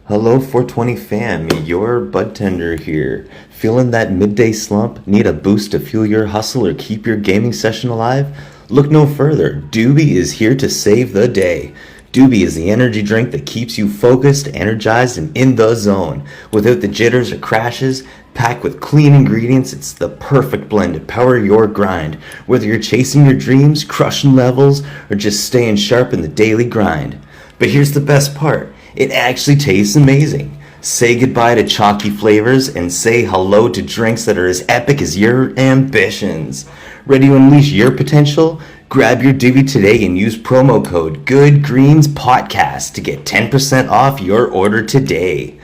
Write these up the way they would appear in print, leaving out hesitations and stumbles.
Hello 420 fam, your bud tender here. Feeling that midday slump? Need a boost to fuel your hustle or keep your gaming session alive? Look no further, Dubby is here to save the day. Dubby is the energy drink that keeps you focused, energized, and in the zone. Without the jitters or crashes, packed with clean ingredients, it's the perfect blend to power your grind. Whether you're chasing your dreams, crushing levels, or just staying sharp in the daily grind. But here's the best part. It actually tastes amazing. Say goodbye to chalky flavors and say hello to drinks that are as epic as your ambitions. Ready to unleash your potential? Grab your Dubby today and use promo code GOODGREENSPOTCAST to get 10% off your order today.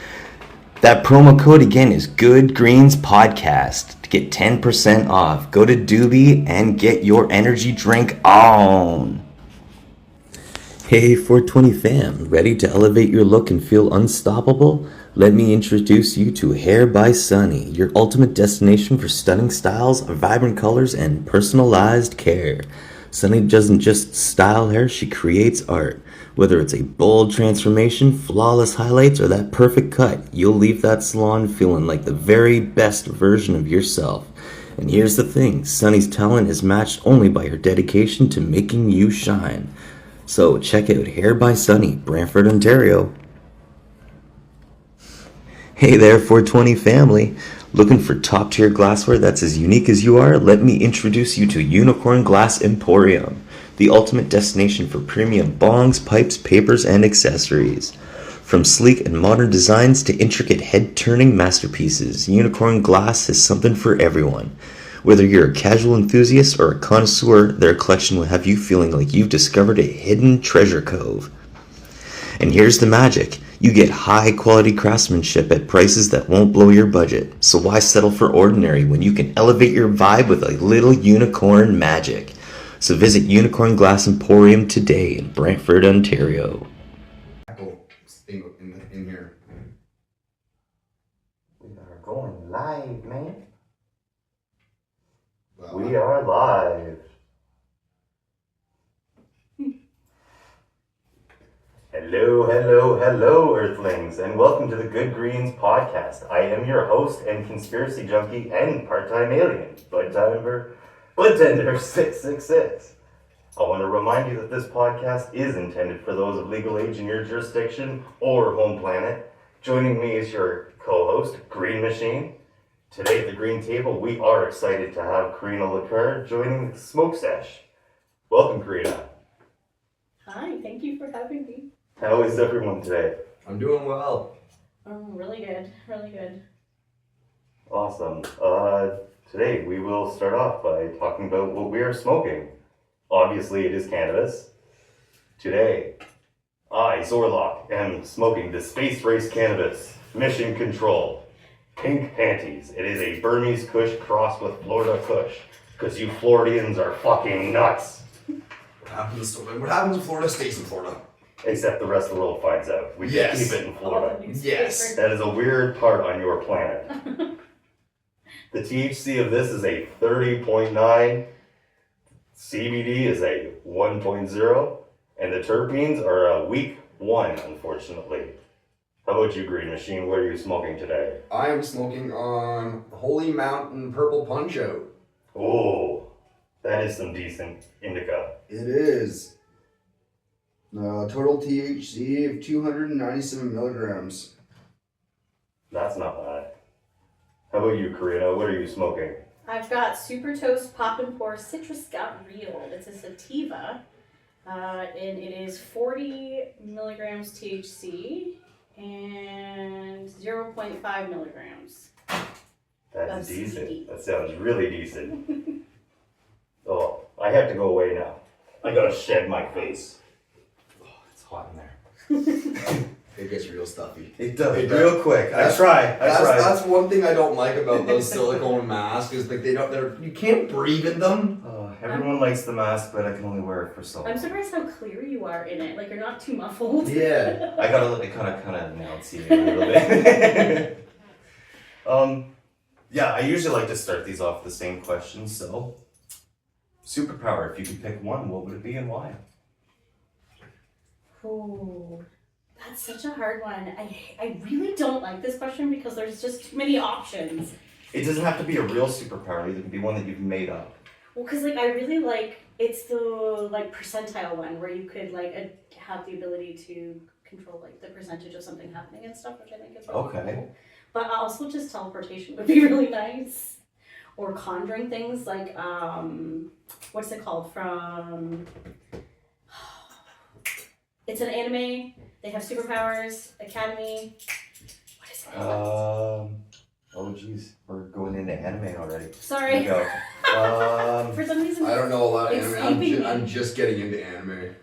That promo code again is GOODGREENSPOTCAST to get 10% off. Go to Dubby and get your energy drink on. Hey 420 fam, ready to elevate your look and feel unstoppable? Let me introduce you to Hair by Sunny, your ultimate destination for stunning styles, vibrant colors, and personalized care. Sunny doesn't just style hair, she creates art. Whether it's a bold transformation, flawless highlights, or that perfect cut, you'll leave that salon feeling like the very best version of yourself. And here's the thing, Sunny's talent is matched only by her dedication to making you shine. So check out Hair by Sunny, Brantford, Ontario. Hey there 420 family. Looking for top tier glassware that's as unique as you are? Let me introduce you to Unicorn Glass Emporium, the ultimate destination for premium bongs, pipes, papers, and accessories. From sleek and modern designs to intricate head-turning masterpieces, Unicorn Glass has something for everyone. Whether you're a casual enthusiast or a connoisseur, their collection will have you feeling like you've discovered a hidden treasure cove. And here's the magic. You get high-quality craftsmanship at prices that won't blow your budget. So why settle for ordinary when you can elevate your vibe with a little unicorn magic? So visit Unicorn Glass Emporium today in Brantford, Ontario. In here. We are going live, man. Well, We are live. Hello, Earthlings, and welcome to the Good Greens Podcast. I am your host and conspiracy junkie and part-time alien, Bloodtender 666. I want to remind you that this podcast is intended for those of legal age in your jurisdiction or home planet. Joining me is your co-host, Green Machine. Today at the Green Table, we are excited to have Corrina LeClair joining the Smoke Sesh. Welcome, Corrina. Hi, thank you for having me. How is everyone today? I'm doing well. Oh, really good, really good. Awesome. Today we will start off by talking about what we are smoking. Obviously, it is cannabis. Today, I, Zorlock, am smoking the Space Race Cannabis Mission Control Pink Panties. It is a Burmese Kush crossed with Florida Kush, because you Floridians are fucking nuts. What happens in Florida stays in Florida. Except the rest of the world finds out. We Yes. just keep it in Florida. Yes. That is a weird part on your planet. The THC of this is a 30.9, CBD is a 1.0, and the terpenes are a weak 1, unfortunately. How about you, Green Machine? What are you smoking today? I am smoking on Holy Mountain Purple Punch Out. Oh, that is some decent indica. It is. Total THC of 297 milligrams. That's not bad. How about you, Corrina? What are you smoking? I've got Super Toast Pop and Pour Citrus Got Real. It's a sativa, and it is 40 milligrams THC and 0.5 milligrams. That's Of decent. CBD. That sounds really decent. Oh, I have to go away now. I gotta shed my face. Oh, it's hot in there. It gets real stuffy. It does. It Real does. quick. I try. That's one thing I don't like about those silicone masks is like you can't breathe in them. Everyone likes the mask, but I can only wear it for so long. I'm surprised how clear you are in it. Like, you're not too muffled. Yeah. I gotta let it kind of announce you a little bit. Yeah, I usually like to start these off with the same question. So, superpower, if you could pick one, what would it be and why? Ooh. That's such a hard one. I really don't like this question because there's just too many options. It doesn't have to be a real superpower. It can be one that you've made up. Well, because like I really like it's the like percentile one where you could like have the ability to control like the percentage of something happening and stuff, which I think is really cool. But also just teleportation would be really nice, or conjuring things like what's it called from? It's an anime. They have superpowers. Academy. What is it? Oh geez, we're going into anime already. Sorry. Here we go. For some reason. I don't know a lot of It's anime. escaping me. I'm just getting into anime.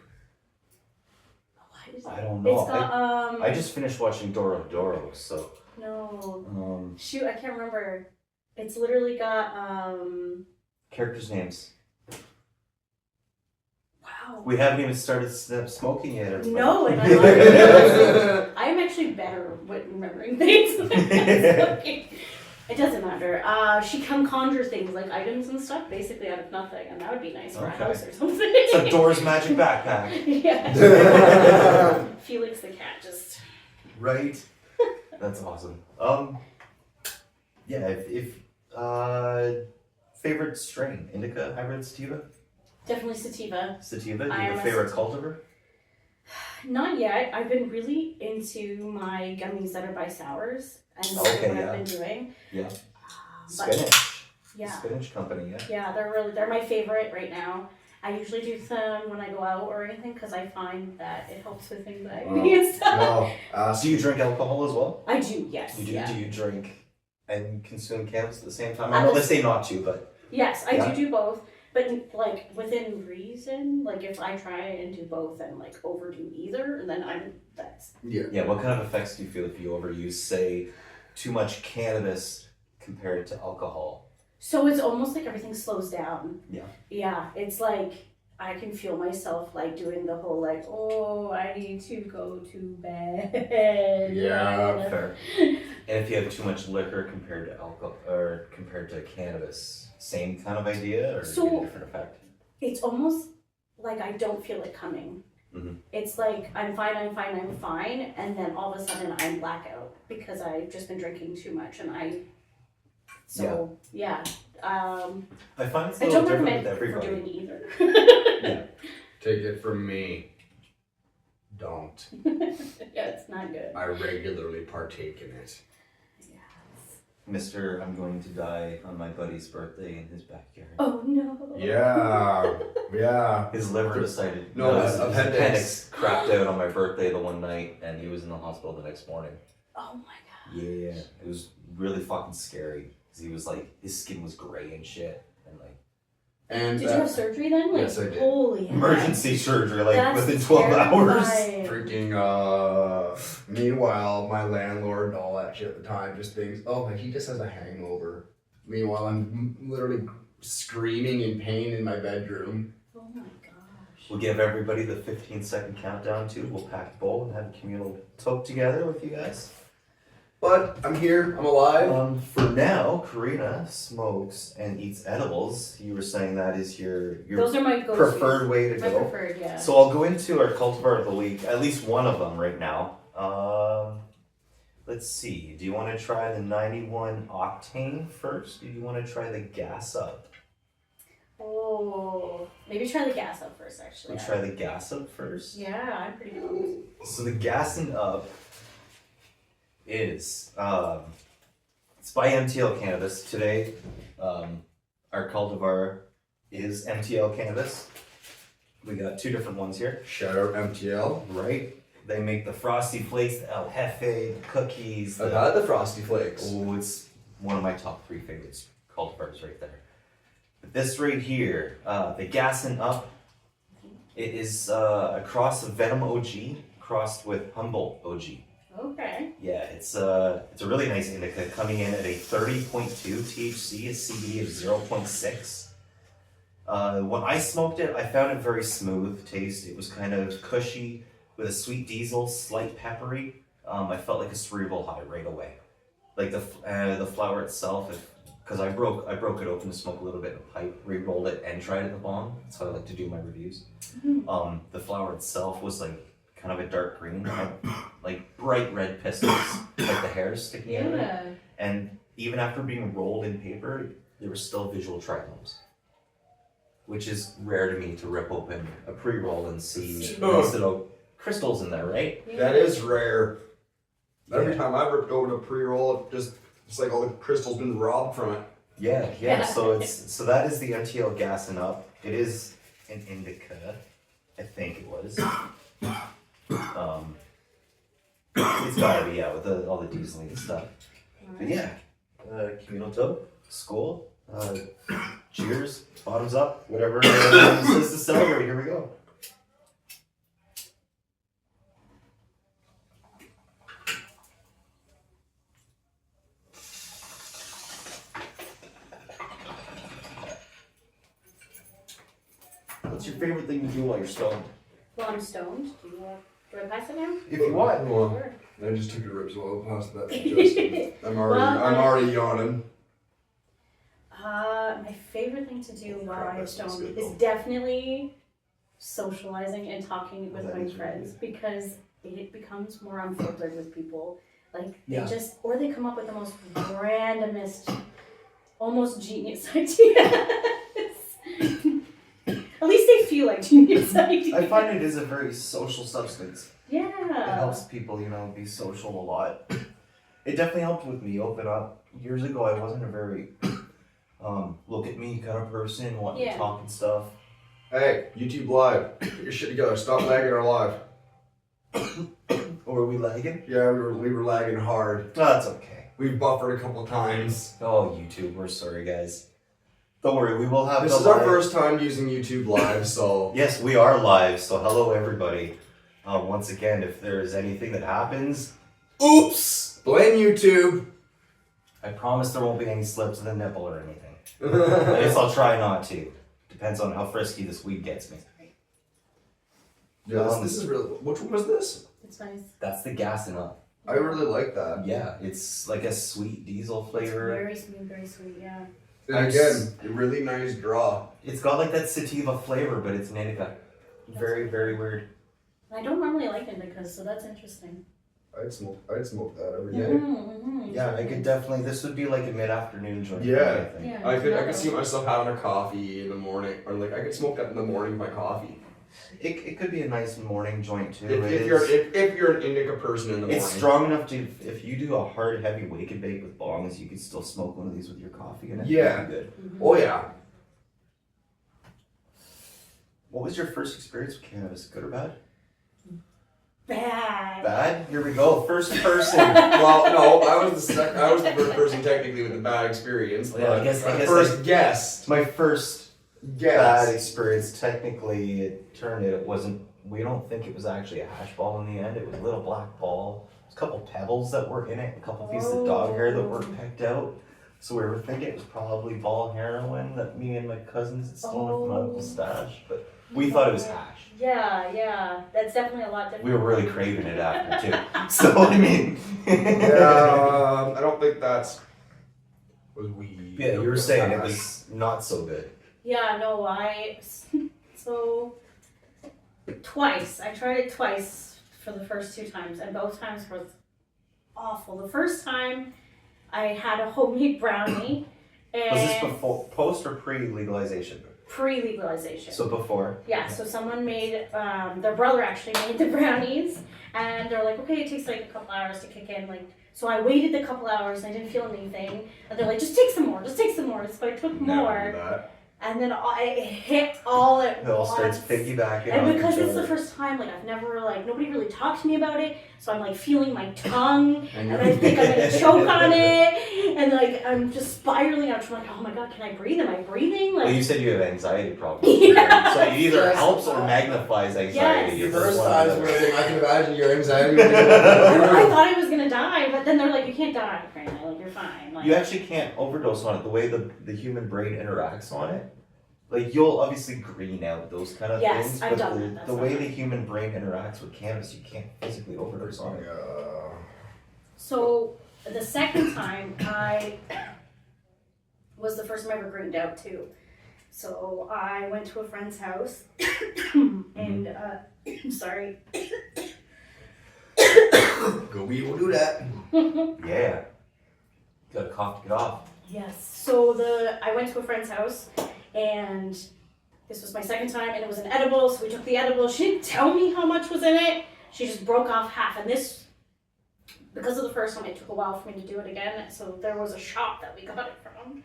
What is it? I don't know. It's got I just finished watching Doro Doro, so. No. Shoot, I can't remember. It's literally got Characters' names. wow. We haven't even started smoking yet. Everybody. No, and I am actually better with remembering things. Okay. It doesn't matter. She can conjure things like items and stuff basically out of nothing, and that would be nice for a house or something. It's a Door's magic backpack. Yeah. Felix the cat just. Right. That's awesome. Yeah. If favorite strain, indica, hybrid, sativa. Definitely sativa. Sativa. Do you I have am a a favorite sativa. cultivar? Not yet. I've been really into my gummies that are by sours, and that's Okay, what yeah. I've been doing. Yeah. But Spinach. yeah, Spinach company. Yeah. yeah, they're my favorite right now. I usually do them when I go out or anything because I find that it helps with anxiety and stuff. No. Do you drink alcohol as well? I do, yes. You do. Yeah. Do you drink and consume cannabis at the same time? At I know the they say not to, but Yes, I Yeah. do both, but like within reason. Like if I try and do both and like overdo either, then that's yeah. What kind of effects do you feel if you overuse, say, too much cannabis compared to alcohol? so it's almost like everything slows down. Yeah. Yeah, it's like I can feel myself like doing the whole like, oh, I need to go to bed. Yeah, Fair. And if you have too much liquor compared to alcohol or compared to cannabis, same kind of idea or So- do you get a different effect? It's almost like I don't feel it coming. Mhm. It's like I'm fine, and then all of a sudden I'm blackout because I've just been drinking too much, and yeah. I find it's a I little don't different recommend with for everybody. doing either. Yeah. Take it from me. Don't. Yeah, it's not good. I regularly partake in it. Mr. I'm going to die on my buddy's birthday in his backyard. Oh no. Yeah. Yeah. His liver decided. No, his appendix. appendix crapped out on my birthday the one night, and he was in the hospital the next morning. Oh my god. Yeah, it was really fucking scary because he was like, his skin was gray and shit, and like And Did you have surgery then? Like, yes, I did. Holy heck. emergency surgery, like That's within 12 hours. terrifying. freaking meanwhile my landlord and all that shit at the time just thinks, oh, he just has a hangover. Meanwhile I'm literally screaming in pain in my bedroom. Oh my gosh. We'll give everybody the 15-second countdown too. We'll pack a bowl and have a communal toke together with you guys. But I'm here, I'm alive. For now, Corrina smokes and eats edibles. You were saying that is your Those are my go-tos. preferred way to My go. preferred, yeah. So I'll go into our cultivar of the week, at least one of them right now. Let's see. Do you want to try the 91 octane first? Or do you want to try the gas up? Oh, maybe try the gas up first, actually. We'll try the gas up first. Yeah, I'm pretty pumped. So the gassing up is it's by MTL Cannabis. Today, our cultivar is MTL Cannabis. We got two different ones here. Shout out MTL. Right? They make the Frosty Flakes, the El Jefe, the cookies. I've had the Frosty Flakes. Oh, it's one of my top 3 favorites cultivars right there. But this right here, the Gassin' Up, it is a cross of Venom OG crossed with Humboldt OG. Okay. Yeah, it's a really nice indica coming in at a 30.2 THC, a CBD of 0.6. When I smoked it, I found it very smooth taste. It was kind of cushy with a sweet diesel, slight peppery. I felt like a cerebral high right away. Like the flower itself, because I broke it open to smoke a little bit in a pipe, re-rolled it, and tried it in the bong. That's how I like to do my reviews. The flower itself was like kind of a dark green, like bright red pistils, like the hairs sticking out of it. And even after being rolled in paper, there were still visual trichomes, which is rare to me to rip open a pre-roll and see nice little crystals in there, right? Yeah. That is rare. Every time I've ripped open a pre-roll, it's like all the crystals been robbed from it. Yeah. So that is the MTL gassing up. It is an indica, I think it was. It's gotta be with all the dieseling and stuff. But yeah, communal tote, skull, cheers, bottoms up, whatever it says to celebrate. Here we go. What's your favorite thing to do while you're stoned? Well, I'm stoned. Do I pass it now? If you want. Sure. I just took a rip, so I'll pass that. I'm already yawning. My favorite thing to do while I'm stoned is definitely socializing and talking with my friends, because it becomes more unfiltered with people. Like they come up with the most randomest, almost genius ideas. At least they feel like genius ideas. I find it is a very social substance. Yeah. It helps people, be social a lot. It definitely helped with me open up. Years ago, I wasn't a very look at me kind of person, wanting to talk and stuff. Hey, YouTube Live, get your shit together. Stop lagging our live. Or were we lagging? Yeah, we were lagging hard. Oh, that's okay. We've buffered a couple times. Oh, YouTube, we're sorry, guys. Don't worry, we will have This is our first time using YouTube Live, so... Yes, we are live, so hello, everybody. Once again, if there is anything that happens... Oops! Blame YouTube! I promise there won't be any slips of the nipple or anything. I guess I'll try not to. Depends on how frisky this weed gets me. Yeah, this is really... Which one was this? It's nice. That's the gassing up. I really like that. Yeah, it's like a sweet diesel flavor. It's very smooth, very sweet, yeah. And again, a really nice draw. It's got like that sativa flavor, but it's an indica. Very, very weird. I don't normally like indicas, so that's interesting. I'd smoke that every day. Yeah, I could definitely. This would be like a mid-afternoon joint. Yeah. I think. Yeah. I could see myself having a coffee in the morning, or like I could smoke that in the morning with my coffee. It could be a nice morning joint too. If you're an indica person in the morning. It's strong enough to, if you do a hard, heavy wake and bake with bongs, you could still smoke one of these with your coffee, and it'd be good. Oh yeah. What was your first experience with cannabis? Good or bad? Bad. Bad? Here we go. First person. Well, no, I was the first person technically with a bad experience. Yeah, I guess first guess. It's my first Yes. bad experience. Technically, it wasn't. We don't think it was actually a hash ball in the end. It was a little black ball. There's a couple pebbles that were in it, a couple pieces of dog hair that weren't picked out. So we were thinking it was probably ball heroin that me and my cousins had stolen from my uncle's stash, but we thought it was hash. Yeah, that's definitely a lot different. We were really craving it after too. So I mean, I don't think was weed. Yeah, you were saying it was not so good. Yeah, no, twice. I tried it twice for the first 2 times, and both times were awful. The first time, I had a homemade brownie. And Was this before, post or pre-legalization? Pre-legalization. So before? Yeah, so someone made, their brother actually made the brownies, and they're like, okay, it takes like a couple hours to kick in, so I waited the couple hours and I didn't feel anything, and they're like, just take some more, so I took more. And then it hit all at once. It all starts piggybacking. And because it's the first time, I've never, nobody really talked to me about it, so I'm, feeling my tongue, and I think I'm gonna choke on it, and, I'm just spiraling out, I'm like, oh my god, can I breathe? Am I breathing? Well, you said you have anxiety problems. Yeah. So it either helps or magnifies anxiety. Yes. The first time, I can imagine your anxiety. I thought I was gonna die, but then they're like, you can't die, Corrina, you're fine. You actually can't overdose on it. The way the human brain interacts on it, you'll obviously green out those kind of things, I've but done that. the way the human brain interacts with cannabis, you can't physically overdose on it. So the second time, I was the first time I ever greened out too. So I went to a friend's house, and sorry, We will do that. Yeah. Got a cough to get off. Yes. So I went to a friend's house, and this was my second time, and it was an edible. So we took the edible. She didn't tell me how much was in it. She just broke off half, and this, because of the first one, it took a while for me to do it again. So there was a shop that we got it from.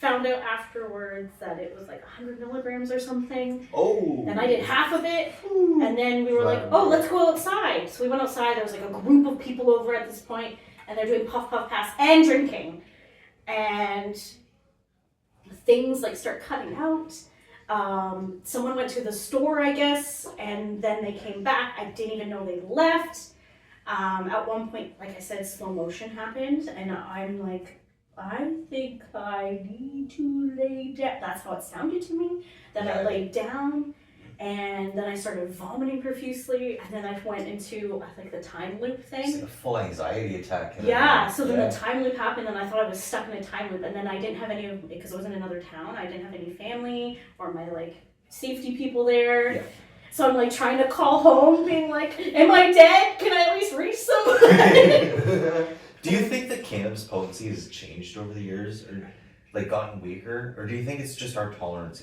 Found out afterwards that it was like 100 milligrams or something. Oh. And I did half of it. And then we were like, oh, let's go outside. So we went outside. There was like a group of people over at this point, and they're doing puff, puff, pass and drinking. And things like start cutting out. Someone went to the store, I guess, and then they came back. I didn't even know they left. At one point, like I said, slow motion happened, and I'm like, I think I need to lay down. That's how it sounded to me. Then I laid down, and then I started vomiting profusely, and then I went into like the time loop thing. It's like a full anxiety attack. So then the time loop happened, and I thought I was stuck in a time loop, and then I didn't have any of, because I was in another town, I didn't have any family or my like safety people there. Yeah. So I'm like trying to call home, being like, am I dead? Can I at least reach someone? Do you think that cannabis potency has changed over the years, or like gotten weaker, or do you think it's just our tolerance?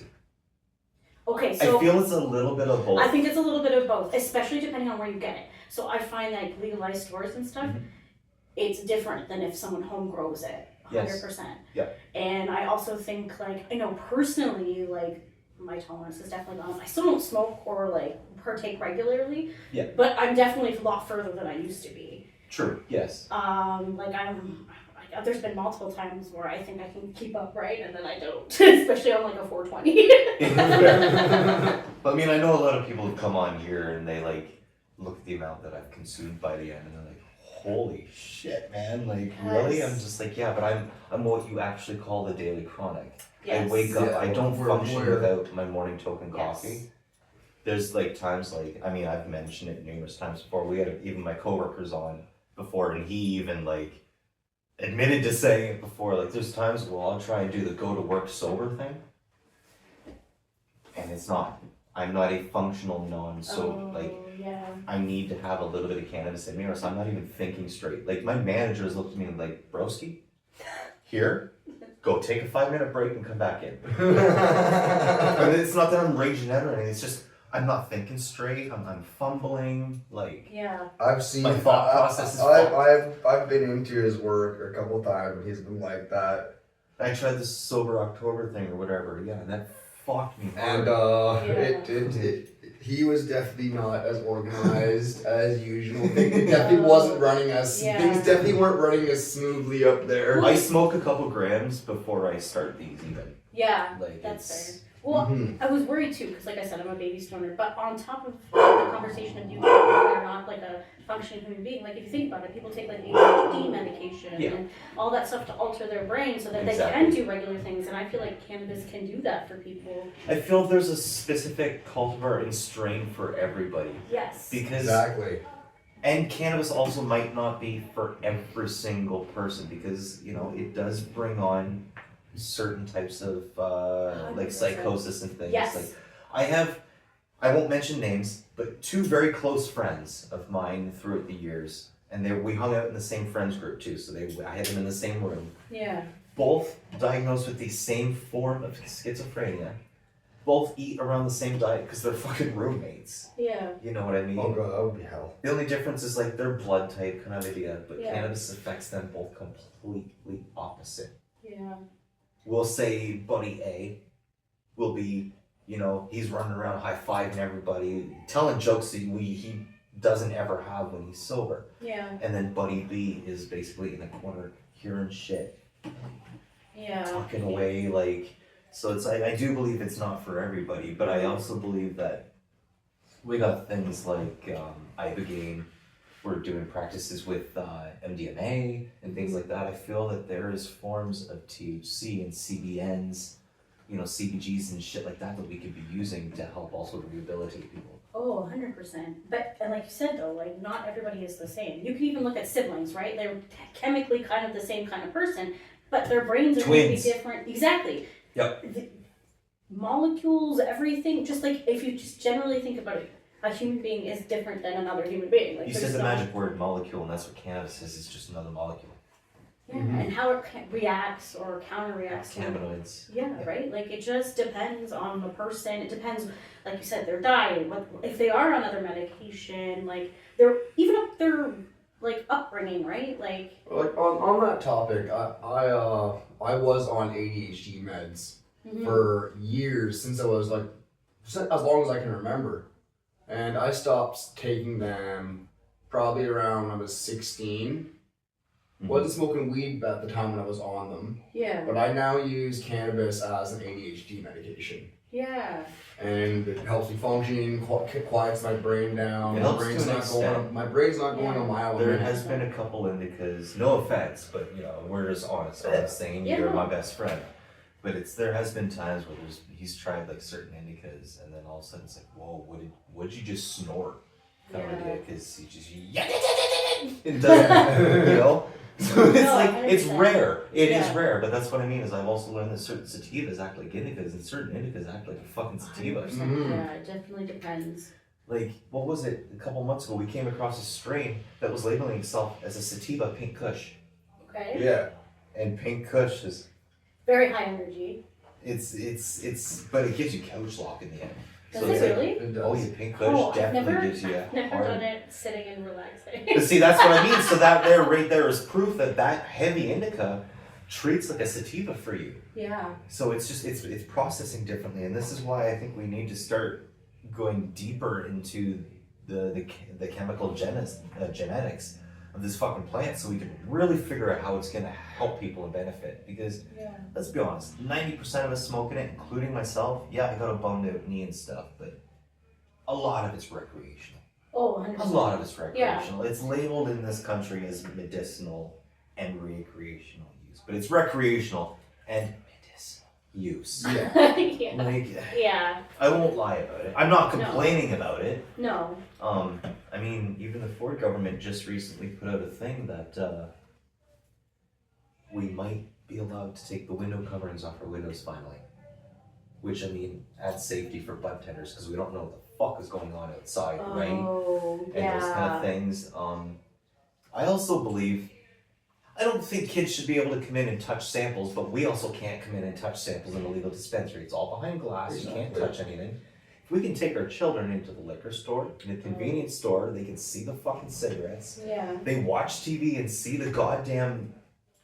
Okay, so I feel it's a little bit of both. I think it's a little bit of both, especially depending on where you get it. So I find that like legalized stores and stuff, it's different than if someone home grows it, 100%. Yeah. And I also think like, I know personally, like my tolerance has definitely gone up. I still don't smoke or like partake regularly, but I'm definitely a lot further than I used to be. True, yes. There's been multiple times where I think I can keep up, right, and then I don't, especially on like a 420. But I mean, I know a lot of people who come on here and they like look at the amount that I've consumed by the end, and they're like, "Holy shit, man! Like, really?" I'm just like, "Yeah, but I'm what you actually call the daily chronic. I wake up, I don't function without my morning token coffee." There's like times like, I mean, I've mentioned it numerous times before. We had even my coworkers on before, and he even like admitted to saying it before. Like, there's times where I'll try and do the go to work sober thing, and it's not. I'm not a functional non-sober. I need to have a little bit of cannabis in me, or else I'm not even thinking straight. Like, my managers looked at me like, "Broski, here, go take a 5-minute break and come back in." And it's not that I'm raging out or anything. It's just I'm not thinking straight. I'm fumbling. Like, I've seen my thought process is I've been into his work a couple times, and he's been like that. I tried this sober October thing or whatever. Yeah, and that fucked me hard. And he was definitely not as organized as usual. It definitely wasn't running as things definitely weren't running as smoothly up there. I smoke a couple grams before I start these even. Yeah, like, that's fair. Well, I was worried too, because like I said, I'm a baby stoner, but on top of the conversation of you whether or not like a functioning human being, like if you think about it, people take like ADHD medication and all that stuff to alter their brain so that they can do regular things, and I feel like cannabis can do that for people. I feel there's a specific cultivar and strain for everybody. Yes. Because and cannabis also might not be for every single person, because, you know, it does bring on certain types of like psychosis and things. Yes. Like, I won't mention names, but 2 very close friends of mine throughout the years, and we hung out in the same friends group too, so I had them in the same room. Yeah. Both diagnosed with the same form of schizophrenia. Both eat around the same diet because they're fucking roommates. Yeah. You know what I mean? Oh god, that would be hell. The only difference is like their blood type kind of idea, but cannabis affects them both completely opposite. Yeah. We'll say Buddy A will be, you know, he's running around high-fiving everybody, telling jokes that he doesn't ever have when he's sober. Yeah. And then Buddy B is basically in the corner hearing shit. Yeah. Talking away, like, so it's, I do believe it's not for everybody, but I also believe that we got things like Ibogaine. We're doing practices with MDMA and things like that. I feel that there is forms of THC and CBNs, you know, CBGs and shit like that we could be using to help also rehabilitate people. Oh, 100%. But, and like you said though, like not everybody is the same. You can even look at siblings, right? They're chemically kind of the same kind of person, but their brains are going to be different. Exactly. Yep. The molecules, everything, just like if you just generally think about it, a human being is different than another human being. Like, You said the magic word molecule, and that's what cannabis is. It's just another molecule. Yeah, and how it reacts or counter-reacts. Cannabinoids. Yeah, right? Like, it just depends on the person. It depends, like you said, their diet, if they are on other medication, like, even up their, like, upbringing, right? Like on that topic, I was on ADHD meds for years, since I was like, as long as I can remember. And I stopped taking them probably around when I was 16. Wasn't smoking weed at the time when I was on them. Yeah. But I now use cannabis as an ADHD medication. Yeah. And it helps me function, quiets my brain down. It My helps brain's to an not going. extent. My brain's not going a mile a There minute. has been a couple indicas, no offense, but you know, we're just honest saying you're my best friend. But there has been times where he's tried like certain indicas, and then all of a sudden it's like, whoa, what did you just snort? Kind of idea, because he just it doesn't, you know. So it's like 100%. it's rare. It is rare, but that's what I mean. Is I've also learned that certain sativas act like indicas, and certain indicas act like a fucking sativa. 100%. Yeah, it definitely depends. Like, what was it? A couple months ago, we came across a strain that was labeling itself as a sativa pink kush. Okay. Yeah. And pink kush is Very high energy. it's but it gives you couch lock in the end. Does it's it like, really? It does. oh yeah, pink kush Oh, I've definitely never, gives you a I've never hard. done it sitting and relaxing. But see, that's what I mean. So that right there is proof that heavy indica treats like a sativa for you. Yeah. So it's just it's processing differently, and this is why I think we need to start going deeper into the chemical genetics of this fucking plant, so we can really figure out how it's gonna help people and benefit. Because let's be honest, 90% of us smoking it, including myself. Yeah, I got a bummed out knee and stuff, but a lot of it's recreational. Oh, 100%. A lot of it's recreational. It's labeled in this country as medicinal and recreational use, but it's recreational and medicinal use. Yeah. Yeah. Like, Yeah. I won't lie about it. I'm not complaining about it. No. I mean, even the Ford government just recently put out a thing that we might be allowed to take the window coverings off our windows finally. Which, I mean, adds safety for bud tenders, because we don't know what the fuck is going on outside, right? Oh, And those kind of things. I also believe, I don't think kids should be able to come in and touch samples, but we also can't come in and touch samples in a legal dispensary. It's all behind glass, you can't touch anything. If we can take our children into the liquor store, in the convenience store, they can see the fucking cigarettes. Yeah. They watch TV and see the goddamn,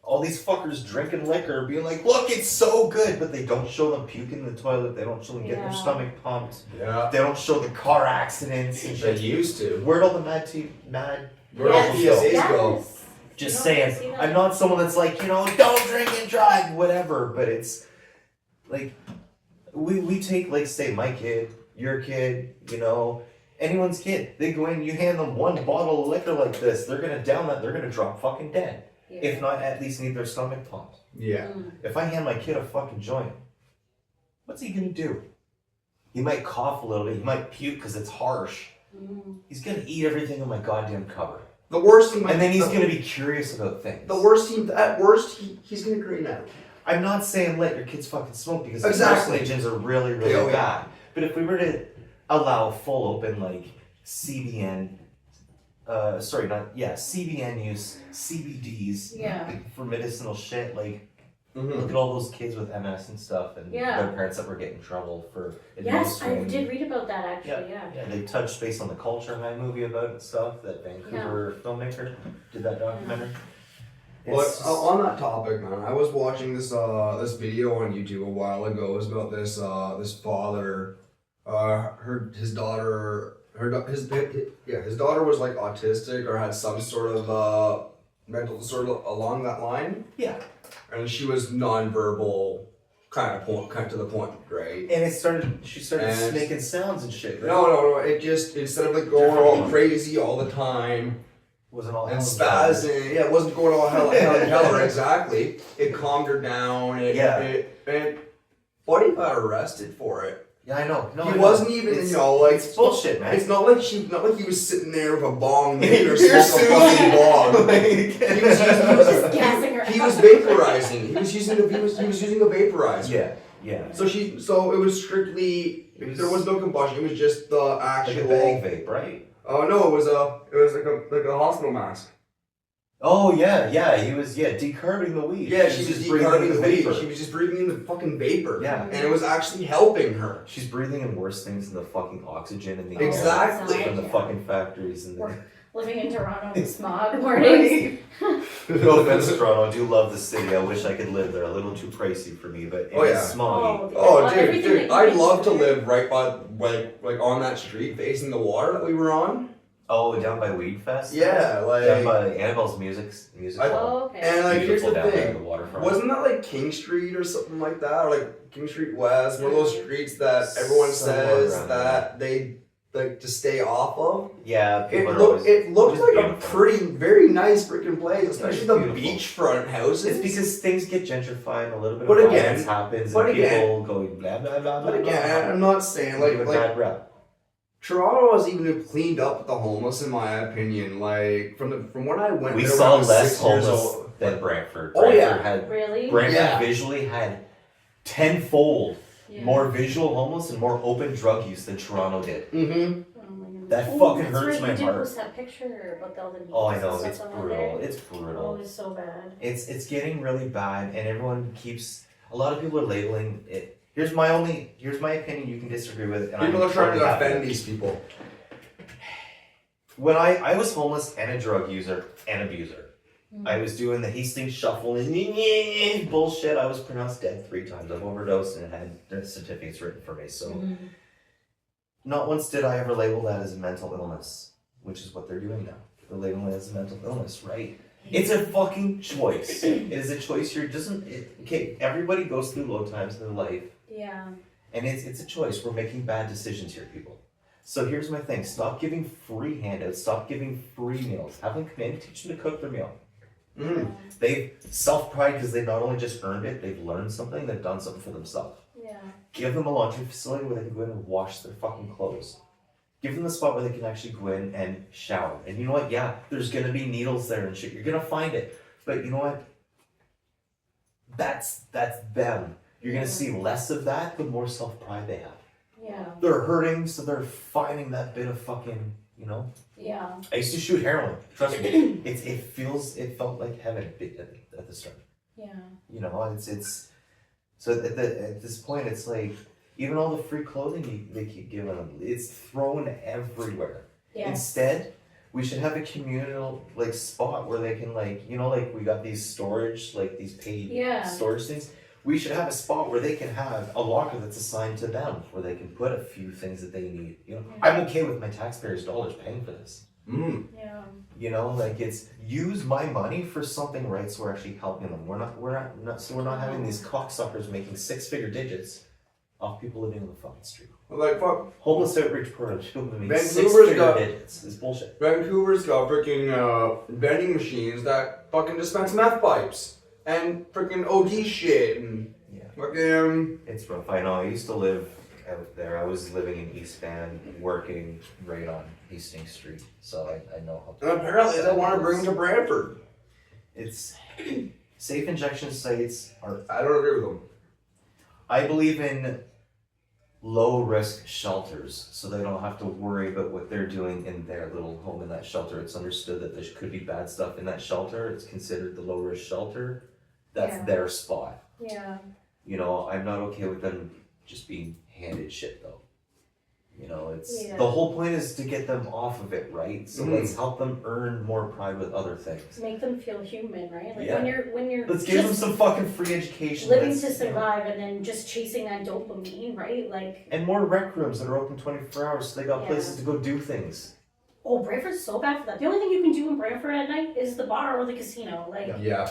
all these fuckers drinking liquor, being like, look, it's so good, but they don't show them puking in the toilet, they don't show them getting their stomach pumped, Yeah. they don't show the car accidents and They shit. used to. Where'd all the mad Where'd all the PSAs go? Yes. just You don't see saying, that. I'm not someone that's like, you know, don't drink and drive, whatever, but it's like, we take, like, say, my kid, your kid, you know, anyone's kid, they go in, you hand them one bottle of liquor like this, they're gonna down that, they're gonna drop fucking dead. Yeah. If not, at least need their stomach pumped. Yeah. If I hand my kid a fucking joint, what's he gonna do? He might cough a little bit, he might puke because it's harsh. He's gonna eat everything in my goddamn cupboard. The worst thing. And then he's gonna be curious about things. The worst thing. At worst, he's gonna green out. I'm not saying let your kids fucking smoke, because Exactly. the carcinogens are really, really bad. But if we were to allow full open, like, CBN, CBN use, CBDs for medicinal shit, like, look at all those kids with MS and stuff, and their parents that were getting in trouble for Yes, I administering. did read about that actually, Yeah, they touched base on the Culture High movie about it and stuff. That Vancouver filmmaker did that documentary. But on that topic, man, I was watching this this video on YouTube a while ago. It was about this this father, his daughter was like autistic or had some sort of mental disorder along that line. Yeah. And she was nonverbal, kind of to the point, right? And she started making sounds and shit. Right? No. It just, instead of like going all crazy all the time, wasn't all and spazzing. Yeah, it wasn't going all hell exactly. It calmed her down. And Buddy got arrested for it. Yeah, I know. No, he wasn't even, like, it's bullshit, man. It's not like he was sitting there with a bong or smoking a fucking bong. He was gassing her. He was vaporizing. He was using a vaporizer. Yeah. Yeah. So it was strictly, there was no combustion. It was just the actual. Like a bag vape, right? Oh no, it was like a hospital mask. Oh yeah, he was decarbing the weed. Yeah, she was breathing decarbing in the vapor. weed. She was just breathing in the fucking vapor. Yeah. And it was actually helping her. She's breathing in worse things than the fucking oxygen in the Exactly. air from the fucking factories and We're the. living in Toronto in the smog mornings. No offense, Toronto. I do love the city. I wish I could live there. A little too pricey for me, but Oh, it's yeah. smoggy. Oh, Everything dude, that you I'd can love to do. live right by, like on that street facing the water that we were on. Oh, down by Weed Fest. Yeah, Down like, by Annabelle's music I- hall. Oh, okay. and like here's Beautiful the down there, thing. the waterfront. Wasn't that like King Street or something like that, or like King Street West, one of those streets that everyone Somewhere says around that they like to stay off of? Yeah, people It are looked always. like beautiful. a pretty, very nice freaking place, especially the beautiful. beachfront houses. It's because things get gentrified and a little bit But of again- violence happens but and again- people go blah blah blah blah. But again, blah. I'm not saying Give like it a bad rep. Toronto has even cleaned up with the homeless, in my opinion. Like from when I went, We there when saw I was less 6 years homeless old. than Brantford. Oh, yeah. Brantford had Really? Brantford Yeah. visually had tenfold Yeah. more visual homeless and more open drug use than Toronto did. Mm-hmm. Oh my goodness. That Oh, fucking that's hurts right, my you did heart. post that picture about all the needs Oh, I and know, stuff it's over brutal. there. It's Oh, brutal. it's so bad. It's getting really bad, and everyone keeps. A lot of people are labeling it. Here's my opinion. You can disagree with it. And People I'm are trying totally to happy. offend these people. When I was homeless and a drug user and abuser, Mm. I was doing the Hastings shuffle and bullshit. I was pronounced dead 3 times. I've overdosed and had certificates written for me. So Mhm. not once did I ever label that as a mental illness, which is what they're doing now. They're labeling it as a mental illness, right? It's a fucking choice. It is a choice. Okay, everybody goes through low times in their life. Yeah. And it's a choice. We're making bad decisions here, people. So here's my thing. Stop giving free handouts. Stop giving free meals. Have them come in, teach them to cook their meal. Mm. They've self-pride because they not only just earned it, they've learned something, they've done something for themselves. Yeah. Give them a laundry facility where they can go in and wash their fucking clothes. Give them a spot where they can actually go in and shower. And you know what? Yeah, there's gonna be needles there and shit. You're gonna find it. But you know what? That's them. You're gonna see less of that, the more self-pride they have. Yeah. They're hurting, so they're finding that bit of fucking, you know. Yeah. I used to shoot heroin. Trust me, it felt like heaven at the start. Yeah. You know, it's so at this point, it's like even all the free clothing they keep giving them, it's thrown everywhere. Yeah. Instead, we should have a communal like spot where they can like we got these storage these paid Yeah. storage things. We should have a spot where they can have a locker that's assigned to them, where they can put a few things that they need. You know, I'm okay with my taxpayers' dollars paying for this. Mm. Yeah. You know, like it's use my money for something right, so we're actually helping them. We're not having these cocksuckers making 6-figure digits off people living on the fucking street. Like fuck, Homeless outreach program, people making Vancouver's 6-figure got- digits. It's bullshit. Vancouver's got freaking vending machines that fucking dispense meth pipes and freaking OD shit and Yeah. fucking. It's rough. I know. I used to live out there. I was living in East Van, working right on Hastings Street, so I know how. And apparently they want to bring them to Brantford. It's safe injection sites are. I don't agree with them. I believe in low risk shelters, so they don't have to worry about what they're doing in their little home in that shelter. It's understood that there could be bad stuff in that shelter. It's considered the low risk shelter. That's Yeah. their spot. Yeah. You know, I'm not okay with them just being handed shit though. You know, it's Yeah. the whole point is to get them off of it, right? So Mhm. let's help them earn more pride with other things. Make them feel human, right? Like Yeah. when you're Let's give them just some fucking free education. living Let's, to you know, survive and then just chasing that dopamine, right? Like, and more rec rooms that are open 24 hours so they got Yeah. places to go do things. oh, Brantford's so bad for that. The only thing you can do in Brantford at night is the bar or the casino. Like, Yeah.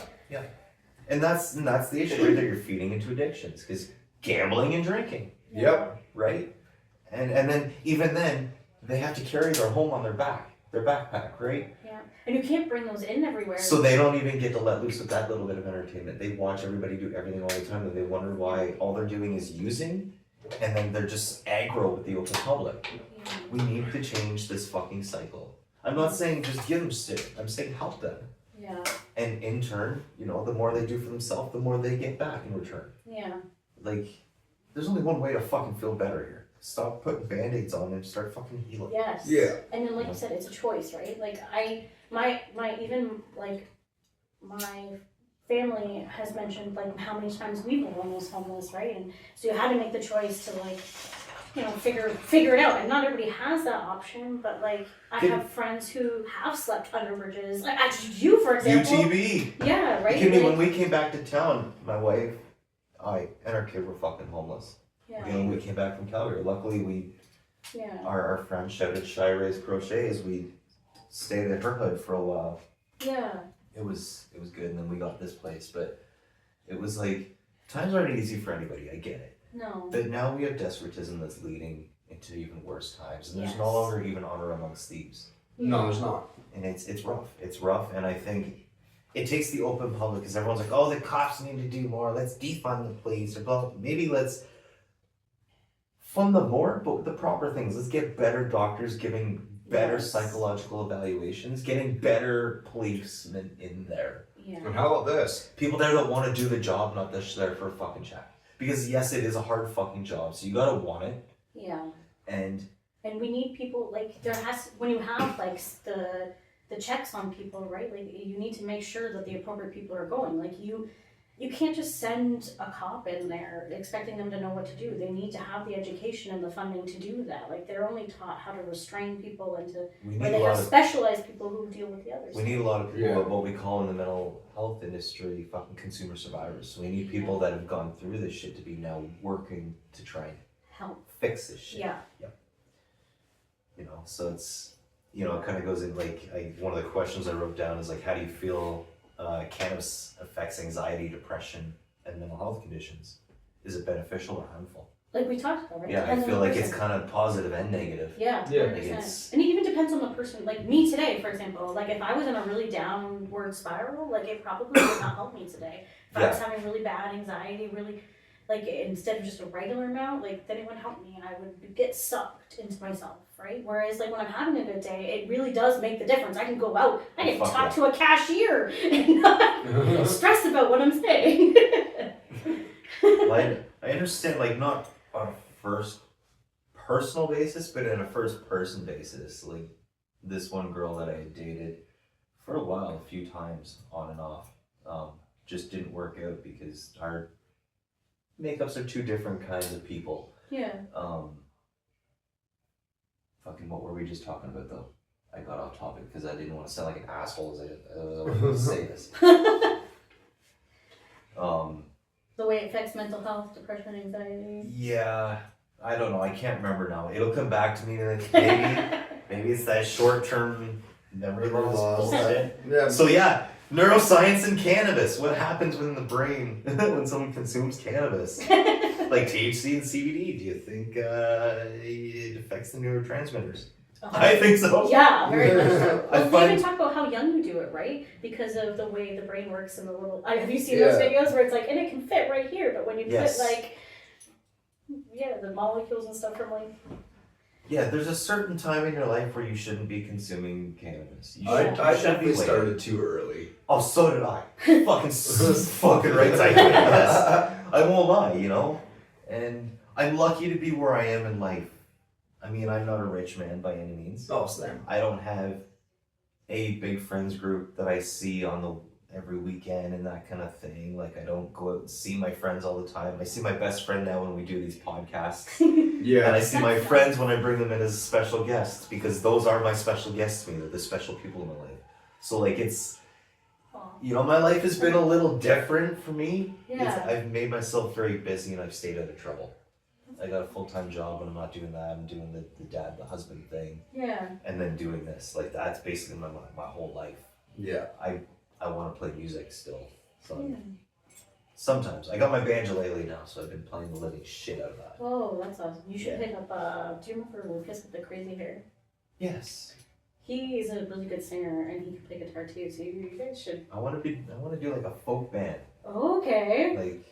And that's the issue right there. You're feeding into addictions because gambling and drinking, Yep. right? And then even then they have to carry their home on their backpack, right? yeah. And you can't bring those in everywhere. So they don't even get to let loose with that little bit of entertainment. They watch everybody do everything all the time, and they wonder why all they're doing is using, and then they're just aggro with the open public. Yeah. We need to change this fucking cycle. I'm not saying just give them shit. I'm saying help them. Yeah. And in turn, you know, the more they do for themselves, the more they get back in return. Yeah. Like, there's only one way to fucking feel better here. Stop putting band-aids on and start fucking healing. Yes. Yeah. And then, like you said, it's a choice, right? Like my family has mentioned like how many times we've been almost homeless, right? And so you had to make the choice to like, you know, figure it out. And not everybody has that option, but like I have friends who have slept under bridges. Like you, for example. UTV. Yeah, right. You kidding me? When we came back to town, my wife, I, and our kid were fucking homeless. Yeah. You know, we came back from Calgary. Luckily, our friend shouted Shy Ray's Crochet as we stayed at her hood for a while. Yeah. It was good, and then we got this place, but it was like, times aren't easy for anybody, I get it. No. But now we have despotism that's leading into even worse times, and there's Yes. no longer even honor amongst thieves. No, there's not. And it's rough. It's rough, and I think it takes the open public, because everyone's like, oh, the cops need to do more, let's defund the police, or blah, maybe let's fund them more, but with the proper things. Let's get better doctors giving better Yes. psychological evaluations, getting better policemen in there. Yeah. And how about this? People there that want to do the job, not just there for a fucking check. Because yes, it is a hard fucking job, so you gotta want it. Yeah. And we need people, like, when you have, like, the checks on people, right, like, you need to make sure that the appropriate people are going. Like, you can't just send a cop in there expecting them to know what to do. They need to have the education and the funding to do that. Like, they're only taught how to restrain people and they have specialized people who deal with the others. we need a lot of people, Yeah. what we call in the mental health industry, fucking consumer survivors. So we need people that have gone through this shit to be now working to try and Help. fix this shit. Yeah. You know, so it's, you know, it kind of goes in like, one of the questions I wrote down is like, how do you feel cannabis affects anxiety, depression, and mental health conditions? Is it beneficial or harmful? Like we talked about, right? Yeah, I Depends on feel the like it's person. kind of positive and negative. Yeah, Yeah. 100%. Like it's- And it even depends on the person. Like me today, for example, like if I was in a really downward spiral, like it probably would not help me today. If I was having really bad anxiety, really, like instead of just a regular amount, like then it would help me and I would get sucked into myself, right? Whereas like when I'm having a good day, it really does make the difference. I can go out, I can Fuck talk yeah. to a cashier and not stress about what I'm saying. Well, I understand, like, not on a first personal basis, but in a first person basis. Like, this one girl that I had dated for a while, a few times, on and off, just didn't work out because our makeups are two different kinds of people. Yeah. Fucking, what were we just talking about, though? I got off topic because I didn't want to sound like an asshole as I was going to say this. The way it affects mental health, depression, anxiety. Yeah, I don't know. I can't remember now. It'll come back to me. Like, maybe it's that short-term memory loss bullshit. Yeah. So yeah, neuroscience and cannabis. What happens within the brain when someone consumes cannabis? Like THC and CBD. Do you think it affects the neurotransmitters? I think so. Yeah, very much so. I Well, they find- even talk about how young you do it, right? Because of the way the brain works in the little. Have you seen those videos where it's like, and it can fit right here, but when you Yes. put like, the molecules and stuff from like. Yeah, there's a certain time in your life where you shouldn't be consuming cannabis. You I should be definitely waiting. started too early. Oh, so did I. fucking right side. Yes. I won't lie, you know? And I'm lucky to be where I am in life. I mean, I'm not a rich man by any means. Oh, same. I don't have a big friends group that I see on every weekend and that kind of thing. Like, I don't go out and see my friends all the time. I see my best friend now when we do these podcasts. Yeah. And I see my That's friends when I bring them in as special guests, because those are my special guests to me. They're the special people in my life. So, like, it's, you know, my life has been a little different for me. Yeah. I've made myself very busy and I've stayed out of trouble. I got a full-time job and I'm not doing that. I'm doing the dad, the husband thing, Yeah. and then doing this. Like, that's basically my whole life. Yeah. I want to play music still. So Yeah. sometimes. I got my banjolele now, so I've been playing the living shit out of that. Oh, that's awesome. You should Yeah. pick up. Do you remember Lucas with the crazy hair? Yes. He is a really good singer and he can play guitar too. So you guys should. I want to do like a folk band. Okay. Like,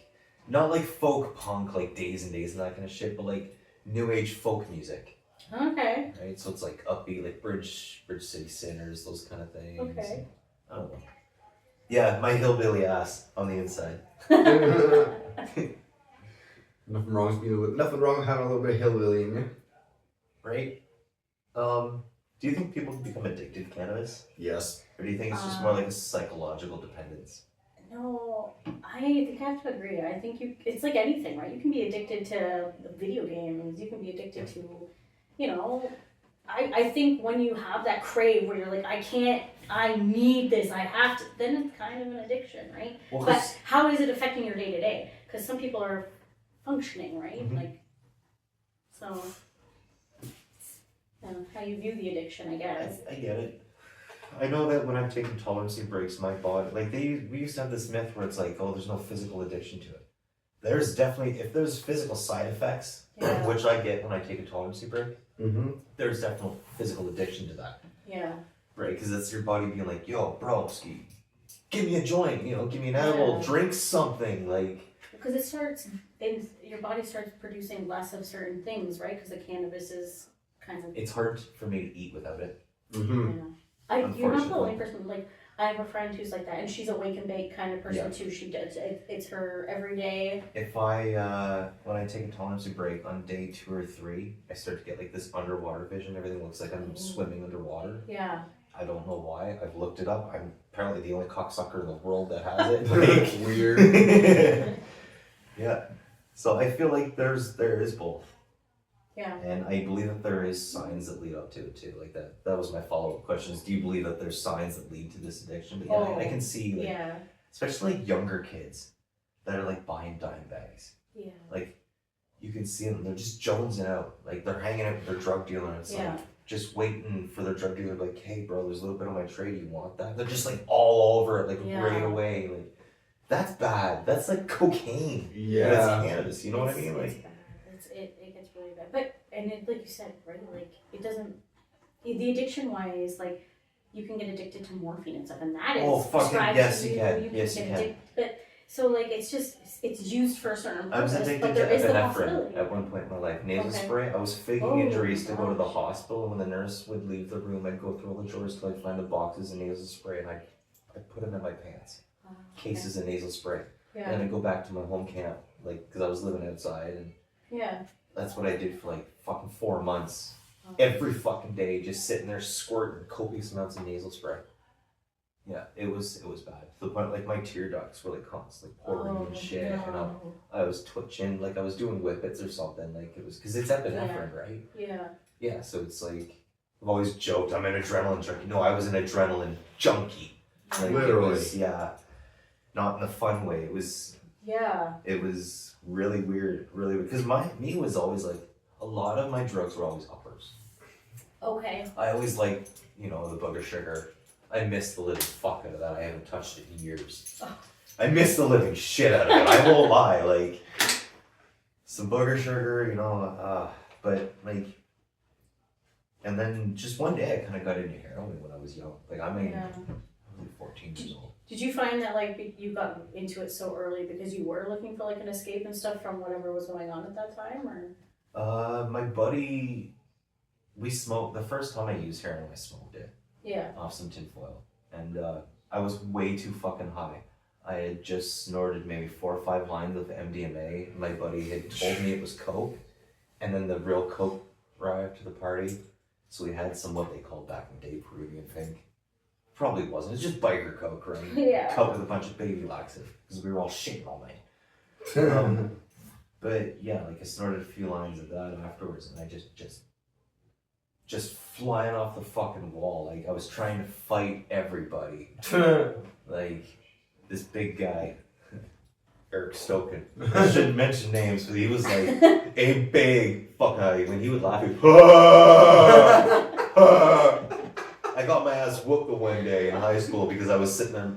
not like folk punk, like Days and Days and that kind of shit, but like new age folk music, Okay. right? So it's like upbeat, like Bridge City Sinners, those kind of things. Okay. I don't know. Yeah, my hillbilly ass on the inside. Nothing wrong with having a little bit of hillbilly in you. Right? Do you think people can become addicted to cannabis? Yes. Or do you think it's just more like a psychological dependence? No, I think I have to agree. I think it's like anything, right? You can be addicted to video games. You can be addicted to, you know, I think when you have that crave where you're like, I need this, I have to, then it's kind of an addiction, right? Well, But how is it affecting your day to day? Because some people are functioning, right? Mhm. Like, so, how you view the addiction, I guess. I get it. I know that when I've taken tolerancy breaks, my body, like we used to have this myth where it's like, oh, there's no physical addiction to it. There's definitely, if there's physical side effects, Yeah. which I get when I take a tolerancy break, Mm-hmm. there's definitely physical addiction to that, Yeah. right? Because it's your body being like, yo, bro, give me a joint, give me an edible, Yeah. drink something, like. Because your body starts producing less of certain things, right? Because the cannabis is kind of. It's hard for me to eat without it. Mm-hmm. Yeah. You're not the only Unfortunately. person. Like, I have a friend who's like that, and she's a wake and bake kind of person Yeah. too. She does it's her everyday. If when I take a tolerancy break on day 2 or 3, I start to get like this underwater vision. Everything looks like I'm swimming underwater. Yeah. I don't know why. I've looked it up. I'm apparently the only cocksucker in the world that has it. Like, Weird. yeah. So I feel like there is both. Yeah. And I believe that there is signs that lead up to it too. Like that was my follow-up question is, do you believe that there's signs that lead to this addiction? But yeah, I can see like, Yeah. especially like younger kids that are like buying dime bags. Yeah. Like you can see them, they're just jonesing out. Like they're hanging out with their drug dealer and it's Yeah. like just waiting for their drug dealer to be like, hey bro, there's a little bit on my tray, do you want that? They're just like all over it, like Yeah. right away. Like that's bad. That's like cocaine. Yeah. That's cannabis, you know what I mean? It's Like bad. It gets really bad. But like you said, right? Like it doesn't. The addiction wise, like you can get addicted to morphine and stuff, and that is Oh, fucking prescribed yes, to you can. Yes, you can. But so like it's used for a certain I was purpose, addicted but to there is the epinephrine possibility. at one point in my life. Nasal Okay. spray. I was faking Oh, injuries to go to the gosh. hospital. When the nurse would leave the room, I'd go through all the drawers till I'd find the boxes of nasal spray, and I'd put them in my pants. Cases of nasal spray. Yeah. And I'd go back to my home camp, like, because I was living outside, and Yeah. that's what I did for like fucking 4 months. Oh. Every fucking day, just sitting there squirting copious amounts of nasal spray. Yeah, it was bad. To the point like my tear ducts were like constantly pouring and shit, and no. I was twitching, like I was doing whippets or something, like it was, because it's epinephrine, right? Yeah. Yeah, so it's like, I've always joked, I'm an adrenaline junkie. No, I was an adrenaline junkie. Like, Literally. It was, yeah, not in a fun way. It was really weird, because me was always like, a lot of my drugs were always uppers. Okay. I always liked, the booger sugar. I miss the living fuck out of that. I haven't touched it in years. Oh. I miss the living shit out of it. I won't lie. Like, some booger sugar, but like, and then just one day I kind of got into heroin when I was young. Like, I mean, Yeah. I was like 14 years old. Did you find that like you got into it so early because you were looking for like an escape and stuff from whatever was going on at that time, or? My buddy, we smoked, the first time I used heroin, I smoked it. Yeah. Off some tinfoil, and I was way too fucking high. I had just snorted maybe 4 or 5 lines of MDMA. My buddy had told me it was coke, and then the real coke arrived to the party, so we had some what they called back in the day Peruvian pink. Probably wasn't. It's just biker coke, right? Yeah. Coke with a bunch of baby laxative because we were all shitting all night. But yeah, like I snorted a few lines of that afterwards, and I just flying off the fucking wall. Like I was trying to fight everybody. Like this big guy, Eric Stoken. I shouldn't mention names, but he was like a big fuck guy. When he would laugh, he'd, I got my ass whooped the one day in high school because I was sitting there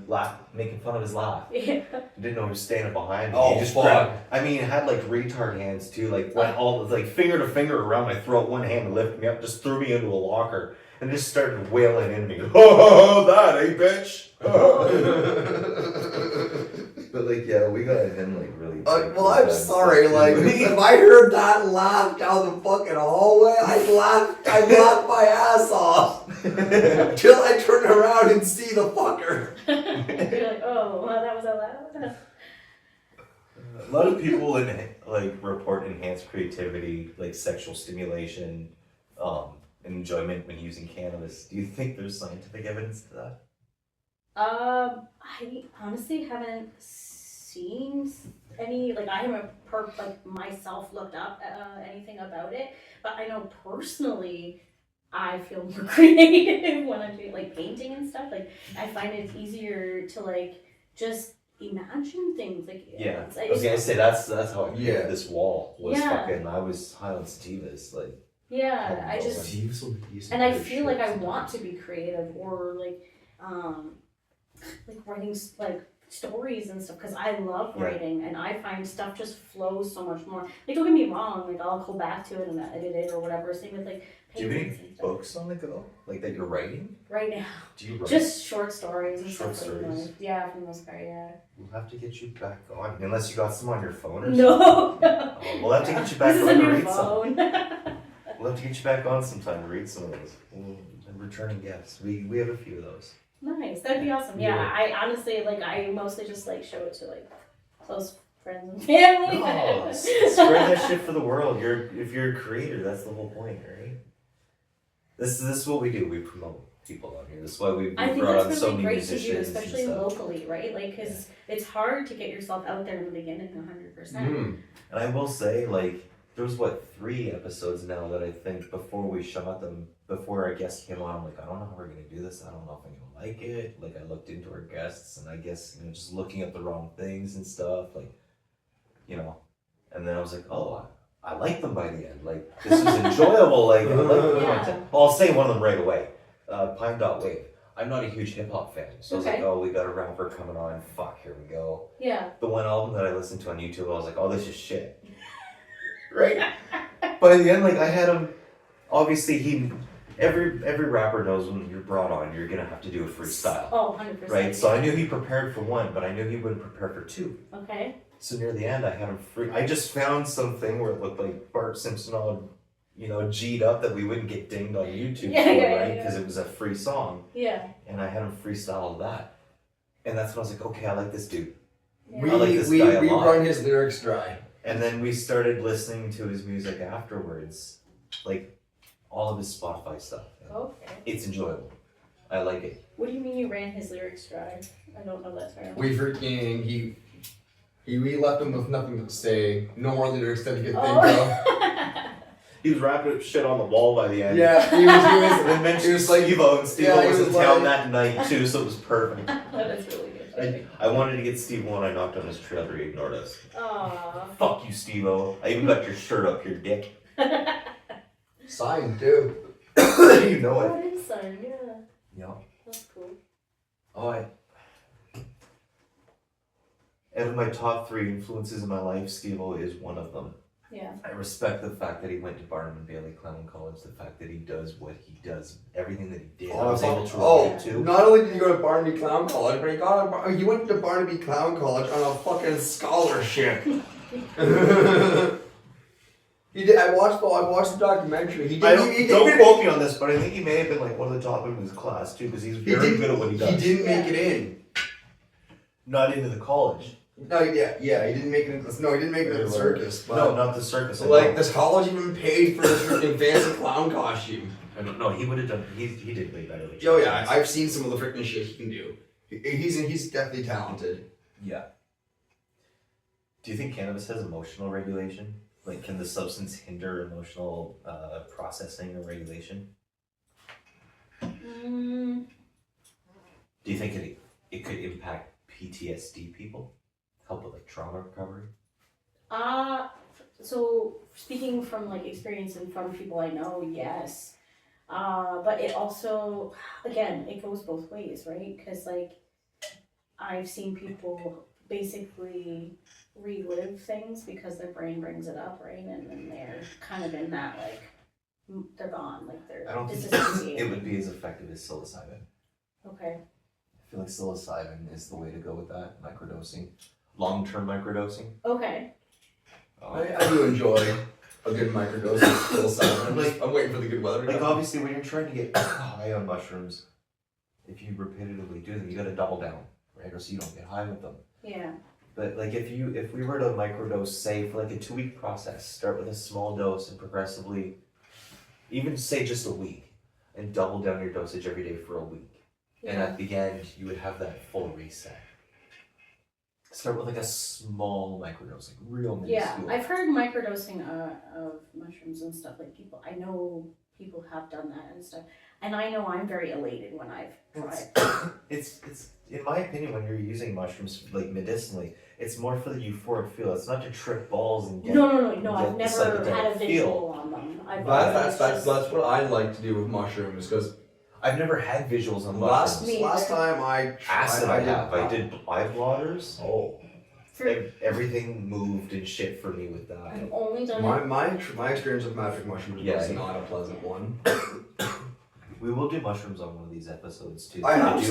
making fun of his laugh. Yeah. I didn't know he was standing behind me. Oh, He just fuck. grabbed, I mean, it had like retard hands too, like went all like finger to finger around my throat, one hand lifted me up, just threw me into a locker, and just started wailing into me. Oh, that, eh, bitch? But like, yeah, we got him like really. Well, I'm sorry. Like, if I heard that laugh down the fucking hallway, I'd laugh my ass off until I turn around and see the fucker. You're like, oh, well, that was allowed. A lot of people report enhanced creativity, like sexual stimulation, and enjoyment when using cannabis. Do you think there's scientific evidence to that? I honestly haven't seen any, like I haven't myself looked up anything about it, but I know personally I feel more creative when I'm doing like painting and stuff. Like I find it's easier to like just imagine things. Like Yeah, it's, I was gonna say that's how I created Yeah. this wall. Was Yeah. fucking I was high on sativas like. yeah, I just Steve's will be using and I good feel like shit I want to sometimes. be creative or like writing like stories and stuff because I love Yeah. writing and I find stuff just flows so much more. Like don't get me wrong, like I'll go back to it and edit it or whatever. Same with like Do you have paintings any and stuff. books on the go? Like that you're writing? Right now, Do you write? just short stories and Short stuff. For the stories? most, yeah, for the most part, yeah. We'll have to get you back on, unless you got some on your phone or something. No. Oh, we'll have to get you back This is on a to new read some. phone. We'll have to get you back on sometime to read some of those. Returning guests. We have a few of those. Nice, that'd be awesome. Yeah, Yeah. I honestly like I mostly just like show it to like close friends and family. No, spread that shit for the world. If you're a creator, that's the whole point, right? This is what we do. We promote people on here. That's why we I think brought on that's so really many great to do, musicians especially and stuff. locally, right? Like, because it's hard to get yourself out there in the beginning 100%. Mm. And I will say, like, there was 3 episodes now that I think before we shot them, before our guest came on, I'm like, I don't know how we're gonna do this. I don't know if I'm gonna like it. Like, I looked into our guests, and I guess just looking at the wrong things and stuff, like, and then I was like, oh, I like them by the end. Like, this is enjoyable. Like, I like the Yeah. content. Well, I'll say one of them right away. Pine Dot Wave. I'm not a huge hip hop fan, so I was like, Okay. oh, we got a rapper coming on. Fuck, here we go. Yeah. The one album that I listened to on YouTube, I was like, oh, this is shit. Right? By the end, like, I had him. Obviously, every rapper knows when you're brought on, you're gonna have to do a freestyle. Oh, 100%. Right? So I knew he prepared for 1, but I knew he wouldn't prepare for 2. Okay. So near the end, I had him free. I just found something where it looked like Bart Simpson all, G'd up that we wouldn't get dinged on YouTube Yeah, for, yeah, right? yeah. Because it was a free song, Yeah. and I had him freestyle that, and that's when I was like, okay, I like this dude. Yeah. We I like this we guy a lot. run his lyrics dry. And then we started listening to his music afterwards, like all of his Spotify stuff. Okay. It's enjoyable. I like it. What do you mean you ran his lyrics dry? I don't know that term. We freaking we left him with nothing to say. No more lyrics that he could think of. Oh. He was rapping shit on the wall by the end. Yeah, And then mentioned he was like- Steve-O, and Steve-O yeah, he was in was town like- that night too, so it was perfect. That is really good. I wanted to get Steve-O and I knocked on his trailer, he ignored us. Aw. Fuck you, Steve-O. I even got your shirt up here, dick. Signed too. You know it. Oh, it is son, yeah. Yeah. That's cool. Oh, out of my top 3 influences in my life, Steve-O is one of them. Yeah. I respect the fact that he went to Barnum and Bailey Clown College, the fact that he does what he does, everything that he did. I was able to relate to. Not only did he go to Barnaby Clown College, but he went to Barnaby Clown College on a fucking scholarship. He did. I watched the documentary. He did. Don't quote me on this, but I think he may have been like one of the top in his class too, because he's very good at what he does. He didn't make it in. Not into the college. No, yeah, he didn't make it in. No, he didn't make it in the circus. But No, not the circus. So, like, this college even paid for this freaking fancy clown costume. I don't know. He would have done. He did way better. Than Oh yeah, I've seen some of the freaking shit he can do. He's definitely talented. Yeah. Do you think cannabis has emotional regulation? Like, can the substance hinder emotional processing or regulation? Mm, Do you think it could impact PTSD people? Help with like trauma recovery? so speaking from like experience and from people I know, yes. But it also, again, it goes both ways, right? Because like I've seen people basically relive things because their brain brings it up, right? And then they're kind of in that like they're gone, like they're I don't think disassociated. it would be as effective as psilocybin. Okay. I feel like psilocybin is the way to go with that, microdosing. Long-term microdosing. Okay. I do enjoy a good microdose of psilocybin. I'm waiting for the good weather. to Like, come. obviously, when you're trying to get high on mushrooms, if you repetitively do them, you gotta double down, right? Or so you don't get high with them. Yeah. But like if we were to microdose, say for like a 2-week process, start with a small dose and progressively, even say just a week, and double down your dosage every day for a week. And at the end, you would have that full reset. Start with like a small microdose, like real minuscule. Yeah, I've heard microdosing of mushrooms and stuff. Like I know people have done that and stuff. And I know I'm very elated when I've tried. It's in my opinion, when you're using mushrooms like medicinally, it's more for the euphoric feel. It's not to trip balls and get. No. get I've the never had a psychedelic visual on them. That's what I like to do with mushrooms because I've never had visuals on mushrooms. last time I Acid I did eye blotters. Oh. Everything moved and shit for me with that. I've only done My experience with magic mushrooms was not a pleasant one. We will do mushrooms on one of these episodes too. I have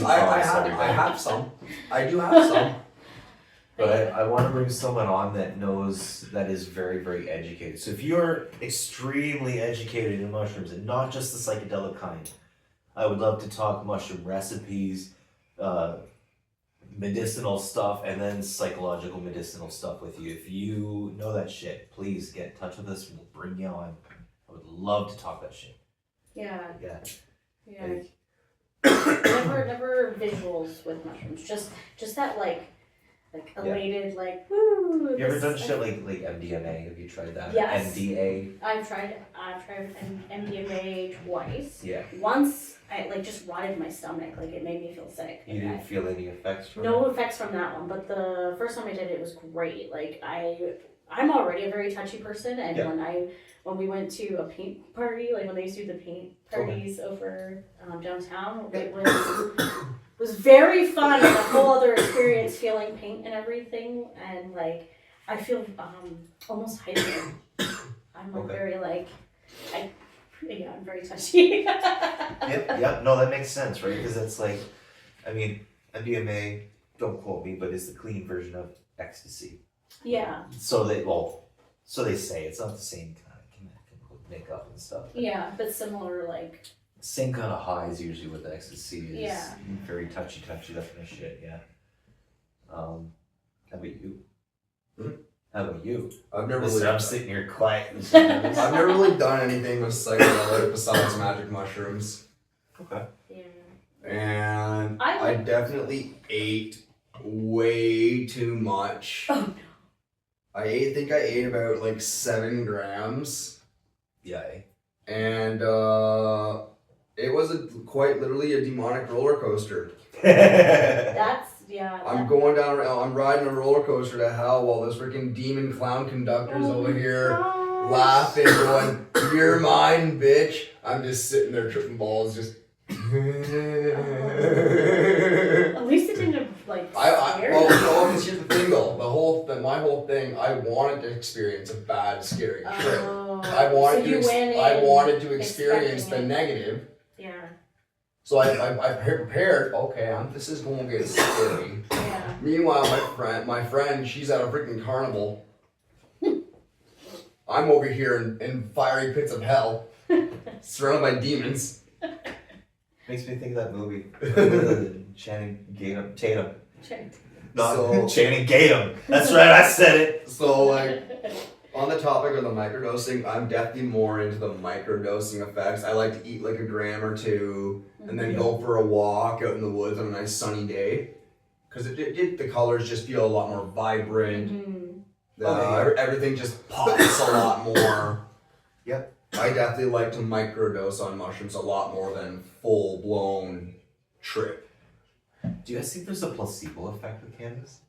some. I do have some. But I want to bring someone on that is very, very educated. So if you're extremely educated in mushrooms and not just the psychedelic kind, I would love to talk mushroom recipes, medicinal stuff, and then psychological medicinal stuff with you. If you know that shit, please get in touch with us. We'll bring you on. I would love to talk that shit. Yeah. Like, never visuals with mushrooms. Just that like elated woo. you ever done shit like MDMA? Have you tried that? Yes. NDA? I've tried MDMA twice. Yeah. Once I just rotted my stomach, it made me feel sick. You didn't feel any effects from No it? effects from that one, but the first time I did it was great. I'm already a very touchy person, and when we went to a paint party, when they used to do the paint parties over downtown, it was very fun. A whole other experience, feeling paint and everything, and I feel almost hyper. I'm very I'm very touchy. Yep. No, that makes sense, right? Because it's MDMA, don't quote me, but it's the clean version of ecstasy. Yeah. So they say it's not the same kind of chemical makeup and stuff. Yeah, but similar, Same kind of highs usually with ecstasy is Yeah. very touchy, that kind of shit, yeah. How about you? How about you? I've never Listen, really. I'm sitting here quiet. I've never really done anything with psychedelic besides magic mushrooms. Okay. Yeah. And I definitely ate way too much. Oh, no. I think I ate about 7 grams. Yay. And it was quite literally a demonic roller coaster. I'm riding a roller coaster to hell while this freaking demon clown conductor's over here laughing, going, "You're mine, bitch." I'm just sitting there tripping balls, just. At least it didn't scare you. Well, here's the thing though. My whole thing, I wanted to experience a bad, scary trip. I wanted to experience the negative. Yeah. So I prepared. Okay, this is going to get scary. Yeah. Meanwhile, my friend, she's at a freaking carnival. I'm over here in fiery pits of hell, surrounded by demons. Makes me think of that movie. Channing Tatum. Channing Tatum. That's right, I said it. So on the topic of the microdosing, I'm definitely more into the microdosing effects. I like to eat a gram or two, and then go for a walk out in the woods on a nice sunny day, because the colors just feel a lot more vibrant. Everything just pops a lot more. Yep. I definitely like to microdose on mushrooms a lot more than full blown trip. Do you guys think there's a placebo effect with cannabis?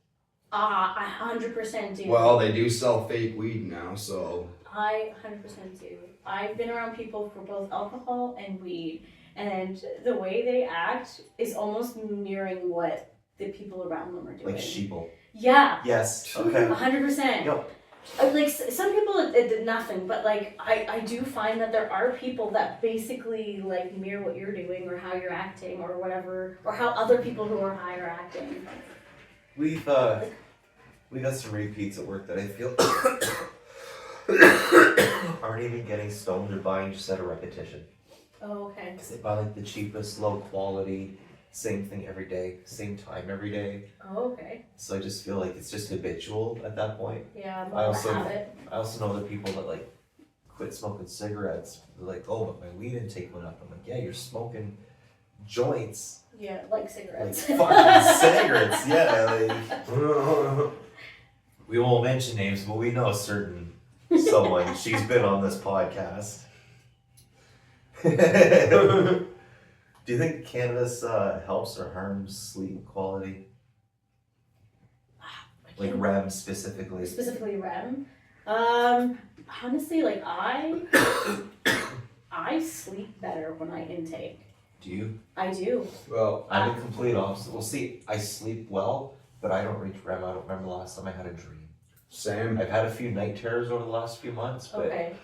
I 100% do. Well, they do sell fake weed now, so. I 100% do. I've been around people for both alcohol and weed, and the way they act is almost mirroring what the people around them are doing. Like sheeple. Yeah. Yes. Okay. 100%. Yep. Some people it did nothing, but I do find that there are people that basically mirror what you're doing or how you're acting or whatever, or how other people who are high are acting. We got some repeats at work that I feel aren't even getting stoned or buying just out of repetition. Oh, okay. Because they buy the cheapest, low quality same thing every day, same time every day. Oh, okay. So I just feel like it's just habitual at that point. Yeah, I more of a also- habit. I also know other people that like quit smoking cigarettes. They're like, oh, but my weed intake went up. I'm like, yeah, you're smoking joints, Yeah, like like cigarettes. fucking cigarettes. Yeah, like we won't mention names, but we know a certain someone. She's been on this podcast. Do you think cannabis helps or harms sleep quality? Like REM specifically. Specifically REM. Honestly, like I sleep better when I intake. Do you? I do. Well, I'm a complete opposite. Well, see, I sleep well, but I don't reach REM. I don't remember the last time I had a dream. same. I've had a few night terrors over the last few months, but Okay.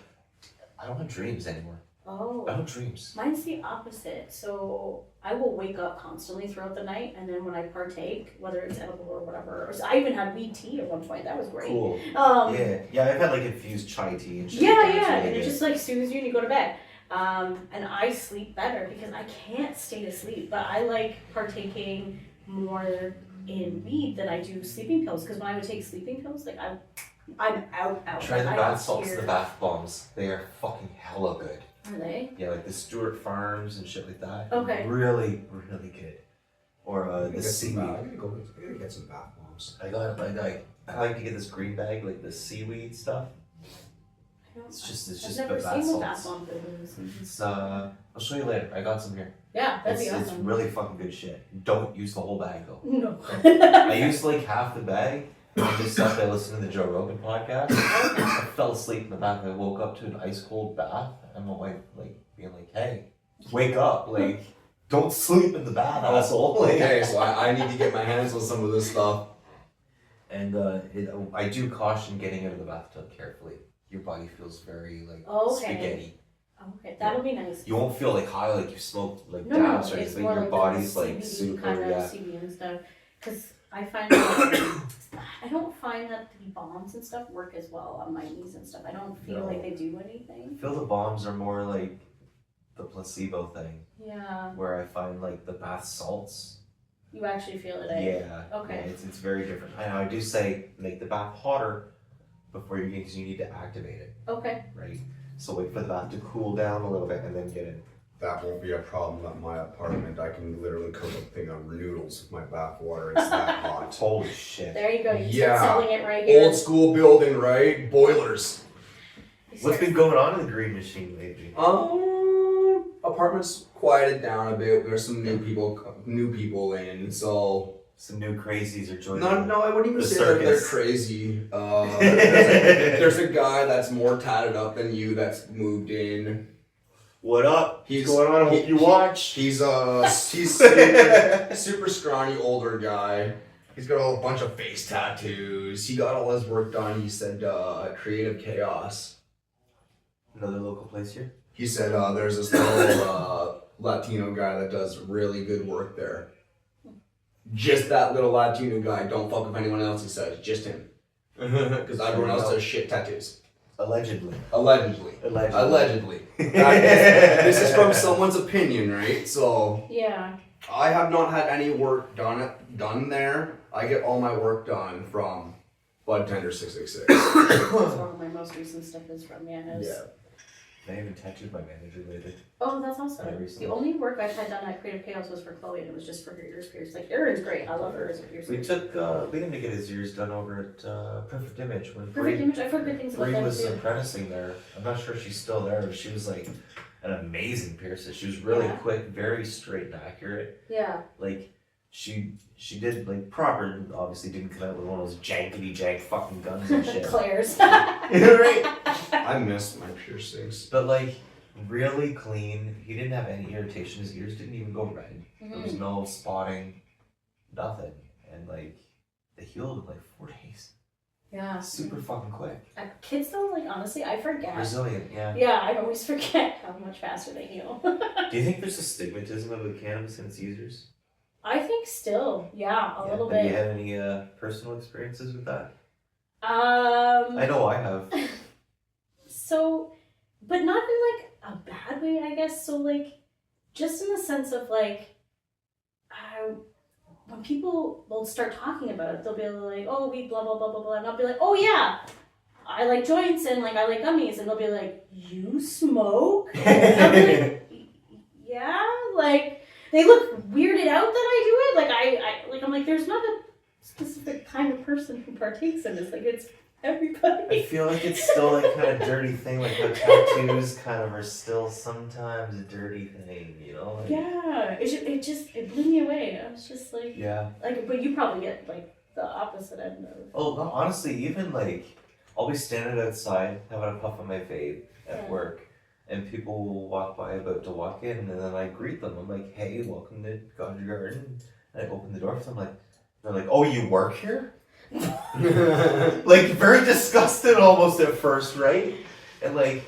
I don't have dreams anymore. Oh. I don't dreams. Mine's the opposite. So I will wake up constantly throughout the night, and then when I partake, whether it's edible or whatever, or I even had weed tea at one point. That was great. Cool. Um, Yeah, I've had like infused chai tea and shit. Yeah, like that. It's yeah, really and it good. just like soothes you and you go to bed. And I sleep better because I can't stay to sleep, but I like partaking more in weed than I do sleeping pills. Because when I would take sleeping pills, like I'm out. Try the I bath don't salts, hear- the bath bombs. They are fucking hella good. Are they? Yeah, like the Stewart Farms and shit like that. Okay. Really, really good. Or the seaweed. I gotta get some bath bombs. I like to get this green bag, like the seaweed stuff. It's just I've never bath seen what salts. bath bomb is. It's I'll show you later. I got some here. Yeah, that'd be It's awesome. really fucking good shit. Don't use the whole bag though. No. I used like half the bag. I just sat there listening to the Joe Rogan podcast. I fell asleep in the bath. I woke up to an ice cold bath, and my wife like being like, "Hey, wake up! Like, don't sleep in the bath, asshole!" Like, Okay, so I need to get my hands on some of this stuff. And I do caution getting out of the bathtub carefully. Your body feels very like Okay. spaghetti. Okay, that'll be nice. You won't feel like high, like you smoked like No, dabs or it's anything. more Your like body's the like CBD super, kind of yeah. CBD and stuff. Because I find that I don't find that the bombs and stuff work as well on my knees and stuff. I don't feel No. like they do anything. I feel the bombs are more like the placebo thing, Yeah, where I find like the bath salts. you actually feel it. Yeah. Okay. Yeah, it's very different. I do say make the bath hotter before you get, because you need to activate it, Okay. right? So wait for the bath to cool down a little bit and then get in. That won't be a problem at my apartment. I can literally cook a thing of noodles with my bath water. It's that hot. Holy shit. There you go. You Yeah. start selling it right here. Old school building, right? Boilers. What's been going on in the green machine lately? Apartment's quieted down a bit. There's some new people in. So Some new crazies are joining. no, I wouldn't even The say that they're circus. crazy. There's a guy that's more tatted up than you that's moved in. What up? He's What's going on? I hope you watch. He's super scrawny older guy. He's got a bunch of face tattoos. He got all his work done. He said creative chaos. Another local place here? He said there's this little Latino guy that does really good work there. Just that little Latino guy. Don't fuck with anyone else, he says. Just him. Because everyone else does shit tattoos. Allegedly. Allegedly. Allegedly. This is from someone's opinion, right? So Yeah. I have not had any work done there. I get all my work done from Bud Tender 666. That's where my most recent stuff is from. Yeah. It was- Yeah. I haven't tattooed my manager lately. Oh, that's awesome. Yeah, recently. The only work I've had done at Creative Chaos was for Chloe, and it was just for her ears pierced. Like, Erin's great. I love her ears pierced. We took Liam to get his ears done over at Perfect Image when Perfect Image. I've heard good things about Bree them was too. apprenticing there. I'm not sure if she's still there, but she was like an amazing piercer. She was really Yeah. quick, very straight and accurate. Yeah. Like she did like proper. Obviously, didn't come out with one of those jankety jank fucking guns and shit. Claire's. Right. I miss my piercings. But like really clean. He didn't have any irritation. His ears didn't even go red. There was no spotting, nothing. And like they healed in like 4 days. Yeah. Super fucking quick. Kids though, like honestly, I forget. Resilient, yeah. Yeah, I always forget how much faster they heal. Do you think there's a stigmatism about cannabis and its users? I think still, yeah, a little Have you bit. had any personal experiences with that? Um. I know I have. So, but not in like a bad way, I guess. So like, just in the sense of like, when people will start talking about it, they'll be like, oh, we blah, blah, blah, blah, blah. And I'll be like, oh, yeah, I like joints and like I like gummies. And they'll be like, you smoke? And I'll be like, yeah, like they look weirded out that I do it. Like I'm like, there's not a specific kind of person who partakes in this. Like it's everybody. I feel like it's still that kind of dirty thing, like how tattoos kind of are still sometimes a dirty thing, you know? Like, Yeah, it blew me away. I was just like, yeah. like, but you probably get like the opposite end of. Oh, no, honestly, even like I'll be standing outside having a puff on my vape at work, and people will walk by about to walk in, and then I greet them. I'm like, hey, welcome to God Your Garden. And I open the door for them, like, they're like, oh, you work here? Like, very disgusted almost at first, right? And like,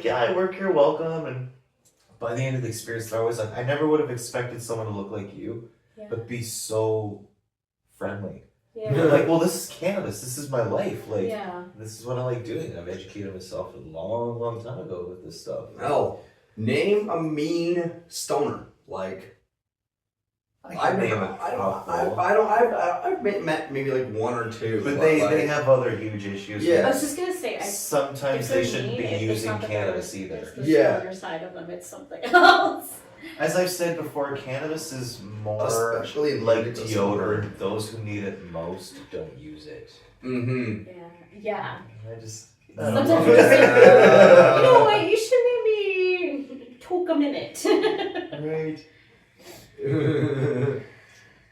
yeah, I work here, welcome. And by the end of the experience, they're always like, I never would have expected someone to look like you, but be so friendly. Yeah. They're like, well, this is cannabis. This is my life. Like, Yeah. this is what I like doing. I've educated myself a long, long time ago with this stuff. Oh, name a mean stoner. Like, I've met maybe like one or two. But they have other huge issues. Yeah. I was just gonna say, Sometimes they shouldn't be using cannabis either. It's the Yeah. other side of them. It's something else. As I've said before, cannabis is more Especially like legal deodorant. Those who need it most don't use it. Mm-hmm. Yeah. I just. Sometimes you just think, you know what? You should maybe talk a minute. Right.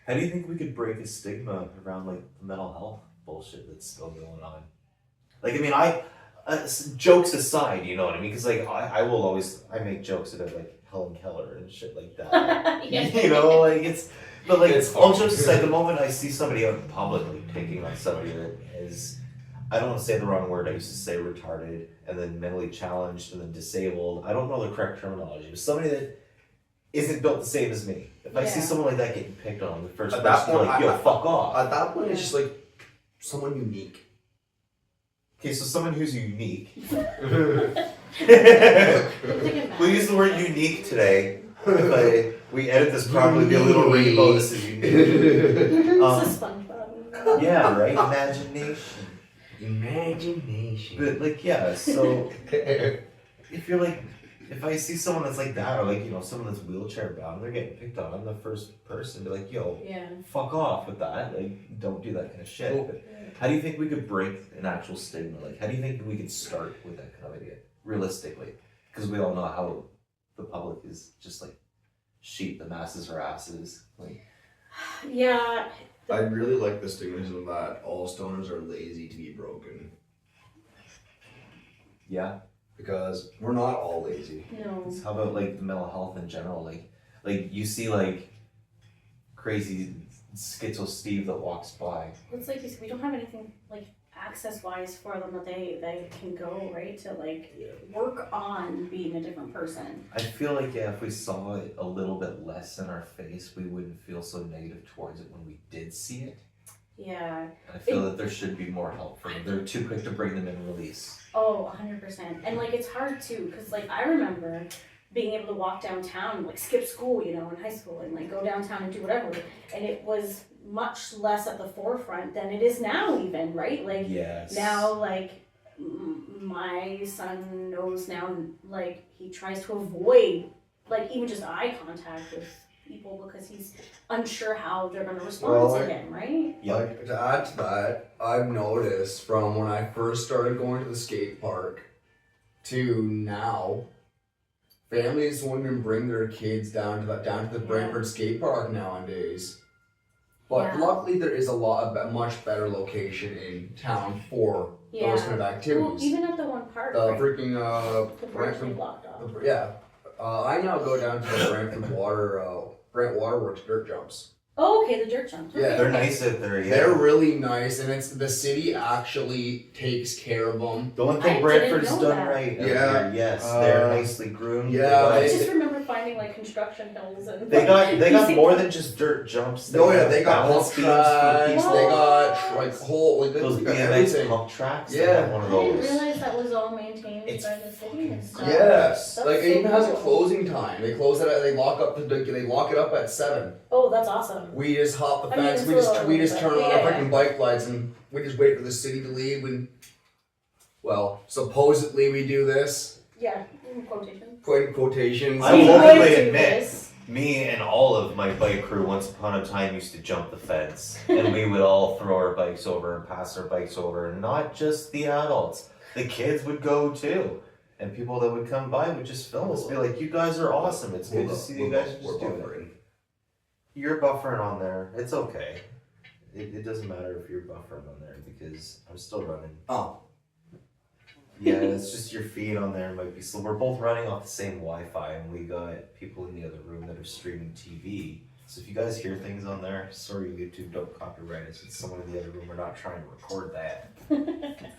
How do you think we could break a stigma around like mental health bullshit that's still going on? Like, I mean, jokes aside, you know what I mean? Because like I will always make jokes about like Helen Keller and shit like that. You know, like but like all jokes aside, the moment I see somebody out in public like picking on somebody that is, I don't want to say the wrong word. I used to say retarded and then mentally challenged and then disabled. I don't know the correct terminology, but somebody that isn't built the same as me. If I see someone like that getting picked on, the first person is like, yo, fuck off. At that point, it's just like someone unique. Okay, so someone who's unique. We'll We'll use the word unique today. If we edit this properly, be a little rainbow. This is unique. It's a SpongeBob. Yeah, right? Imagination. Imagination. But like, yeah, so if you're like, if I see someone that's like that, or like, you know, someone that's wheelchair bound, they're getting picked on, I'm the first person to be like, yo, fuck off with that. Like, don't do that kind of shit. But how do you think we could break an actual stigma? Like, how do you think we could start with that kind of idea, realistically? Because we all know how the public is just like sheep, the masses are asses. Like, yeah. I really like the stigmatism that all stoners are lazy to be broken. yeah. Because we're not all lazy. No. How about like the mental health in general? Like you see like crazy schizo Steve that walks by. It's like you said, we don't have anything like access-wise for them that they can go right to like work on being a different person. I feel like if we saw it a little bit less in our face, we wouldn't feel so negative towards it when we did see it. Yeah. I feel that there should be more help for them. They're too quick to bring them in release. Oh, 100%. And like it's hard too, because like I remember being able to walk downtown, like skip school, you know, in high school, and like go downtown and do whatever, and it was much less at the forefront than it is now, even, right? Like now, like my son knows now, like he tries to avoid like even just eye contact with people because he's unsure how they're going to respond to him, right? Like, to add to that, I've noticed from when I first started going to the skate park to now, families won't even bring their kids down to the Brantford skate park nowadays. But luckily there is a much better location in town for those kind of activities. Well, even at the one park, the right? freaking the Brantford blocked off. I now go down to the Brantford Brant Waterworks dirt jumps. Oh, okay, the dirt jumps. Yeah, they're nice out there. Yeah, they're really nice, and it's the city actually takes care of them. The one thing Brantford's done that. right. Yeah, they're nicely groomed. Yeah, I just remember finding like construction hills and. They got more than just dirt jumps. Oh yeah, they got balance hump beams tracks. for They people. got like whole like Those they got BMX everything. hump tracks. Yeah. They have one I of didn't those. realize that was all maintained It's by the city and stuff. Yes, That's like it so even has a cool. closing time. They close it. They lock it up at 7. Oh, that's awesome. We just hop the I mean, fence. it's We a just little we just early, turn but on our yeah. fucking bike lights and we just wait for the city to leave. And well, supposedly we do this. Yeah, in quotations. Put in quotations. I We will would openly do admit, this. me and all of my bike crew once upon a time used to jump the fence, and we would all throw our bikes over and pass our bikes over, and not just the adults. The kids would go too. And people that would come by would just film us, be like, you guys are awesome. It's good to see you guys just do it. You're buffering on there. It's okay. It doesn't matter if you're buffering on there because I'm still running. Oh. Yeah, it's just your feed on there might be slow. We're both running off the same Wi-Fi, and we got people in the other room that are streaming TV. So if you guys hear things on there, sorry YouTube, don't copyright us. It's someone in the other room. We're not trying to record that.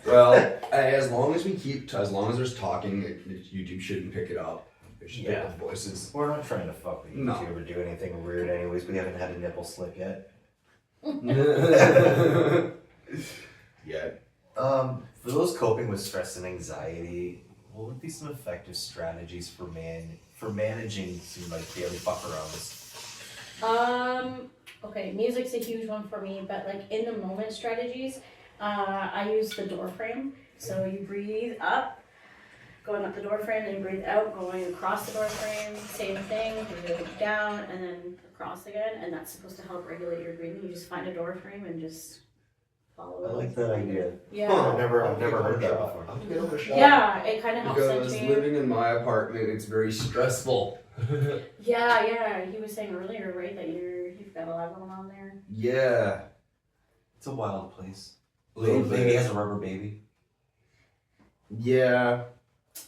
Well, as long as there's talking, YouTube shouldn't pick it up. It should pick Yeah. up voices. We're not trying to fuck with No. YouTube or do anything weird. Anyways, we haven't had a nipple slip yet. Yeah. For those coping with stress and anxiety, what would be some effective strategies for managing some like daily fuck arounds? Okay, music's a huge one for me, but like in the moment strategies, I use the door frame. So you breathe up, going up the door frame, then you breathe out, going across the door frame, same thing, you go down and then across again, and that's supposed to help regulate your breathing. You just find a door frame and just follow I it. like that idea. Yeah. I've never heard that before. I'll give it a shot. Yeah, it kind of helps Because center you. living in my apartment, it's very stressful. Yeah. He was saying earlier, right, that you've got a lot going on there. Yeah. It's a wild place. A little Baby bit. has a rubber baby. Yeah.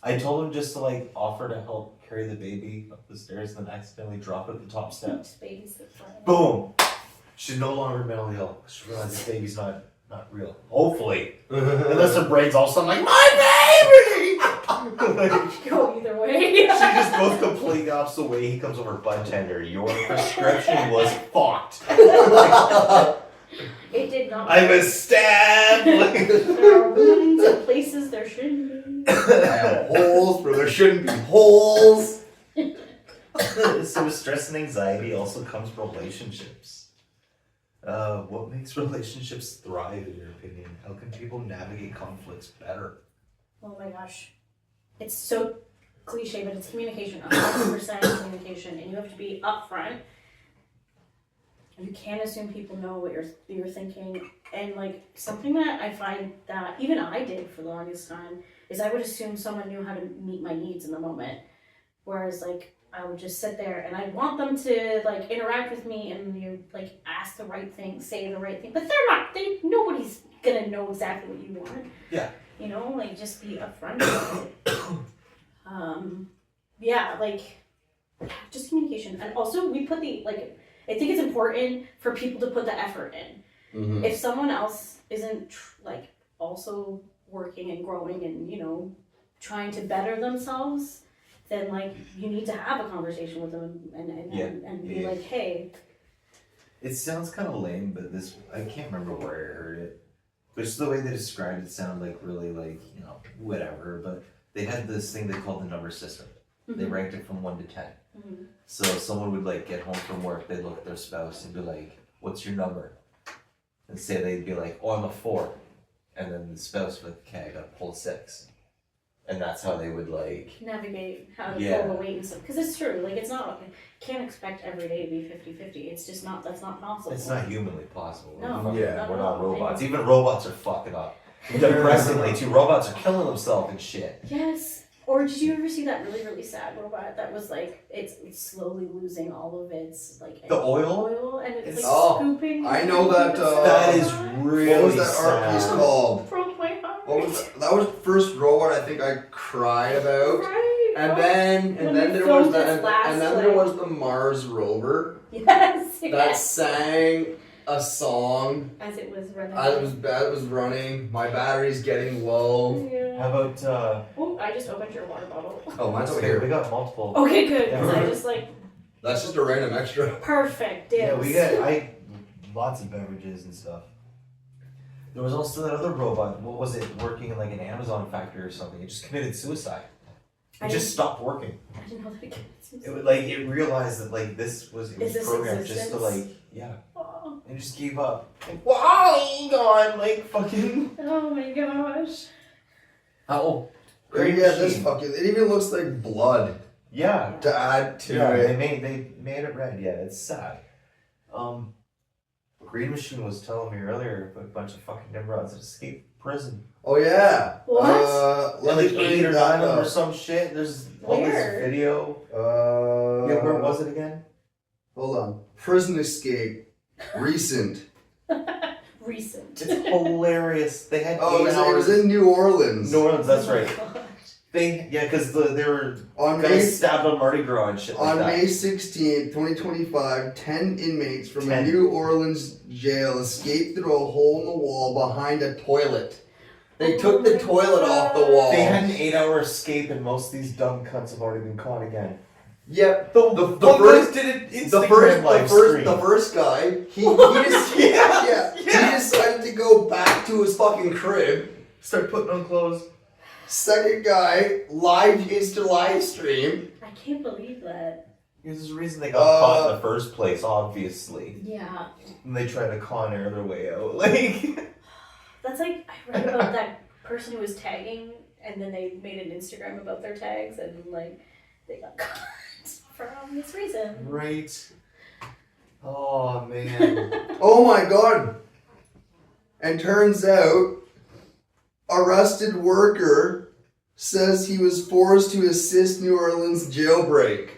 I told him just to like offer to help carry the baby up the stairs and then accidentally drop it at the top steps. Just babysit for it. Boom! She's no longer mentally ill. She realized this baby's not real. Hopefully. Unless her brain's all of a sudden like, my baby! Like, Go either way. she just goes completely opposite way. He comes over, bud tender. Your prescription was fucked. It did not. I was stabbed. There are wounds in places there shouldn't be. I have holes where there shouldn't be holes. So with stress and anxiety also comes relationships. What makes relationships thrive in your opinion? How can people navigate conflicts better? Oh my gosh. It's so cliche, but it's communication. 100% communication. And you have to be upfront. You can't assume people know what you're thinking. And like something that I find that even I did for the longest time is I would assume someone knew how to meet my needs in the moment. Whereas like I would just sit there and I'd want them to like interact with me and you like ask the right thing, say the right thing. But they're not. Nobody's gonna know exactly what you want. Yeah. You know, like just be upfront about it. Yeah, like just communication. And also we put I think it's important for people to put the effort in. Mm-hmm. If someone else isn't also working and growing and trying to better themselves, then like you need to have a conversation with them and be like, hey. It sounds kind of lame, but I can't remember where I heard it. But just the way they described it sounded like really like, whatever. But they had this thing they called the number system. They ranked it from 1 to 10. Mm-hmm. So someone would like get home from work, they'd look at their spouse and be like, what's your number? And say they'd be like, oh, I'm a 4. And then the spouse would be like, okay, I gotta pull a 6. And that's how they would like Navigate how to Yeah. pull the weight and stuff. Because it's true, like it's not, can't expect every day to be 50-50. It's just not, that's not possible. it's not humanly possible. No, Yeah. We're not robots. And- Even robots are fucking up. Depressingly, too. Robots are killing themselves and shit. Yes. Or did you ever see that really, really sad robot that was like, it's slowly losing all of its like The oil? and it's It's- like Oh, scooping. I know that, That is really what was that art sad. piece called? Broke my heart. What was that? That was the first robot I think I cried about. Right. And Oh. then When there they was filmed its and last, then there was the Mars rover Yes. that sang a song. As it was running. It was running. My battery's getting low. Yeah. How about Oh, I just opened your water bottle. Oh, mine's over okay, here. we got multiple. Okay, good. Because Yeah. I just like That's just a random extra. perfect. Yeah, Dibs. we got lots of beverages and stuff. There was also that other robot. What was it? Working in like an Amazon factory or something. It just committed suicide. It just stopped working. I didn't know that it It would like it realized that like this was Is this programmed just to existence? like yeah, Oh, and just gave up. Like, wow, gone like fucking. oh my gosh. Oh, Yeah, this fucking. It even looks like blood yeah. to add to Yeah, it. they made it red. Yeah, it's sad. Green Machine was telling me earlier about a bunch of fucking Nimrods that escaped prison. Oh yeah. What? Let me Like 8 or 9 that of them or up. some shit. There's all this Where? video. Yeah, where was it again? Hold on. Prison escape. Recent. Recent. It's hilarious. They had Oh, 8 it hours. was in New Orleans. New Orleans, that's Oh my right. gosh. Yeah, because they were On guys May, stabbed on Mardi Gras and shit like on that. May 16th, 2025, 10 inmates from 10. a New Orleans jail escaped through a hole in the wall behind a toilet. They took the toilet off the wall. They had an 8-hour escape, and most of these dumb cunts have already been caught again. Yep. The The one first- guy did it The Instagram live stream. first guy, he Yeah. he decided to go back to his fucking crib. Start putting on clothes. Second guy, Insta live stream. I can't believe that. There's a reason they got caught in the first place, obviously. Yeah. And they try to con air their way out. Like, That's like, I read about that person who was tagging and then they made an Instagram about their tags and like, they got caught from this reason. right? Oh man. Oh my god. And turns out, arrested worker says he was forced to assist New Orleans jailbreak.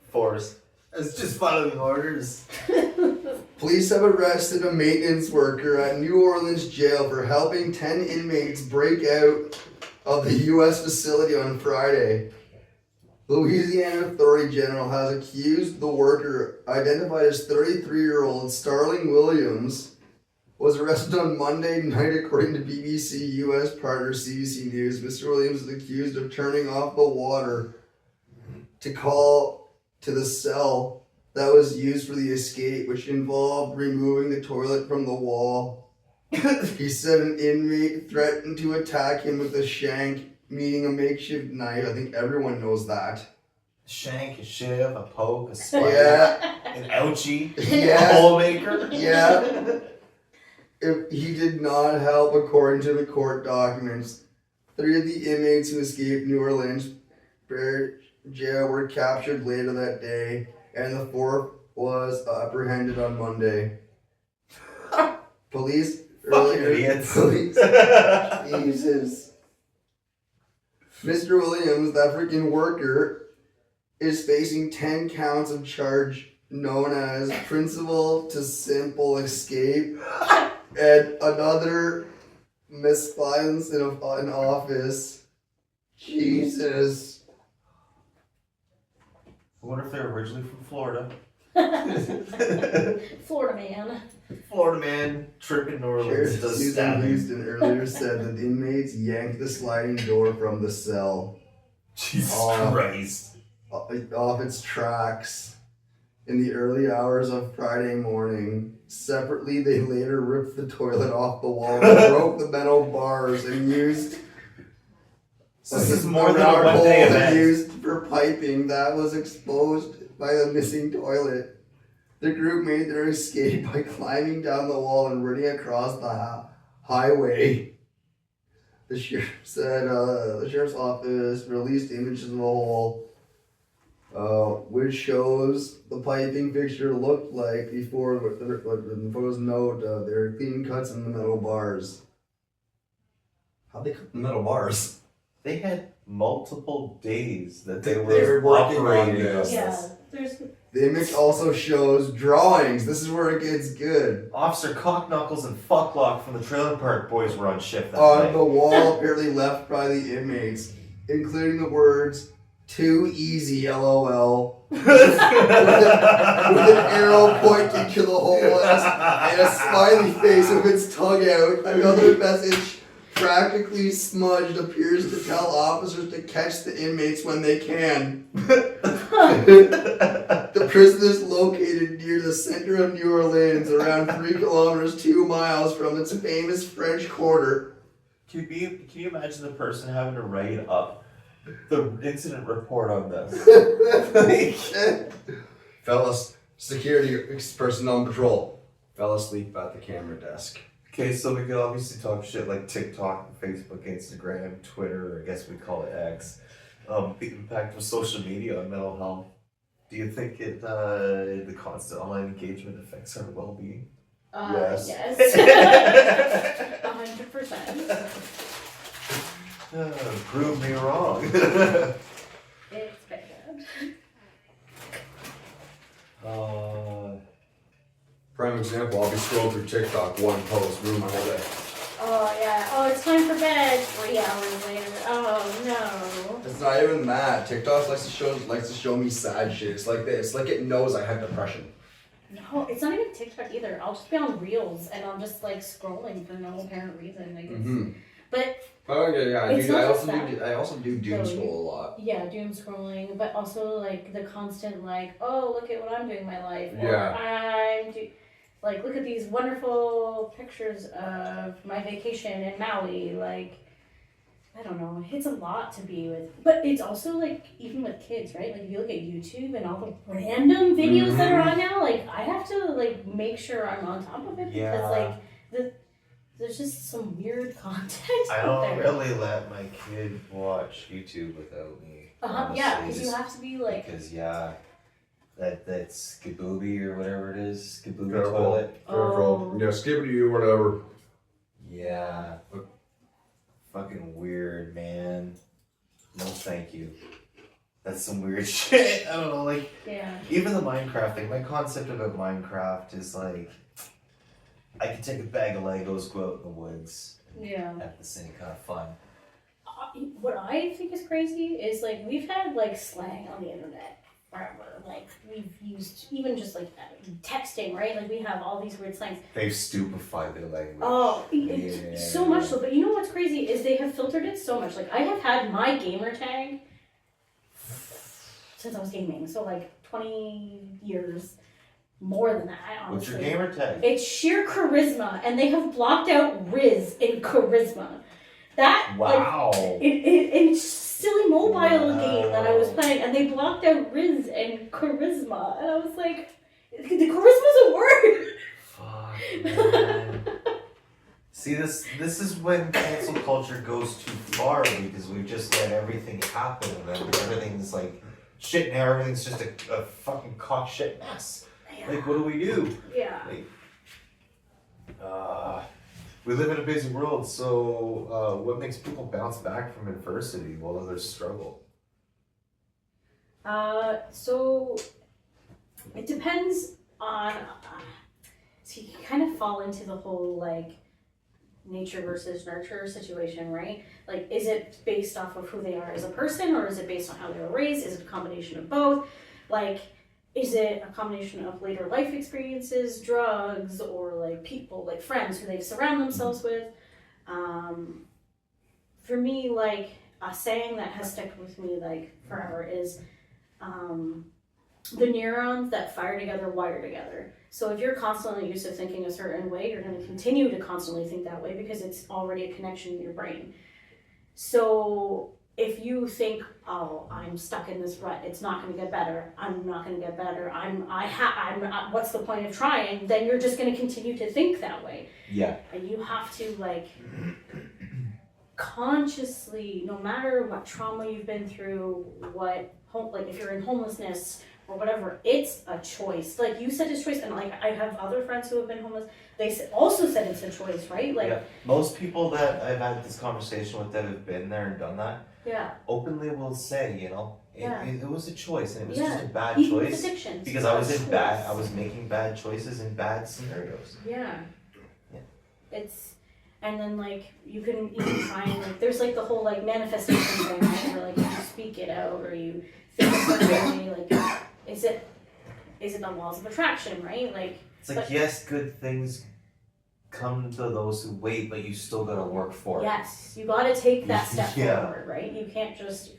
Force. It's just following orders. Police have arrested a maintenance worker at New Orleans jail for helping 10 inmates break out of the U.S. facility on Friday. Louisiana Authority General has accused the worker, identified as 33-year-old Starling Williams, was arrested on Monday night according to BBC U.S. partner CBC News. Mr. Williams is accused of turning off the water to call to the cell that was used for the escape, which involved removing the toilet from the wall. He said an inmate threatened to attack him with a shank, meaning a makeshift knife. I think everyone knows that. Shank, a shiv, a poke, a spider, Yeah, an ouchie, Yeah. a hole maker. yeah. If he did not help, according to the court documents. 3 of the inmates who escaped New Orleans jail were captured later that day, and the 4th was apprehended on Monday. Police earlier. idiots. Police. Jesus. Mr. Williams, that freaking worker, is facing 10 counts of charge known as principal to simple escape and another misviolence in an office. Jesus. I wonder if they're originally from Florida. Florida man. Florida man, tripping New Orleans, Sheriff does Susan stabbing. Houston earlier said that the inmates yanked the sliding door from the cell Jesus Oh. Christ. off its tracks in the early hours of Friday morning. Separately, they later ripped the toilet off the wall and broke the metal bars and used This is a more than a round one-day hole event. used for piping that was exposed by the missing toilet. The group made their escape by climbing down the wall and running across the highway. The sheriff said the sheriff's office released images of the hole, which shows the piping fixture looked like before. The photos note there are clean cuts in the metal bars. How'd they cut the metal bars? They had multiple days that they They were were working on operating this. on Yeah. this. There's The image also shows drawings. This is where it gets good. Officer Cockknuckles and Fucklock from the Trailer Park Boys were on shift that On night. the wall apparently left by the inmates, including the words Too easy, LOL. with an arrow pointing to the hole and a smiley face with its tongue out. Another message, practically smudged, appears to tell officers to catch the inmates when they can. The prison is located near the center of New Orleans, around 3 kilometers, 2 miles from its famous French Quarter. Can you imagine the person having to write up the incident report on this? Fellas, security person on patrol. Fell asleep at the camera desk. Okay, so we could obviously talk shit like TikTok, Facebook, Instagram, Twitter, or I guess we call it X. The impact of social media on mental health. Do you think the constant online engagement affects our well-being? Yes. Yes. 100%. Prove me wrong. It's bad. Prime example, I'll be scrolling through TikTok, one post, ruin my whole day. Oh yeah. Oh, it's time for bed. 3 hours later. Oh no. It's not even that. TikTok likes to show me sad shit. It's like this. Like it knows I have depression. No, it's not even TikTok either. I'll just be on Reels and I'm just like scrolling for no apparent reason. Like it's, but Oh yeah. It's not just I also do doom So, scroll a lot. yeah, doom scrolling, but also like the constant like, oh look at what I'm doing in my life. Or Yeah. like look at these wonderful pictures of my vacation in Maui. Like I don't know, it's a lot to be with, but it's also like even with kids, right? Like if you look at YouTube and all the random videos that are on now, like I have to like make sure I'm on top of it because like there's just some weird content I out don't there. really let my kid watch YouTube without me. Yeah, honestly, because you have to be like. Because that's Skabooby or whatever it is. Skabooby Careful. toilet. Careful. Yeah, skibbity or whatever. Yeah. Fucking weird, man. No thank you. That's some weird shit. I don't know, like Yeah. even the Minecraft thing. My concept about Minecraft is like I could take a bag of Legos, go out in the woods, and Yeah. have the same kind of fun. What I think is crazy is like we've had like slang on the internet forever. Like we've used even just like texting, right? Like we have all these weird slangs. They've stupefied their language. Oh, Yeah. so much so. But you know what's crazy is they have filtered it so much. Like I have had my gamer tag since I was gaming, so like 20 years. More than that, What's honestly. your gamer tag? It's sheer charisma, and they have blocked out Riz in charisma. That Wow. it's silly mobile Wow. game that I was playing, and they blocked out Riz and charisma, and I was like, the charisma's a word. Fuck, man. See, this is when cancel culture goes too far because we've just let everything happen and then everything's like shit. Now everything's just a fucking cock shit mess. Like, what do we do? Yeah. Like, we live in a busy world, so what makes people bounce back from adversity while others struggle? So it depends on. So you kind of fall into the whole like nature versus nurture situation, right? Like, is it based off of who they are as a person, or is it based on how they were raised? Is it a combination of both? Like, is it a combination of later life experiences, drugs, or like people, like friends who they surround themselves with? For me, like a saying that has stuck with me like forever is the neurons that fire together wire together. So if you're constantly used to thinking a certain way, you're going to continue to constantly think that way because it's already a connection in your brain. So if you think, oh, I'm stuck in this rut, it's not going to get better, I'm not going to get better, what's the point of trying? Then you're just going to continue to think that way. Yeah. And you have to like consciously, no matter what trauma you've been through, like if you're in homelessness or whatever, it's a choice. Like you said, it's choice, and like I have other friends who have been homeless. They also said it's a choice, right? Like Yeah. Most people that I've had this conversation with that have been there and done that openly will say, it was a choice and it was just a bad even choice with addictions, because I was making bad choices in bad scenarios. Yeah. Yeah. It's And then like you can even try and like there's like the whole like manifestation thing, right? Where like you speak it out or you think a certain way, like is it the laws of attraction, right? Like It's like, yes, good things come to those who wait, but you still gotta work for it. yes, you gotta take that step Yeah. forward, right? You can't just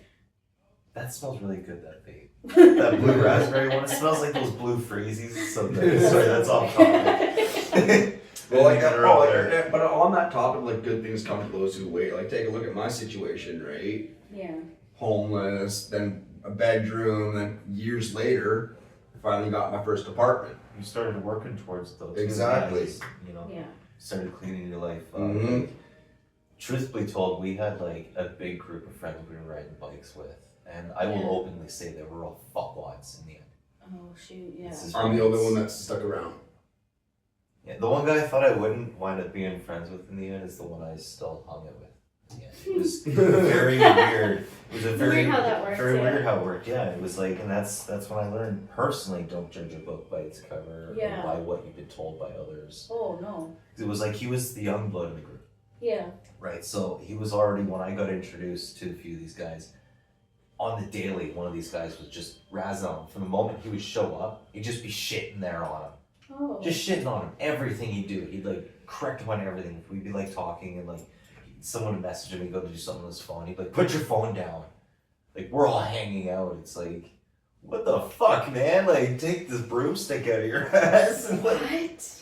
That smells really good, that vape. That blue raspberry one, it smells like those blue freezies. It's so good. Sorry, that's off topic. Well, like, Interrupt there. but on that topic, like, good things come to those who wait. Like, take a look at my situation, right? yeah. Homeless, then a bedroom, then years later, finally got my first apartment. You started working towards those. Exactly. You know, Yeah. started cleaning your life up. Mhm. Truthfully told, we had like a big group of friends we were riding bikes with. And I will Yeah. openly say they were all fuckwads in the end. Oh shoot, yeah. This is I'm the only right. one that's stuck around. Yeah, the one guy I thought I wouldn't wind up being friends with in the end is the one I still hung it with. Yeah, it was very weird. It was a very Weird how that works, very yeah. weird how it worked. Yeah, it was like, and that's when I learned personally, don't judge a book by its cover Yeah. or by what you've been told by others. Oh no. It was like he was the young blood in the group, Yeah. right? So he was already, when I got introduced to a few of these guys, on the daily, one of these guys was just razzing on him. From the moment he would show up, he'd just be shitting there on him. Oh. Just shitting on him. Everything he'd do. He'd like correct him on everything. We'd be like talking and like someone would message him, he'd go to do something on his phone. He'd be like, put your phone down. Like, we're all hanging out. It's like, what the fuck, man? Like, take this broomstick out of your ass. And like, What?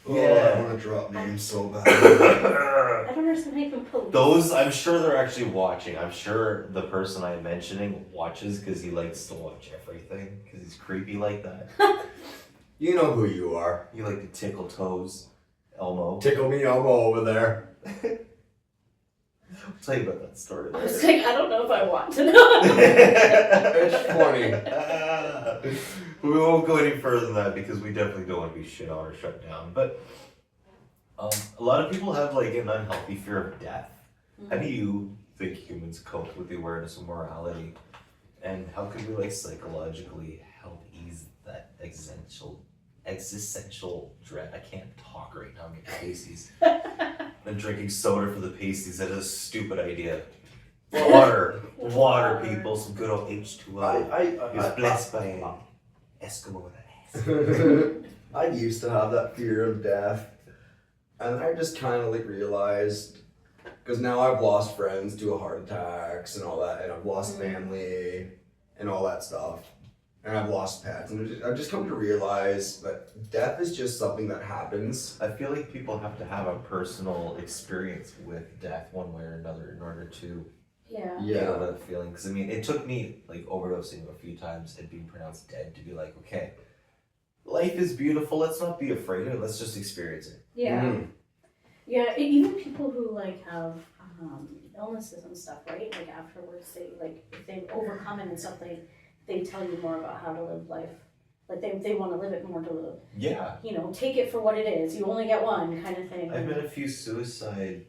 Oh, Yeah. I want to drop names so bad. I don't understand how you can police. those, I'm sure they're actually watching. I'm sure the person I'm mentioning watches because he likes to watch everything because he's creepy like that. You know who you are. You like to tickle toes, Elmo. Tickle me Elmo over there. I'll tell you about that story I was later. like, I don't know if I want to know. It's funny. We won't go any further than that because we definitely don't want to be shit on or shut down. But a lot of people have like an unhealthy fear of death. How do you think humans cope with the awareness of morality? And how can we like psychologically help ease that existential dread? I can't talk right now, I'm getting pasties. I'm drinking soda for the pasties. That is a stupid idea. Water, people, some good old H2O. It's blessed by an Eskimo with an ass. I used to have that fear of death, and I just kind of like realized, because now I've lost friends to heart attacks and all that, and I've lost family and all that stuff, and I've lost pets, and I've just come to realize that death is just something that happens. I feel like people have to have a personal experience with death one way or another in order to Yeah. get over that feeling. Because I mean, it took me like overdosing a few times and being pronounced dead to be like, okay, life is beautiful. Let's not be afraid of it. Let's just experience it. Yeah. Mhm. Yeah. Even people who like have illnesses and stuff, right? Like afterwards, they like if they've overcome it and stuff, they tell you more about how to live life. Like they want to live it more to live. Yeah. You know, take it for what it is. You only get one kind of thing. I've been a few suicide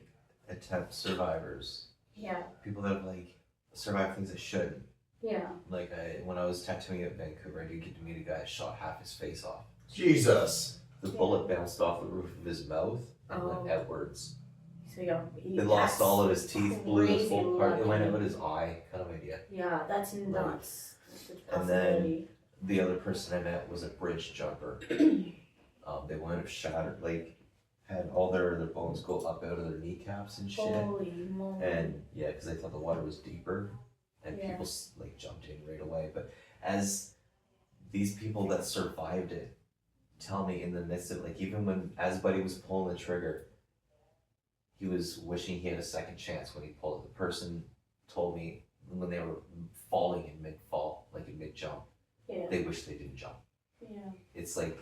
attempt survivors. Yeah. People that have like survived things that shouldn't. Yeah. Like when I was tattooing at Vancouver, I did get to meet a guy that shot half his face off. Jesus. The bullet bounced off the roof of his mouth and Oh. went outwards. So yeah. He lost all of his teeth, blew his crazy whole part. It went lucky. out his eye, kind of idea. Yeah, that's nuts. That's a And then- possibility. The other person I met was a bridge jumper. They wound up shattered, like had all their bones go up out of their kneecaps and shit. Holy moly. And yeah, because they thought the water was deeper, and Yeah. people like jumped in right away. But as these people that survived it tell me, in the midst of like, even when as Buddy was pulling the trigger, he was wishing he had a second chance when he pulled it. The person told me when they were falling in mid-fall, like in mid-jump, Yeah. they wish they didn't jump. Yeah. It's like,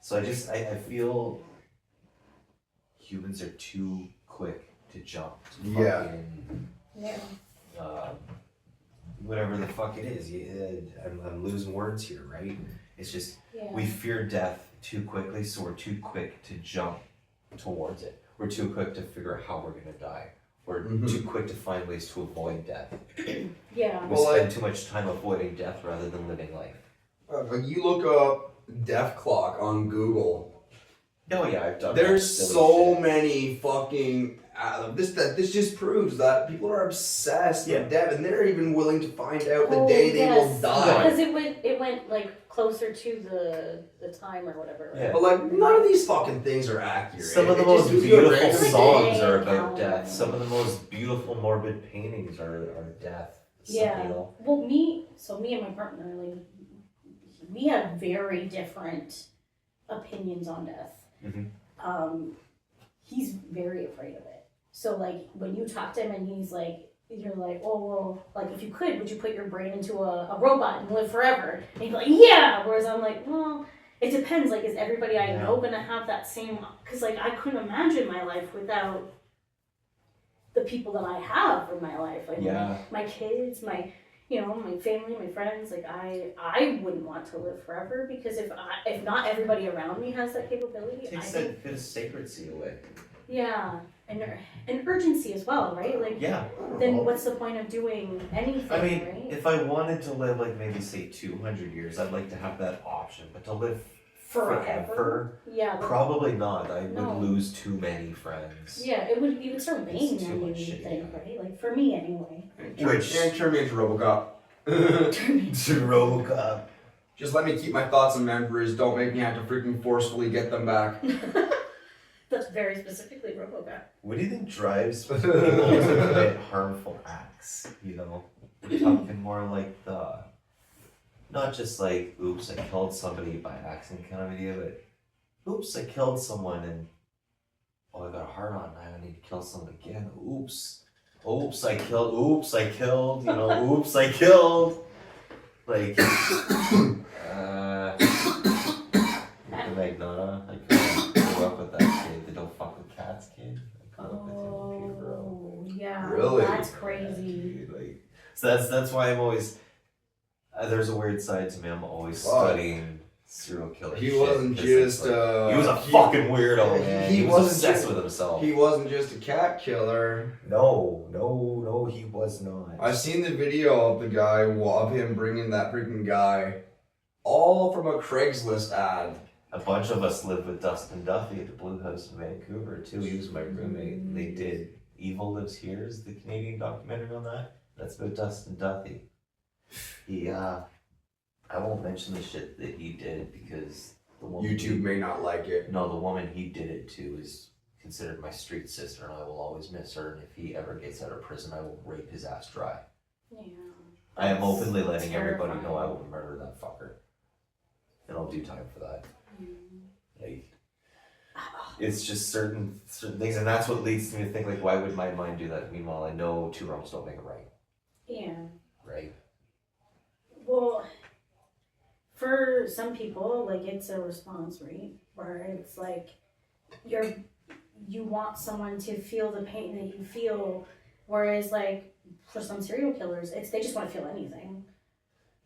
so I feel humans are too quick to jump to Yeah. fucking, Yeah. whatever the fuck it is. I'm losing words here, right? It's just, Yeah. we fear death too quickly, so we're too quick to jump towards it. We're too quick to figure out how we're gonna die. We're too quick to find ways to avoid death. Yeah. We Well, spend too much time avoiding death rather than living life. Like you look up death clock on Google, Oh yeah, I've done. There's silly so shit. many fucking this just proves that people are obsessed with death, and they're even willing to find out the day they will die. Because it went like closer to the time or whatever. Right? Yeah. But like none of these fucking things are accurate. Some of the It most just gives you a beautiful random songs day are and about calendar. death. Some of the most beautiful morbid paintings are death. Yeah. You know? Well, me and my partner, like, we have very different opinions on death. Mhm. He's very afraid of it. So, like, when you talk to him and he's like, you're like, oh, well, like, if you could, would you put your brain into a robot and live forever? And he's like, yeah. Whereas I'm like, well, it depends. Like, is everybody I know gonna have that same? Because, like, I couldn't imagine my life without the people that I have in my life. Like, my kids, my family, my friends. Like, I wouldn't want to live forever because if not everybody around me has that capability, It takes that bit of sacredcy away. Yeah, and urgency as well, right? Like, then what's the point of doing anything, I mean, right? if I wanted to live like maybe say 200 years, I'd like to have that option. But to live forever, Yeah. probably not. I No. would lose too many friends. Yeah, you would start weighing It's too on you, much you shit, think, yeah. right? Like, for me anyway. And turn me into RoboCop. To RoboCop. Just let me keep my thoughts and memories. Don't make me have to freaking forcefully get them back. That's very specifically RoboCop. What do you think drives people to commit harmful acts? You know, we're talking more like the, not just like, oops, I killed somebody by accident kind of idea, but oops, I killed someone and oh, I got a heart on now. I need to kill someone again. Oops, I killed. You know, oops, I killed. Like, the Magnata. I grew up with that kid. The don't fuck with cats kid. I grew up with him in Peterborough. Oh, yeah. Really? That's crazy. Like, so that's why I'm always. There's a weird side to me. I'm always studying serial killer. He shit, wasn't 'cause just. it's like, he was a fucking weirdo, man. He was wasn't obsessed just- with himself. He wasn't just a cat killer. No, he was not. I've seen the video of the guy, of him bringing that freaking guy, all from a Craigslist ad. A bunch of us lived with Dustin Duffy at the Blue House in Vancouver too. He was my roommate. And they did Evil Lives Here, is the Canadian documentary on that. That's about Dustin Duffy. He, I won't mention the shit that he did because the woman YouTube may not like it. No, the woman he did it to is considered my street sister, and I will always miss her. And if he ever gets out of prison, I will rape his ass dry. Yeah. I am openly letting everybody terrifying. know I will murder that fucker, and I'll do time for that. Like, it's just certain things, and that's what leads me to think, like, why would my mind do that? Meanwhile, I know two wrongs don't make it right. Yeah. Right? Well, for some people, like, it's a response, right? Where it's like you want someone to feel the pain that you feel, whereas, like, for some serial killers, they just want to feel anything.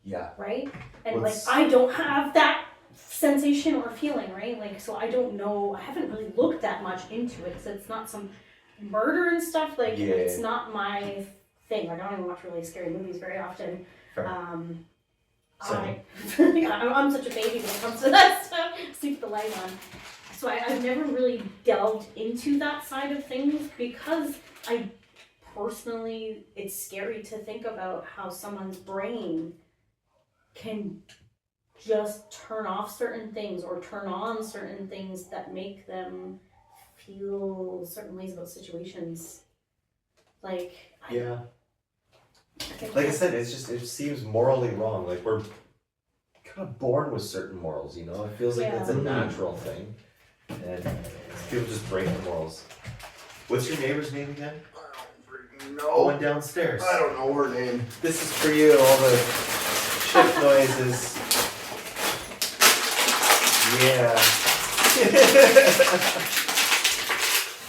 Yeah. Right? And Well, like, I don't have that sensation or feeling, right? Like, so I don't know, I haven't really looked that much into it, so it's not some murder and stuff, like, it's not my thing. Like, I don't even watch really scary movies very often. Fair. I'm such a baby when it comes to that stuff. Sleep the light on. So I've never really delved into that side of things because I personally, it's scary to think about how someone's brain can just turn off certain things or turn on certain things that make them feel certain ways about situations. Like, Yeah. Like I said, it seems morally wrong. Like, we're kind of born with certain morals, you know? It feels like it's a natural thing. And people just break the morals. What's your neighbor's name again? I don't freaking The know. one downstairs. I don't know her name. This is for you, all the chip noises. Yeah.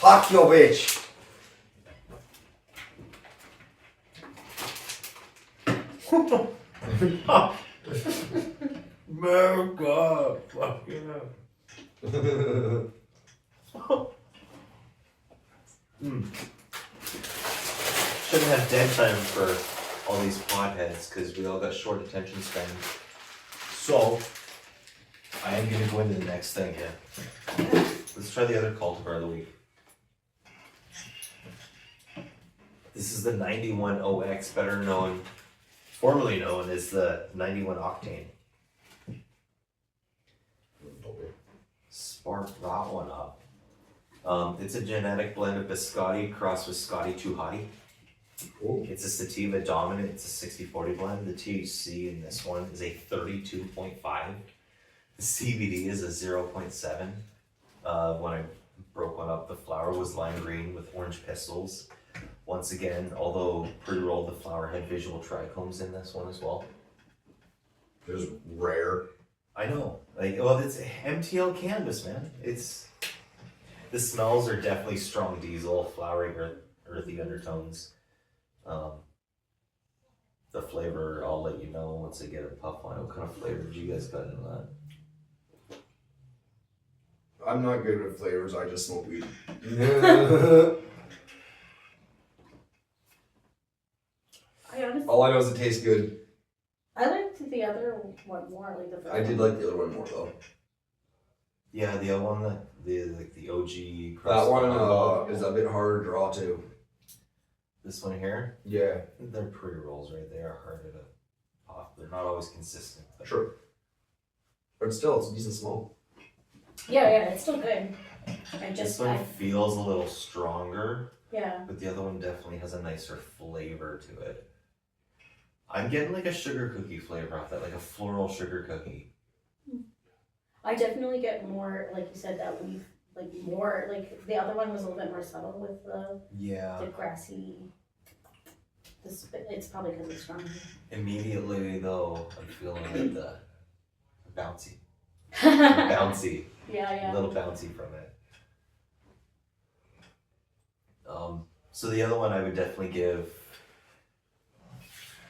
Fuck your bitch. America, fuck yeah. Shouldn't have dead time for all these potheads because we all got short attention span. So, I am gonna go into the next thing here. Let's try the other cultivar of the week. This is the 91OX, formerly known as the 91 Octane. Spark that one up. It's a genetic blend of Biscotti crossed with Scotty Too Hottie. Cool. It's a sativa dominant. It's a 60-40 blend. The THC in this one is a 32.5. The CBD is a 0.7. When I broke one up, the flower was lime green with orange pistils. Once again, although pre-rolled, the flower had visual trichomes in this one as well. It was rare. I know. It's MTL cannabis, man. The smells are definitely strong diesel, flowery, earthy undertones. The flavor, I'll let you know once I get a puff on it. What kind of flavor did you guys got in that? I'm not good with flavors, I just smoke weed. All I know is it tastes good. I liked the other one more, like the first I did like the other one more though. Yeah, the other one, the OG. That one is a bit harder to draw too. This one here? Yeah. They're pre-rolls, right? They are harder to pop. They're not always consistent. Sure. But still, it's a decent smoke. Yeah, it's still good. This one feels a little stronger, yeah. but the other one definitely has a nicer flavor to it. I'm getting like a sugar cookie flavor off that, like a floral sugar cookie. I definitely get more, like you said, that weed, like more, like the other one was a little bit more subtle with the grassy. It's probably because it's stronger. Immediately though, I'm feeling like the bouncy. Bouncy. Yeah. A little bouncy from it. So the other one I would definitely give.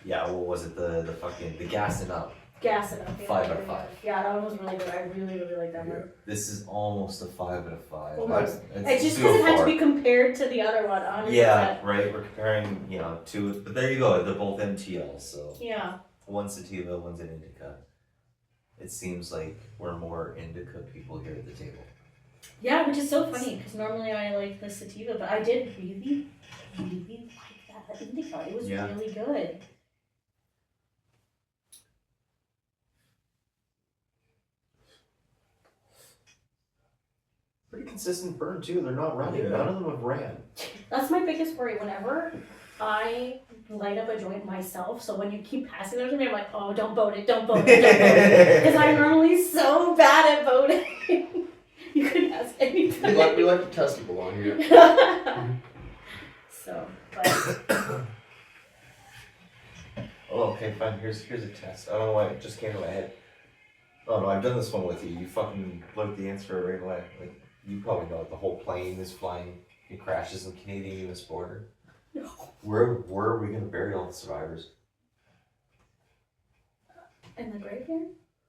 Yeah, what was it? The gas it up. Gas it up. 5 out of 5. Yeah, that one was really good. I really, really like that one. This is almost a 5 out of 5. Almost. It's just because it had to be compared to the other one. 100%. Yeah, right. We're comparing, two. But there you go. They're both MTL. So yeah. One's sativa, one's an indica. It seems like we're more indica people here at the table. Yeah, which is so funny because normally I like the sativa, but I did really, really like that indica. It was really good. Pretty consistent burn too. They're not running. None of them have ran. That's my biggest worry. Whenever I light up a joint myself, so when you keep passing those to me, I'm like, oh, don't boat it, don't boat it, don't boat it. Because I'm normally so bad at boating. You couldn't ask anything. We like to test people on here. So, but... Oh, okay, fine. Here's a test. I don't know why it just came to my head. Oh no, I've done this one with you. You fucking blurted the answer right away. Like, you probably know it. The whole plane is flying. It crashes in the Canadian-US border. No. Where are we gonna bury all the survivors? In the graveyard?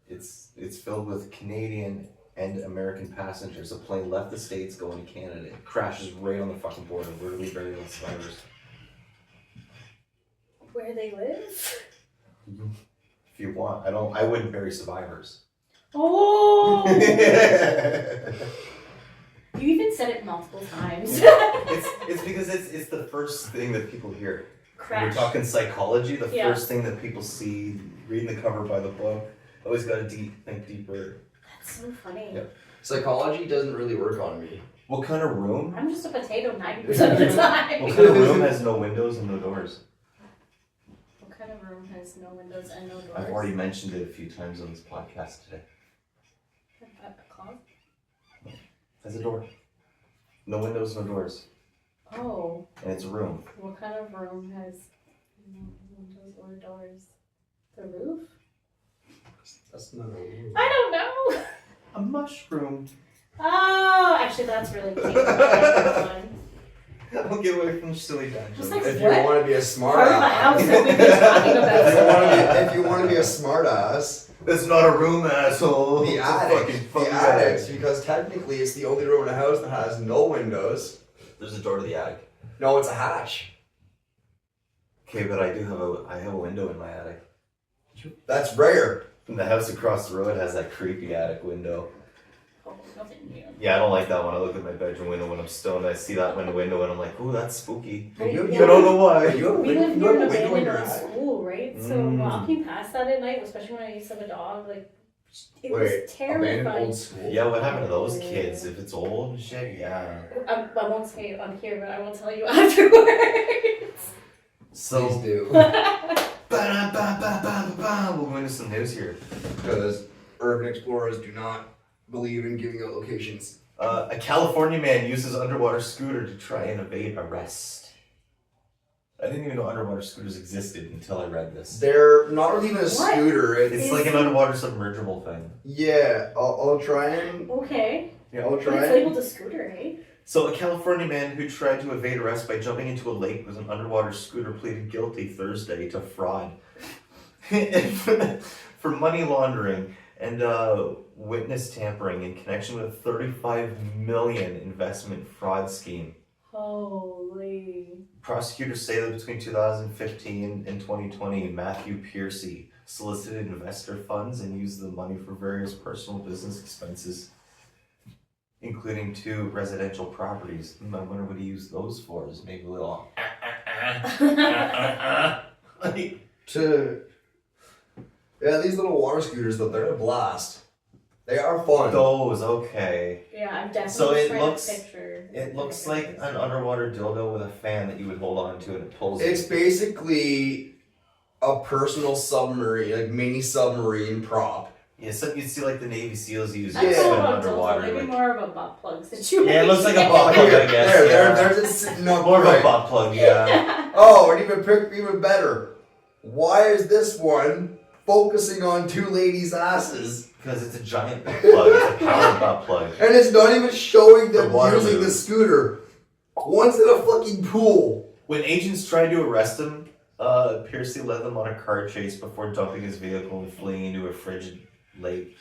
It's filled with Canadian and American passengers. A plane left the States going to Canada. It crashes right on the fucking border. Where do we bury all the survivors? Where they live? If you want. I wouldn't bury survivors. Oh! You even said it multiple times. It's because it's the first thing that people hear. Crash. We're talking psychology. The first thing that people see, reading the cover by the book, always got to think deeper. That's so funny. Yep. Psychology doesn't really work on me. What kind of room? I'm just a potato 90% of the time. What kind of room has no windows and no doors? What kind of room has no windows and no doors? I've already mentioned it a few times on this podcast today. A closet? Has a door. No windows, no doors. Oh. And it's a room. What kind of room has no windows or doors? The roof? That's not a room. I don't know. A mushroom. Oh, actually, that's really cute. I I'll get away from silly tangents. Just like If what? you want to be a smart Part of the house that we've been talking about. if you want to be a smart ass, It's not a room, asshole. the It's a attic, fucking the attic, because technically it's the only room in the house that has no windows. There's a door to the attic. No, it's a hatch. Okay, but I have a window in my attic. That's rare. And the house across the road has that creepy attic window. Oh, nothing new. Yeah, I don't like that one. I look at my bedroom window when I'm stoned. I see that window and I'm like, ooh, that's spooky. Right, You yeah. I don't know why. You have a We window- live you near have an a window in your abandoned attic? school, right? So walking past that at night, especially when I used to have a dog, like it was Wait, terrifying. abandoned old school? Yeah, what happened to those kids? If it's old and shit, yeah. I won't say it on here, but I will tell you afterwards. So, Please do. we'll go into some news here. Because urban explorers do not believe in giving out locations. A California man uses underwater scooter to try and evade arrest. I didn't even know underwater scooters existed until I read this. They're not even a scooter. It's like an underwater submergible thing. Yeah, I'll try and... Okay. Yeah, I'll But try it's and... labeled a scooter, hey? So, a California man who tried to evade arrest by jumping into a lake with an underwater scooter pleaded guilty Thursday to fraud for money laundering and witness tampering in connection with a $35 million investment fraud scheme. Holy. Prosecutors say that between 2015 and 2020, Matthew Piercy solicited investor funds and used the money for various personal business expenses, including 2 residential properties. I wonder what he used those for. Is maybe a little like, Yeah, these little water scooters, though, they're a blast. They are fun. those, okay. Yeah, I'm definitely So it trying looks- to picture. It looks like an underwater dildo with a fan that you would hold on to and it pulls It's you. basically a personal submarine, like mini submarine prop. Yeah, so you'd see like the Navy SEALs use I it don't know swim about underwater. dildo, maybe Like, more of a butt plug situation. yeah, it looks like a butt plug, I guess. They're just sitting up More of a right. butt plug, yeah. Oh, and even better. Why is this one focusing on 2 ladies' asses? Because it's a giant butt plug. It's a powered butt plug. And it's not even showing them For Waterloo. using the scooter. One's in a fucking pool. When agents tried to arrest him, Piercy led them on a car chase before dumping his vehicle and fleeing into a frigid lake,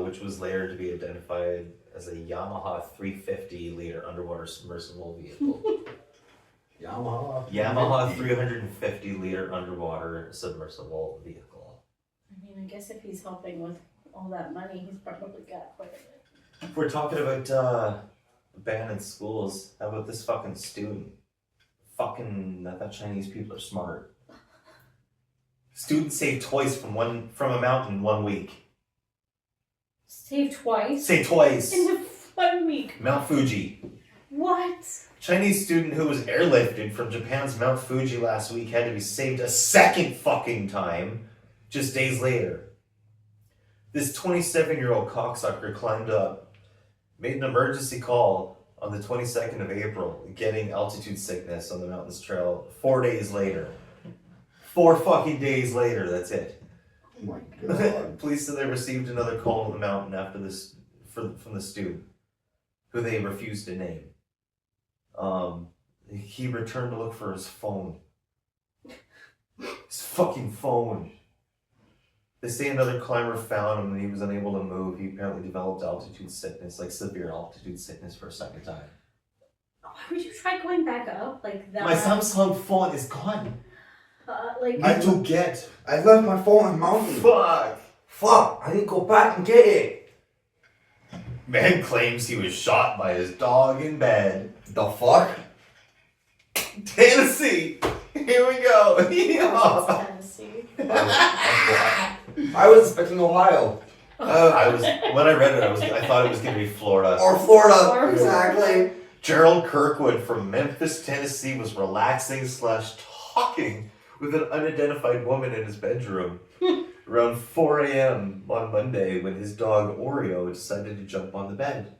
which was later to be identified as a Yamaha 350-liter underwater submersible vehicle. Yamaha 350-liter underwater submersible vehicle. I mean, I guess if he's helping with all that money, he's probably got quite a bit. If we're talking about abandoned schools, how about this fucking student? I thought Chinese people are smart. Student saved toys from a mountain in 1 week. Save twice? Say twice. In 1 week. Mount Fuji. What? Chinese student who was airlifted from Japan's Mount Fuji last week had to be saved a second fucking time, just days later. This 27-year-old cocksucker climbed up, made an emergency call on the 22nd of April, getting altitude sickness on the mountain's trail 4 days later. 4 fucking days later, that's it. Oh my god. Police said they received another call on the mountain after this from the student, who they refused to name. He returned to look for his phone. His fucking phone. They say another climber found him and he was unable to move. He apparently developed altitude sickness, like severe altitude sickness for a second time. Why would you try going back up like that? My Samsung phone is gone. Like, I need to get. I left my phone on the mountain. Fuck. I need to go back and get it. Man claims he was shot by his dog in bed. The fuck? Tennessee. Here we go. it's Tennessee. I was expecting Ohio. When I read it, I thought it was gonna be Florida. Or Florida. Or Exactly. Gerald Kirkwood from Memphis, Tennessee was relaxing / talking with an unidentified woman in his bedroom around 4 a.m. on Monday when his dog Oreo decided to jump on the bed.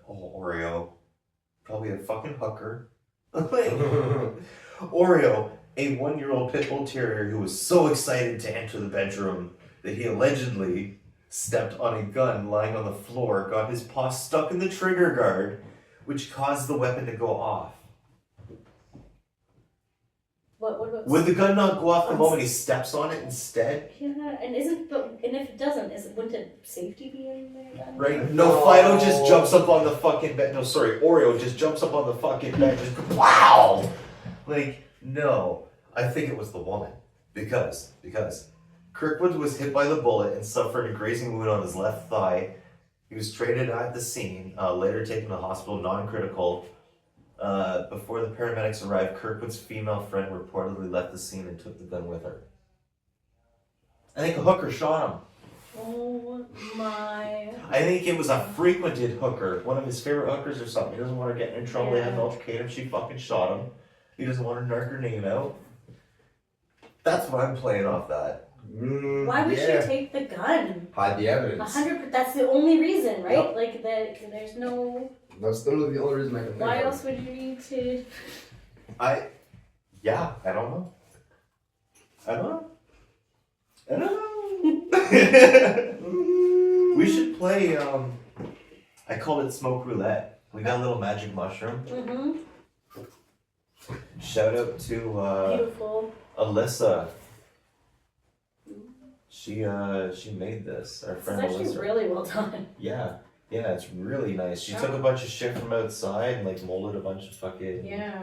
Oh, Oreo. Probably a fucking hooker. Oreo, a 1-year-old pit bull terrier who was so excited to enter the bedroom that he allegedly stepped on a gun lying on the floor, got his paw stuck in the trigger guard, which caused the weapon to go off. What about... Would the gun not go off the moment he steps on it instead? Yeah, and if it doesn't, wouldn't it safety be in there then? Right? No. No, Fido just jumps up on the fucking bed. No, sorry, Oreo just jumps up on the fucking bed. Just wow! Like, no. I think it was the woman. Because Kirkwood was hit by the bullet and suffered a grazing wound on his left thigh He was traded at the scene, later taken to the hospital, non-critical. Before the paramedics arrived, Kirkwood's female friend reportedly left the scene and took the gun with her. I think a hooker shot him. Oh my. I think it was a frequented hooker, one of his favorite hookers or something. He doesn't want her getting in trouble. They had an altercation. She fucking shot him. He doesn't want her to narc her name out. That's what I'm playing off that. Why would she take the gun? Hide the evidence. 100%. That's the only reason, right? Yep. Like there's no. That's literally the only reason I can think Why of. else would you need to? I don't know. I don't know. We should play, I called it smoke roulette. We got a little magic mushroom. Mm-hmm. Shout out to Beautiful. Alyssa. She made this. Our This is friend actually Alyssa. really well done. Yeah, it's really nice. She took a bunch of shit from outside and like molded a bunch of fucking. Yeah.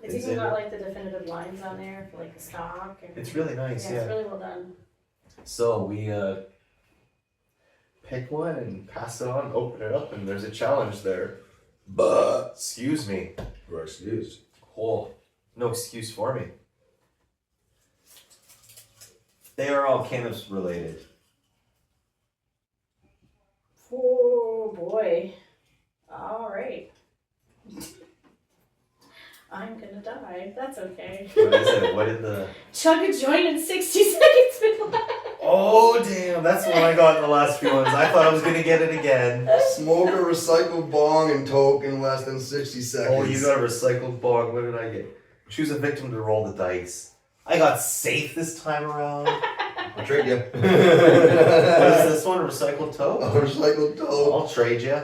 It's It's even in got it. like the definitive lines on there for like the stock. And, It's really nice. yeah, it's really well done. So we pick one and pass it on, open it up, and there's a challenge there. But excuse me. Your excuse. Oh, no excuse for me. They are all cannabis related. Oh boy. All right. I'm gonna die. That's okay. What is it? What did the... Chug a joint in 60 seconds flat. Oh, damn. That's what I got in the last few ones. I thought I was going to get it again. Smoke a recycled bong and toke in less than 60 seconds. Oh, you got a recycled bong. What did I get? Choose a victim to roll the dice. I got safe this time around. I'll trade you. What is this one? A recycled A toe? recycled toke. I'll trade you.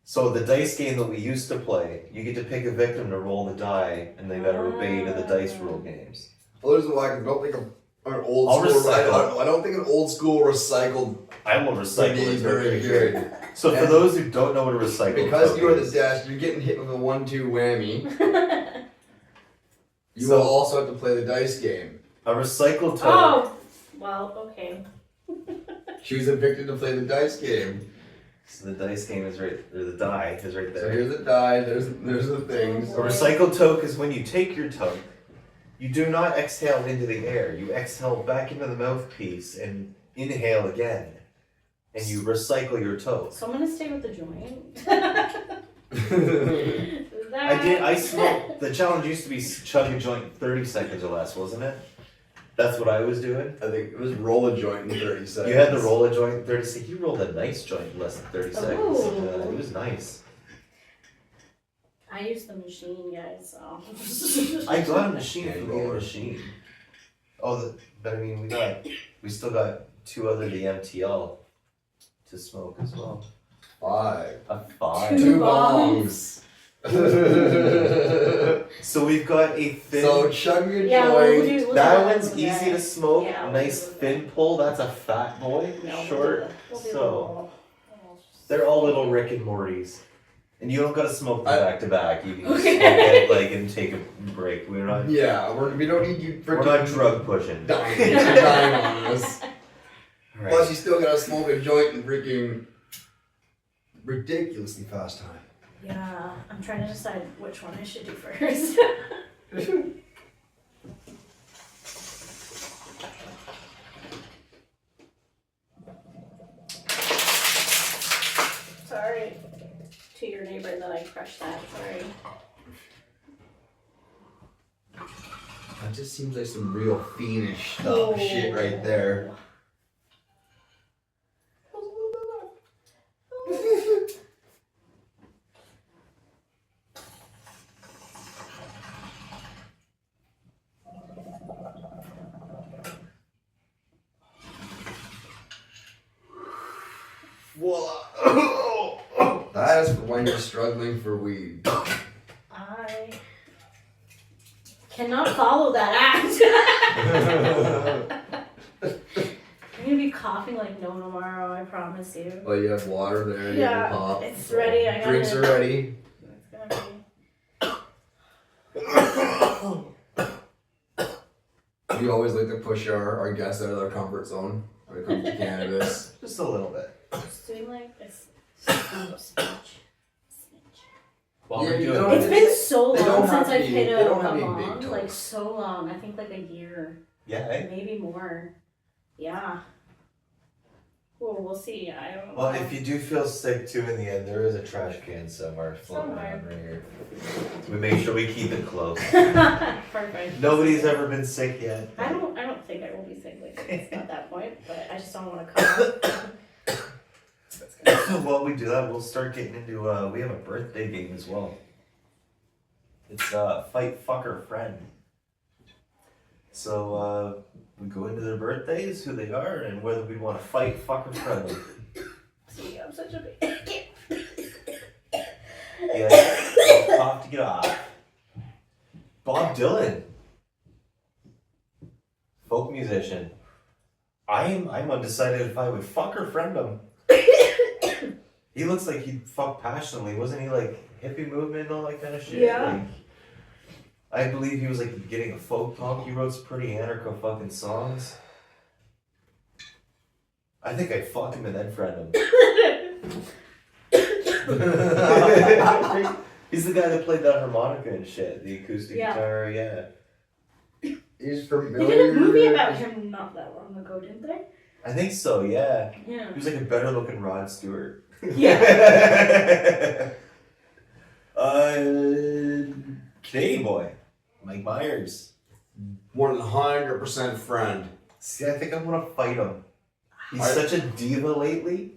So the dice game that we used to play, you get to pick a victim to roll the die, and they gotta obey to the dice rule games. Well, there's why I don't think an old I'll school. recycle. I don't think an old school recycled I will would recycle be it. very good. So for And those who don't know what a recycle Because token you're at the is, desk, you're getting hit with a 1-2 whammy. You So- will also have to play the dice game. a recycled token. Oh! Well, okay. Choose a victim to play the dice game. So the dice game is right, or the die is right So there. here's the die, there's the things. A recycled toke is when you take your toke, you do not exhale into the air. You exhale back into the mouthpiece and inhale again. And you recycle your toke. So I'm gonna stay with the joint. I smoked. The challenge used to be chug a joint 30 seconds or less, wasn't it? That's what I was doing. I think it was roll a joint in 30 seconds. You had to roll a joint in 30 seconds. You rolled a nice joint in less than 30 seconds. Ooh. It was nice. I use the machine, guys, so. I got a machine Yeah, from you the roller. machine. Oh, but I mean, we still got 2 other the MTL to smoke as well. 5. A 5. 2 bongs. bongs. So we've got a thin. So chug your Yeah, joint. we'll do that that one's one, easy yeah. to smoke. Yeah, we'll Nice do that. thin pull. That's a fat boy. No, we'll Short. do the So little- they're all little Rick and Mortys. And you don't gotta smoke them back to back. You can just Okay. smoke it like and take a break. We're not. Yeah, we don't need you We're not drug pushing. dying. You're dying on us. Right. Plus, you still gotta smoke a joint in freaking ridiculously fast time. Yeah, I'm trying to decide which one I should do first. Sorry to your neighbor that I crushed that. Sorry. That just seems like some real fiendish stuff Oh. shit right there. Voila. That is for when you're struggling for weed. I cannot follow that act. I'm gonna be coughing like no tomorrow, I promise you. Well, you have water there. You Yeah, can pop. it's ready, I got Drinks it. are ready. It's gonna be. We always like to push our guests out of their comfort zone. when it comes to cannabis. Just a little bit. Just doing like this. Snitch. While Yeah, we're you doing don't- It's been so They don't long have since I've to be- hit they a don't have to be big bong. toes. Like so long. I think like a year. Yeah, eh? Maybe more. Yeah. Well, we'll see. I don't know. Well, if you do feel sick too in the end, there is a trash can somewhere floating Somewhere. around right here. We make sure we keep it close. Perfect. Nobody's ever been sick yet. I don't think I will be sick. Like it's not that point, but I just don't want to come out. So while we do that, we'll start getting into, we have a birthday game as well. It's Fight Fucker Friend. So we go into their birthdays, who they are, and whether we want to fight, fuck, or friend them. See, I'm such a big. Yeah, cough to get off. Bob Dylan, folk musician. I'm undecided if I would fuck or friend him. He looks like he'd fuck passionately, wasn't he? Like hippie movement and all that kind of shit. Yeah. Like, I believe he was like getting a folk punk. He wrote some pretty anarcho fucking songs. I think I'd fuck him and then friend him. He's the guy that played that harmonica and shit, the acoustic Yeah. guitar, yeah. He's They familiar. did a movie about him not that long ago, didn't they? I think so, yeah. Yeah. He was like a better looking Rod Stewart. Yeah. Canadian boy, Mike Myers. 100% friend. See, I think I'm gonna fight him. He's I- such a diva lately.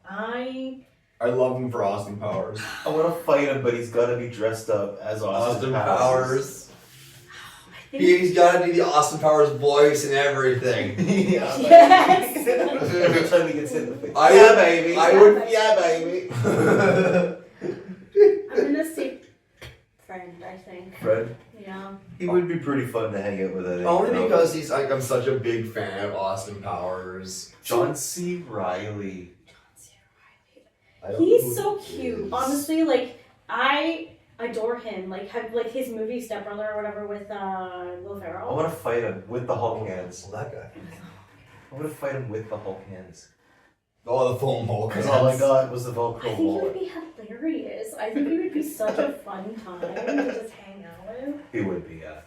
I I love him for Austin Powers. I want to fight him, but he's got to be dressed up as Austin Powers. think He's got to do the Austin Powers voice and everything. Yeah. Yes. Every time he gets hit in the face. I yeah, would- baby. I would- Yeah, baby. I'm gonna say friend, I think. Fred. Yeah. He would be pretty fun to hang out with. I think. Only because he's like, I'm such a big fan of Austin Powers. John C. Riley. I don't know He's who so he cute. is. Honestly, like I adore him. Like have like his movie Step Brother or whatever with Will I Ferrell. want to fight him with the Hulk hands. Well, that guy. I want to fight him with the Hulk hands. Oh, the foam Hulk. Because all I got was the I Velcro think he would wallet. be hilarious. I think he would be such a fun time to just hang out with. He would be, yeah.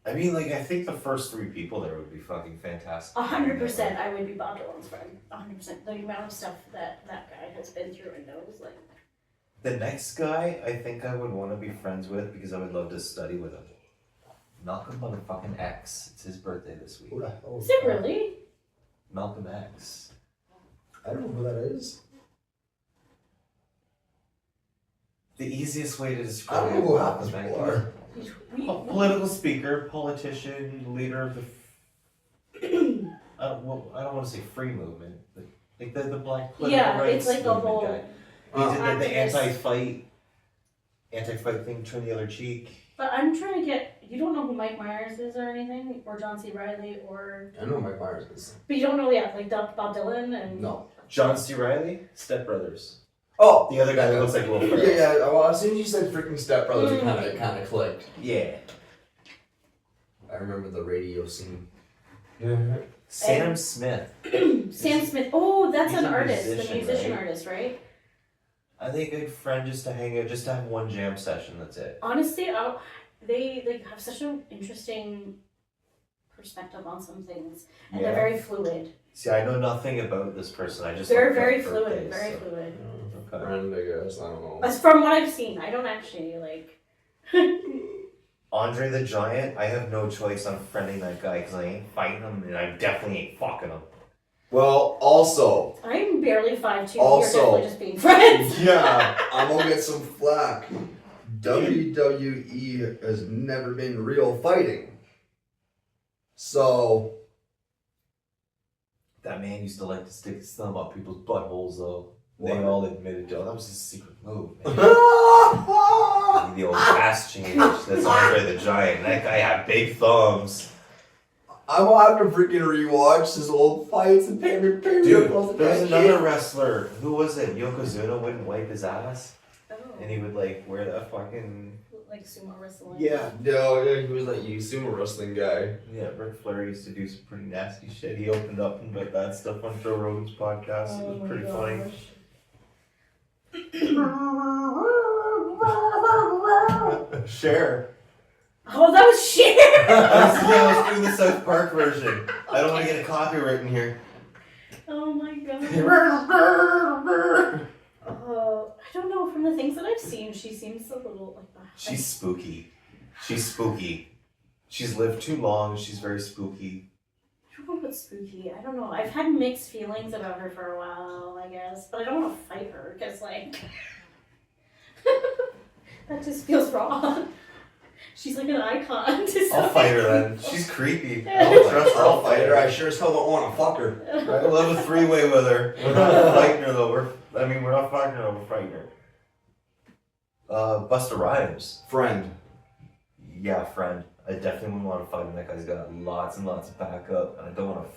I mean, like, I think the first 3 people there would be fucking fantastic. 100%, I would be Bob Dylan's friend. 100%. The amount of stuff that guy has been through and knows, like. The next guy, I think I would want to be friends with because I would love to study with him. Malcolm motherfucking X. It's his birthday this week. Who the hell Is it really? Malcolm X. I don't know who that is. The easiest way to I describe don't know who half Malcolm those X. people are. A political speaker, politician, leader of the. I don't want to say free movement, but like the black political Yeah, rights it's like the movement whole. guy. He did the activist. anti-fight thing, turn the other cheek. But I'm trying to get. You don't know who Mike Myers is or anything, or John C. Riley, or. I know Mike Myers is. But you don't know, yeah, like Bob Dylan and. No. John C. Riley, Step Brothers. Oh, The other guy that looks like Will Ferrell. Yeah. Well, as soon as you said freaking Step Brothers, it kind of clicked. Yeah. I remember the radio scene. Sam Smith. Sam Smith. Oh, that's He's an a artist, musician, the musician right? artist, right? I think a friend just to hang out, just to have one jam session. That's it. Honestly, they like have such an interesting perspective on some things, and Yeah. they're very fluid. See, I know nothing about this person. I just They're looked up very birthdays, fluid, very so- fluid. Okay. Friend, I guess. I don't know. As from what I've seen, I don't actually like. Andre the Giant, I have no choice on friending that guy because I ain't fighting him and I definitely ain't fucking him. Well, also, I'm barely 5'2". Also- You're definitely just being friends. Yeah. I'm gonna get some flack. WWE has never been real fighting. So, That man used to like to stick his thumb up people's buttholes though. They What? all admitted to it. That was his secret move, man. I'm The old ass change. That's Andre the Giant. That guy had big thumbs. gonna have to freaking rewatch his old fights and pay me. Dude, there was another wrestler. Who was it? Yokozuna wouldn't wipe his ass. Oh. And he would like wear that fucking like sumo wrestling. Yeah. No, yeah, he was that sumo wrestling guy. Yeah, Ric Flair used to do some pretty nasty shit. He opened up about that stuff on Joe Rogan's podcast. It was pretty funny. Cher. Oh, that was Cher! I was doing the South Park version. I don't want to get a copyright in here. Oh my god. I don't know. From the things that I've seen, she seems a little like that. She's spooky. She's spooky. She's lived too long. She's very spooky. I don't know what's spooky. I don't know. I've had mixed feelings about her for a while, I guess. But I don't want to fight her because, like, that just feels wrong. She's like an icon to I'll fight her then. She's creepy. I I'll don't trust her. I'll fight her. I sure as hell don't want to fuck her. We'll have a three-way with her. We're not fighting her though. We're not fighting her. We're fighting her. Busta Rhymes. Friend. Yeah, friend. I definitely wouldn't want to fight him. That guy's got lots and lots of backup, and I don't want to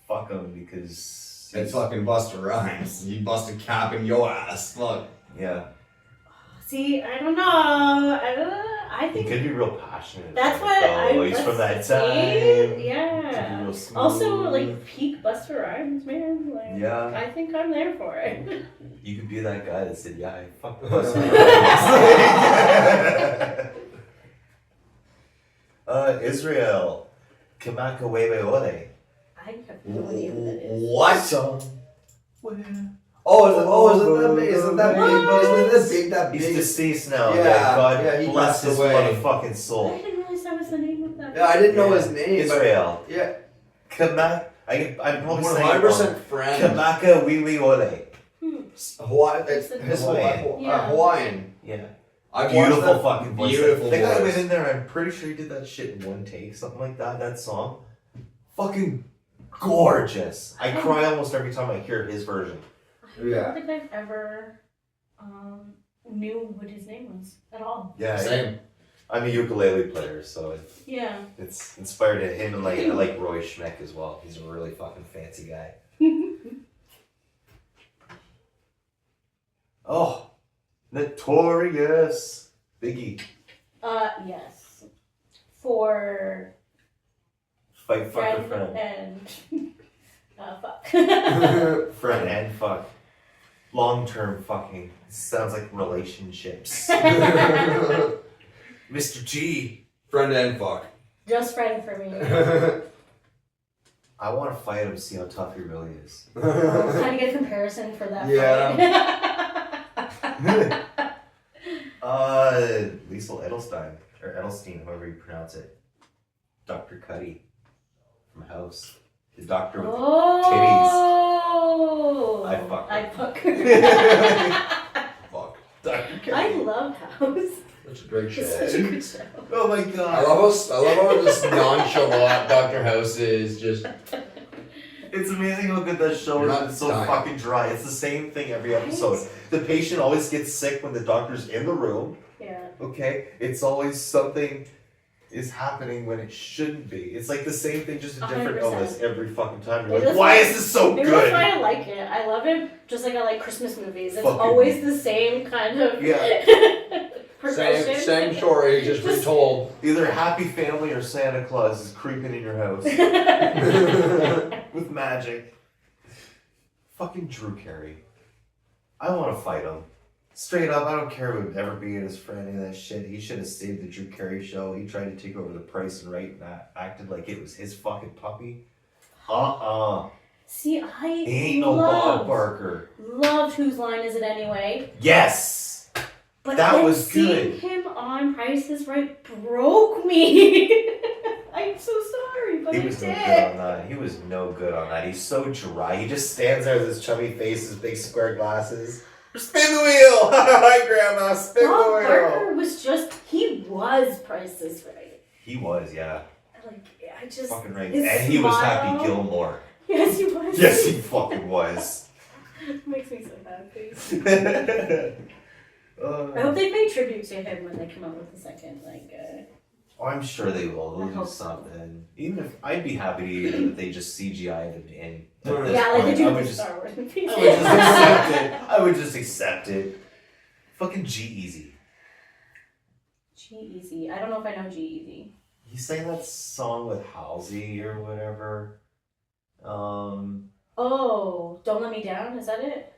fuck him because It's fucking Busta Rhymes. You bust a cap in your ass. Fuck. Yeah. See, I don't know. I He think could be real passionate. that's about what it, I. though. He's that's from that see? time. Could be Yeah. real smooth. Also, like peak Buster Rhymes, man. Like, Yeah. I think I'm there for it. You could be that guy that said, "Yeah, I fucked I Busta Rhymes." Israel. Kamaka Webe Ore. I have no idea who that is. What? Isn't that big? He's deceased now. Yeah, God yeah, he bless passed his away. motherfucking I soul. didn't realize that was the name of that. Yeah, I didn't know his name. Israel. But yeah. I'm probably saying 100% friend. Kamaka Wiwi Ore. Hawaii. It's Hawaiian. Hawaiian. Yeah. I've Beautiful watched that fucking voice. beautiful The guy voice. was in there, I'm pretty sure he did that shit in one take, something like that, that song. Fucking gorgeous. I cry almost every time I hear his version. I don't think I've ever knew what his name was at all. Yeah, Same. I'm a ukulele player, so Yeah. it's inspired in him, and I like Roy Schmeck as well. He's a really fucking fancy guy. Oh, Notorious Biggie. Yes. For Fight, fuck, or friend friend. and fuck. Friend and fuck. Long-term fucking. Sounds like relationships. Mr. G. Friend and fuck. Just friend for me. I want to fight him, see how tough he really is. Trying to get a comparison for that. Yeah. Liesl Edelstein, or Edelstein, however you pronounce it. Dr. Cuddy from House. The doctor with Oh. I fuck her. I fuck her. Fuck. Dr. Cuddy. I love House. Such a great show. It's such a good show. Oh my I god. love how just nonchalant Dr. House is. Just It's amazing how good that show You're is. not It's so dying. fucking dry. It's the same thing every episode. The patient always gets sick when the doctor's in the room. Yeah. Okay? It's always something is happening when it shouldn't be. It's like the same thing, just a different 100%. illness every fucking time. You're Maybe like, that's why why- is this so Maybe that's good? why I like it. I love it just like I like Christmas movies. It's Fucking- always the same kind of progression. same story, just retold. Either Happy Family or Santa Claus is creeping in your house with magic. Fucking Drew Carey. I want to fight him. Straight up, I don't care who would ever be his friend, any of that shit. He should have saved the Drew Carey show. He tried to take over the Price and Right and acted like it was his fucking puppy. See, He ain't no Bob Barker. loved Whose Line Is It Anyway? Yes! But That then was seeing good. him on Price is Right broke me. I'm so sorry, but He I was no did. good on that. He was no good on that. He's so dry. He just stands there with his chubby face, his big square glasses. Spin the wheel! Hi, Grandma, spin the Bob wheel! Barker was he was Price is Right. He was, yeah. Like, I just. Fucking right. his And he was Happy smile- Gilmore. Yes, he was. Yes, he fucking was. Makes me so happy. I Uh, hope they pay tribute to him when they come out with the second, I'm sure they will. I They'll do hope so. something. Even if I'd be happy if they just CGI'd it in. Yeah, At this yeah, like they point, do I with would the just, Star Wars movies. I would just accept it. I would just accept it. Fucking G-Eazy. G-Eazy. I don't know if I know G-Eazy. He sang that song with Halsey or whatever. Oh, Don't Let Me Down? Is that it?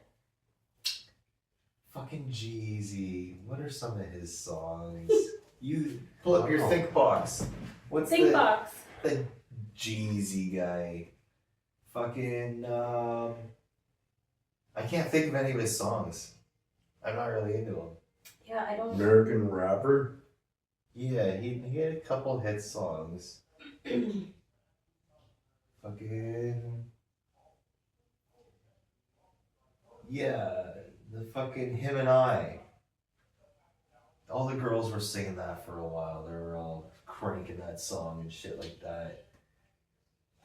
Fucking Jeezy. What are some of his songs? You pull up your think box. What's Think box. the Jeezy guy? Fucking I can't think of any of his songs. I'm not really into him. Yeah, I don't. American rapper. Yeah, he had a couple hit songs. Fucking yeah, the fucking Him and I. All the girls were singing that for a while. They were all cranking that song and shit like that.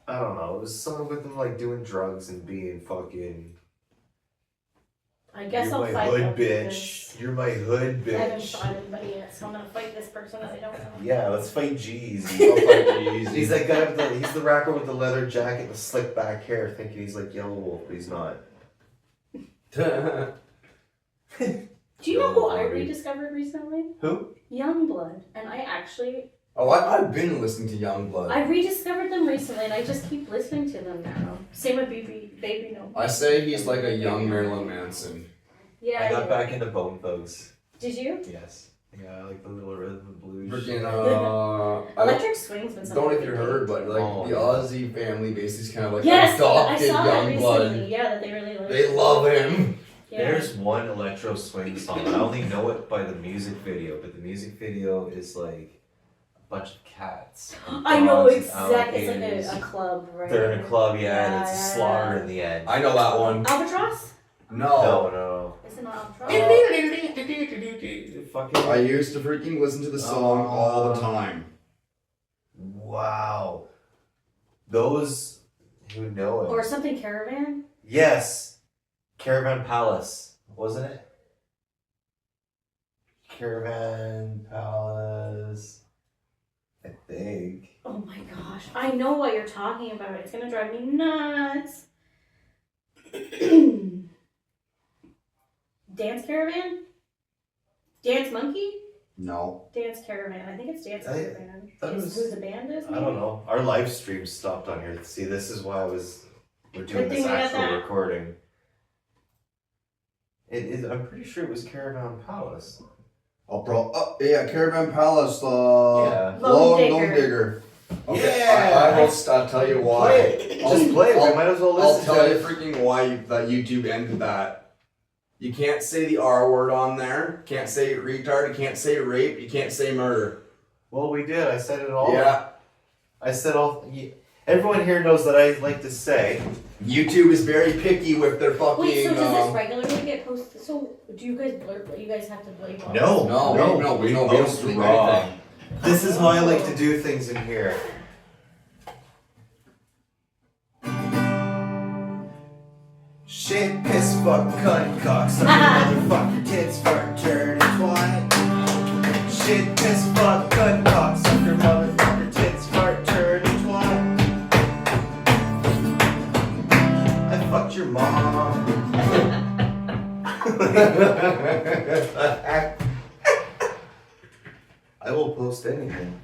I don't know. It was something with them like doing drugs and being fucking. I guess You're I'll my fight hood them bitch. You're my hood because I haven't bitch. fought anybody yet, so I'm gonna fight this person that I don't know. Yeah, let's fight Jeezy. I'll fight Jeezy. He's that guy with he's the rapper with the leather jacket and the slick back hair, thinking he's like Yellow Wolf, but he's not. Do you know who I Sorry. rediscovered recently? Who? Youngblood. And I actually, Oh, I've been listening to Youngblood. I rediscovered them recently and I just keep listening to them now. Same with Baby No. I say he's like a young Marilyn Manson. Yeah. I got yeah. back into Bone Thugs. Did you? Yes. Yeah, I like the little rhythm and blues. Freaking I Electric Swing's been something. don't know if you heard, but like Oh. the Aussie family base is kind of like Yes, I adopted saw that Youngblood. recently. Yeah, that they really like. They love him. Yeah. There's one electro swing song. I only know it by the music video, but the music video is like a bunch of cats. and I know dogs and exactly. It's alligators. like a club, right? They're in a club, yeah, and it's a Yeah, slaughter yeah. in the end. I know that one. Albatross? No. No. Is it not Albatross? Fucking. I used to freaking listen to the song all the time. Wow. Those who know it. Or something Caravan? Yes. Caravan Palace, wasn't it? Caravan Palace. I think. Oh my gosh. I know what you're talking about. It's gonna drive me nuts. Dance Caravan? Dance Monkey? No. Dance Caravan. I think it's Dance I Caravan. thought it Is was- who the band is? I don't know. Our live stream stopped on here. See, this is why we're doing Good this thing we got actual that. recording. It is. I'm pretty sure it was Caravan Palace. Yeah, Caravan Palace. Yeah. Lone Digger. Okay, Yeah. I'll tell you why. Play it. Just play it. We might as well I'll listen tell to you it. freaking why that YouTube ended that. You can't say the R word on there. Can't say retard. You can't say rape. You can't say murder. Well, we did. I said it all. Yeah. I said all. Everyone here knows that I like to say. YouTube is very picky with their fucking. Wait, so does this regularly get posted? So do you guys blurb? You guys have to blurb? all No. we don't Post bleep raw. anything. This is how I like to do things in here. Shit, piss, fuck, cunt, cock, sucker, motherfucker, tits, fart, turd, and twat. Shit, piss, fuck, cunt, cock, sucker, motherfucker, tits, fart, turd, and twat. I fucked your mom. I will post anything.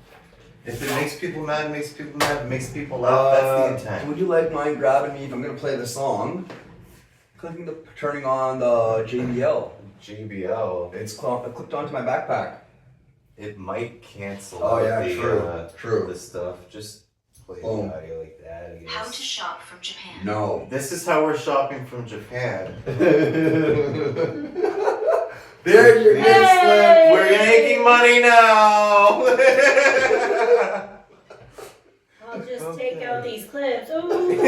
If it makes people mad, it makes people mad. If it makes people laugh, that's the intent. Would you like mind grabbing me if I'm gonna play the song? Turning on the JBL. JBL. It's clipped onto my backpack. It might cancel Oh, out yeah, the, true. the stuff. Just play the Boom. audio like that, I How to guess. shop from Japan. No. This is how we're shopping from Japan. There you Hey! go. We're making money now! I'll just Okay. take out these clips. Ooh.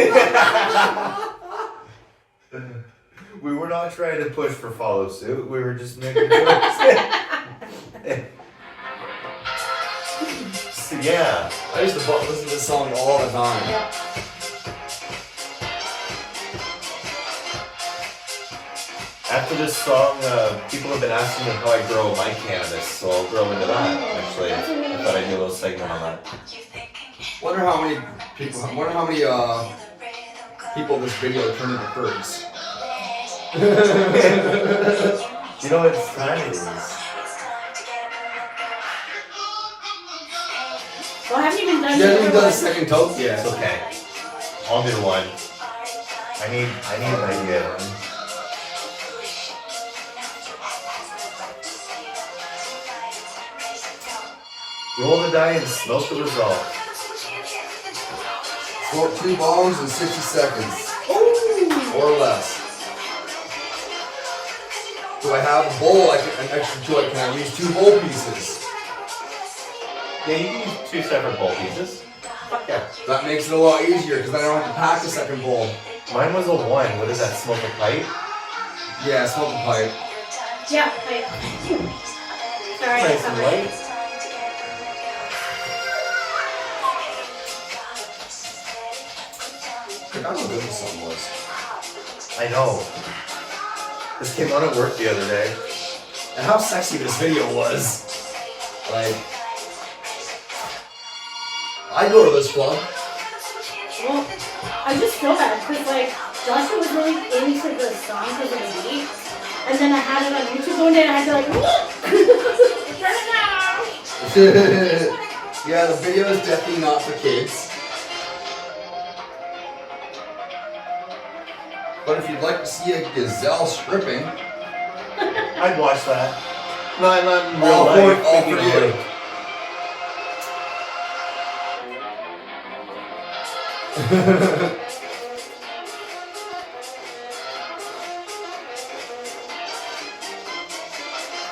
We were not trying to push for follow suit. We were just making jokes. So, yeah. I used to listen to this song all the time. Yeah. After this song, people have been asking me how I grow my cannabis, so I'll grow into that, actually. That's amazing. I thought I'd do a little segment on that. Wonder how many people this video turned into birds. You know what time it is? Well, I haven't even done You haven't even the done other a second toast yet. It's okay. I'll do one. I need an idea. Roll the die and smoke the result. Smoke 2 bombs in 60 seconds. Or less. Do I have a bowl? An extra 2? Can I use 2 bowl pieces? Yeah, you can use 2 separate bowl pieces. Fuck yeah. That makes it a lot easier because then I don't have to pack the second bowl. Mine was a 1. What is that? Smoke a pipe? Yeah, smoke a pipe. Yeah, wait. Sorry, I Nice and covered light. it. I don't know what this song was. I know. This came out at work the other day. And how sexy this video was. Like, I go to this club. Well, I just feel bad because like Joshua was really into the song because of the beat, and then I had it on YouTube one day and I had to like turn it down. Yeah, the video is definitely not for kids. But if you'd like to see a gazelle stripping, I'd watch that. Not in real all life. for thinking you. like,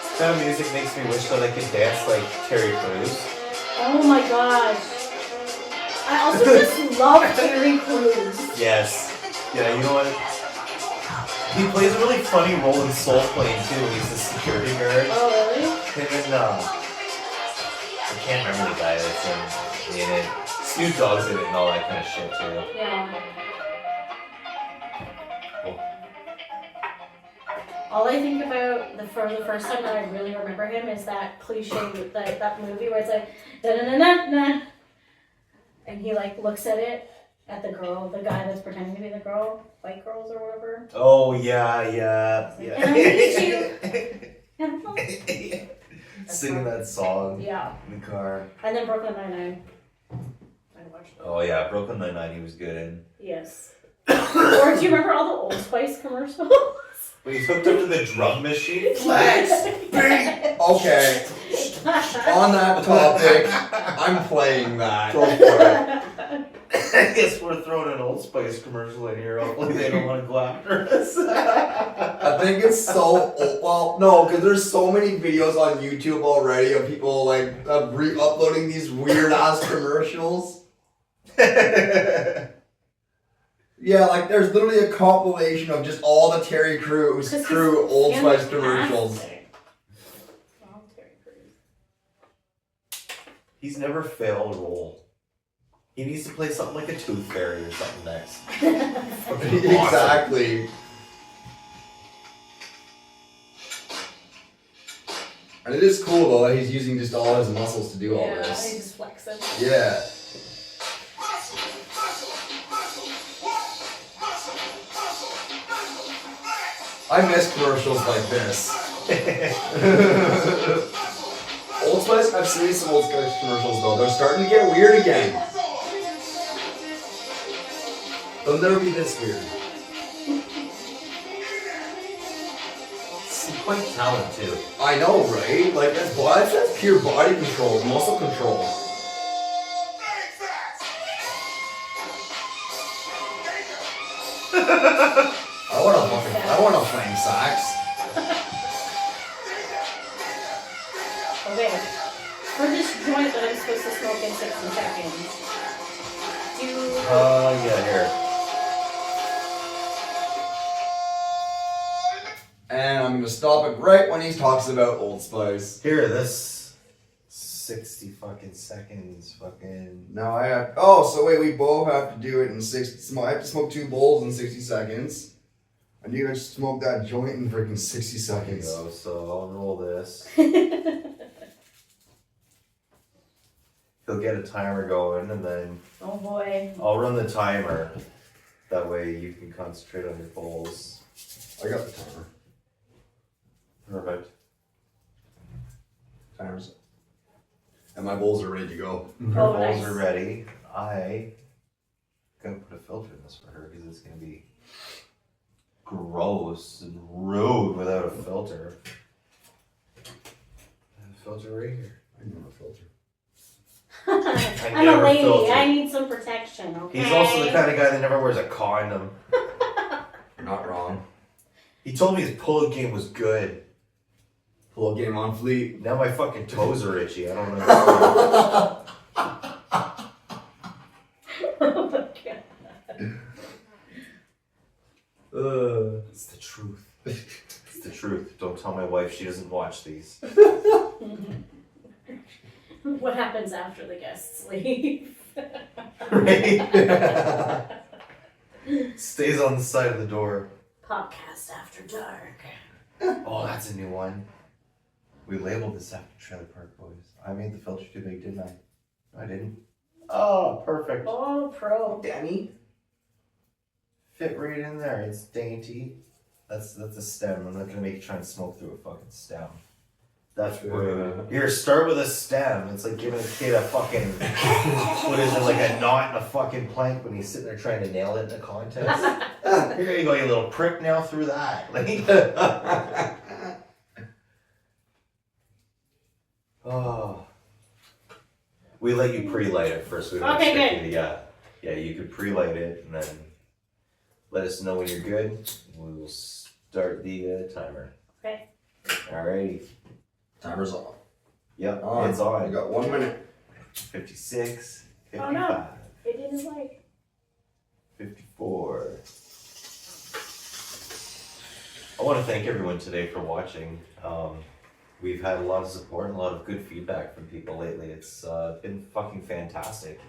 This kind of music makes me wish that I could dance like Terry Crews. Oh my gosh! I also just love Terry Crews. Yes. Yeah, you know what? He plays a really funny role in Soul Plane too. He's the security guard. Oh really? Him and I can't remember the guy that's in it. Snoop Dogg's in it and all that kind of shit too. Yeah. Cool. All I think about the first time that I really remember him is that cliche, that movie where it's like da na na na na, and he like looks at it at the girl, the guy that's pretending to be the girl, White Girls or whatever. Oh yeah. And I need you. Singing that song Yeah. in the car. And then Brooklyn Nine-Nine. I watched it. Oh yeah, Brooklyn Nine-Nine he was good in. Yes. Or do you remember all the Old Spice commercials? When he's hooked up to the drum machine. let's be okay. On that topic, I'm playing that. Go for it. I guess we're throwing an Old Spice commercial in here. Hopefully they don't want to go after us. I think it's so well, no, because there's so many videos on YouTube already of people like re-uploading these weird ass commercials. Yeah, like there's literally a compilation of just all the Terry Crews crew Old Spice commercials. He's never failed a role. He needs to play something like a Tooth Fairy or something next. Exactly. And it is cool though that he's using just all his muscles to do all Yeah, he this. just flexing. Yeah. I miss commercials like this. Old Spice, I've seen some Old Spice commercials though. They're starting to get weird again. They'll never be this weird. Some quite talent too. I know, right? Like that's pure body control, muscle control. I want a flame sax. Okay. For this joint that I'm supposed to smoke in 60 seconds, Yeah, here. And I'm gonna stop it right when he talks about Old Spice. Here, this 60 fucking seconds, fucking. Now I have. Oh, so wait, we both have to do it in 60. I have to smoke 2 bowls in 60 seconds. And you gotta smoke that joint in freaking 60 seconds. There you go, so I'll roll this. He'll get a timer going, and then oh boy. I'll run the timer. That way you can concentrate on your bowls. I got the timer. Perfect. Timer's. And my bowls are ready to go. Her Oh, bowls nice. are ready. I gotta put a filter in this for her because it's gonna be gross and rude without a filter. I have a filter right here. I know a filter. I'm a never lady. filter. I need some protection, okay? He's also the kind of guy that never wears a condom. You're not wrong. He told me his pull-up game was good. Pull game on fleet. Now my fucking toes are itchy. I don't know. Oh my God. It's the truth. It's the truth. Don't tell my wife she doesn't watch these. What happens after the guests leave? Right? Stays on the side of the door. Potcast After Dark. Oh, that's a new one. We labeled this after Trailer Park Boys. I made the filter too big, didn't I? No, I didn't. Oh, perfect. Oh, pro. Danny? Fit right in there. It's dainty. That's a stem. I'm not gonna make you try and smoke through a fucking stem. That's rude. Here, start with a stem. It's like giving a kid a fucking, what is it, like a knot in a fucking plank when he's sitting there trying to nail it in a contest. Here you go, you little prick, nail through that. Like, oh. We let you pre-light it first. We don't Okay, expect good. you to- yeah, you could pre-light it and then let us know when you're good. We will start the timer. Okay. Alrighty. Timer's off. Yep, On. it's I on. got 1 minute. 56, 55, Oh, no. It didn't like. 54. I want to thank everyone today for watching. We've had a lot of support and a lot of good feedback from people lately. It's been fucking fantastic.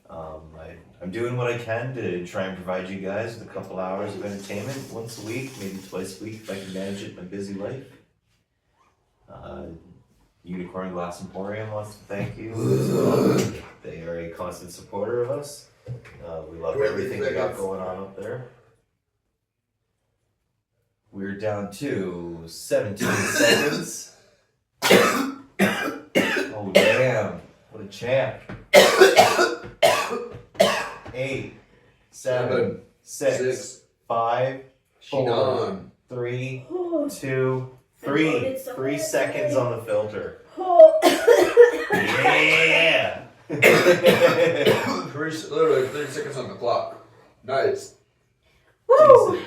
I'm doing what I can to try and provide you guys with a couple hours of entertainment once a week, maybe twice a week if I can manage it in my busy life. Unicorn Glass Emporium wants to thank you as well. They are a constant supporter of us. We love everything we got going on up there. We're down to 17 seconds. Oh damn, what a champ. 8, 7, 6, 5, She done. 3, Oh. 2, I voted 3. so 3 much seconds today. on the filter. Oh. Yeah! Literally 30 seconds on the clock. Nice. Woo!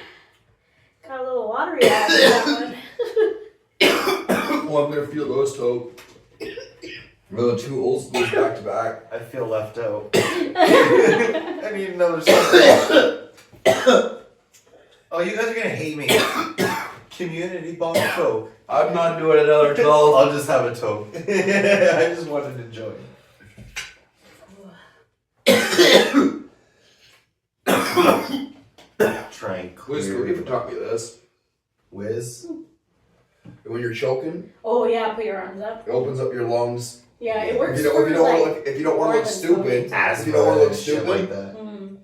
Got a little watery eye on that one. Oh, I'm gonna feel those toe. Well, 2 old schools back to back. I feel left out. I need another second. Oh, you guys are gonna hate me. Community bottle Coke. I'm not doing another 12. I'll just have a Coke. I just wanted to join. Try and Wiz Khalifa clear. taught me this. Wiz. When you're choking, Oh, yeah, put your arms up. it opens up your lungs. Yeah, it works. If you for, don't like, want to look, if you don't want to more look than stupid, if Asthma you don't want to look and shit stupid, like that. Mm,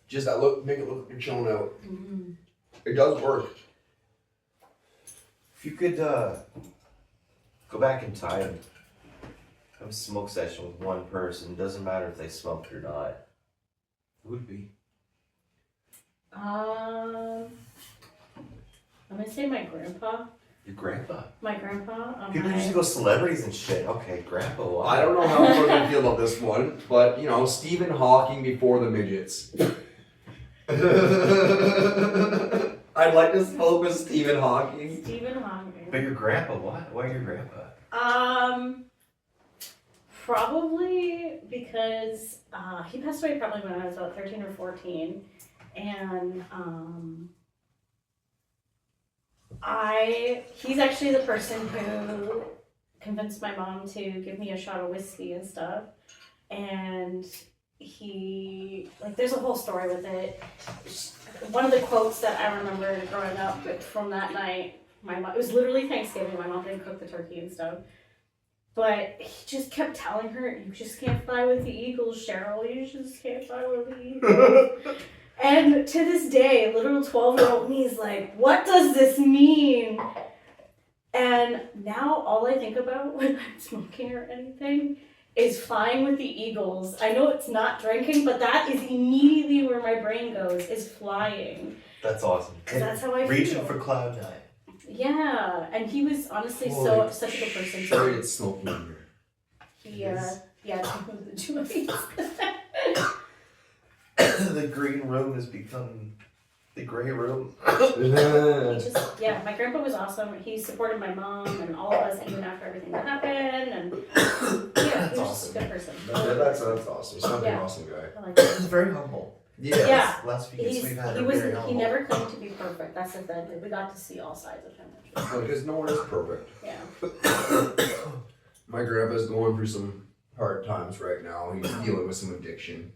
just that look, make it look like you're chilling out. mm. It does work. If you could go back in time, have a smoke session with one person, doesn't matter if they smoked or not, who would it be? I'm gonna say my grandpa. Your grandpa. My grandpa. People usually go celebrities and shit. Okay, grandpa. Wow. I don't know how I'm going to feel about this one, but you know, Stephen Hawking before the midgets. I'd like to smoke with Stephen Hawking. Stephen Hawking. But your grandpa, why? Why your grandpa? Probably because he passed away probably when I was about 13 or 14, and he's actually the person who convinced my mom to give me a shot of whiskey and stuff, and there's a whole story with it. One of the quotes that I remember growing up from that night, it was literally Thanksgiving, my mom didn't cook the turkey and stuff, but he just kept telling her, you just can't fly with the eagles, Cheryl, you just can't fly with the eagles. And to this day, little 12-year-old me is like, what does this mean? And now all I think about when I'm smoking or anything is flying with the Eagles. I know it's not drinking, but that is immediately where my brain goes, is flying. That's awesome. 'Cause that's how I Reaching feel. for cloud nine. Yeah, and he was honestly Holy such a good person. Sorry, it's smoking in here. He, yeah, the joints. The green room has become the gray room. My grandpa was awesome. He supported my mom and all of us even after everything that happened. And yeah, he was just a good person. That's awesome. He's an Yeah. awesome guy. I like him. He's very humble. Yeah. Last few years we've had He are was. very He humble. never claimed to be perfect. That's the thing. We got to see all sides of him. Which was, Because no one is perfect. yeah. My grandpa's going through some hard times right now. He's dealing with some addiction.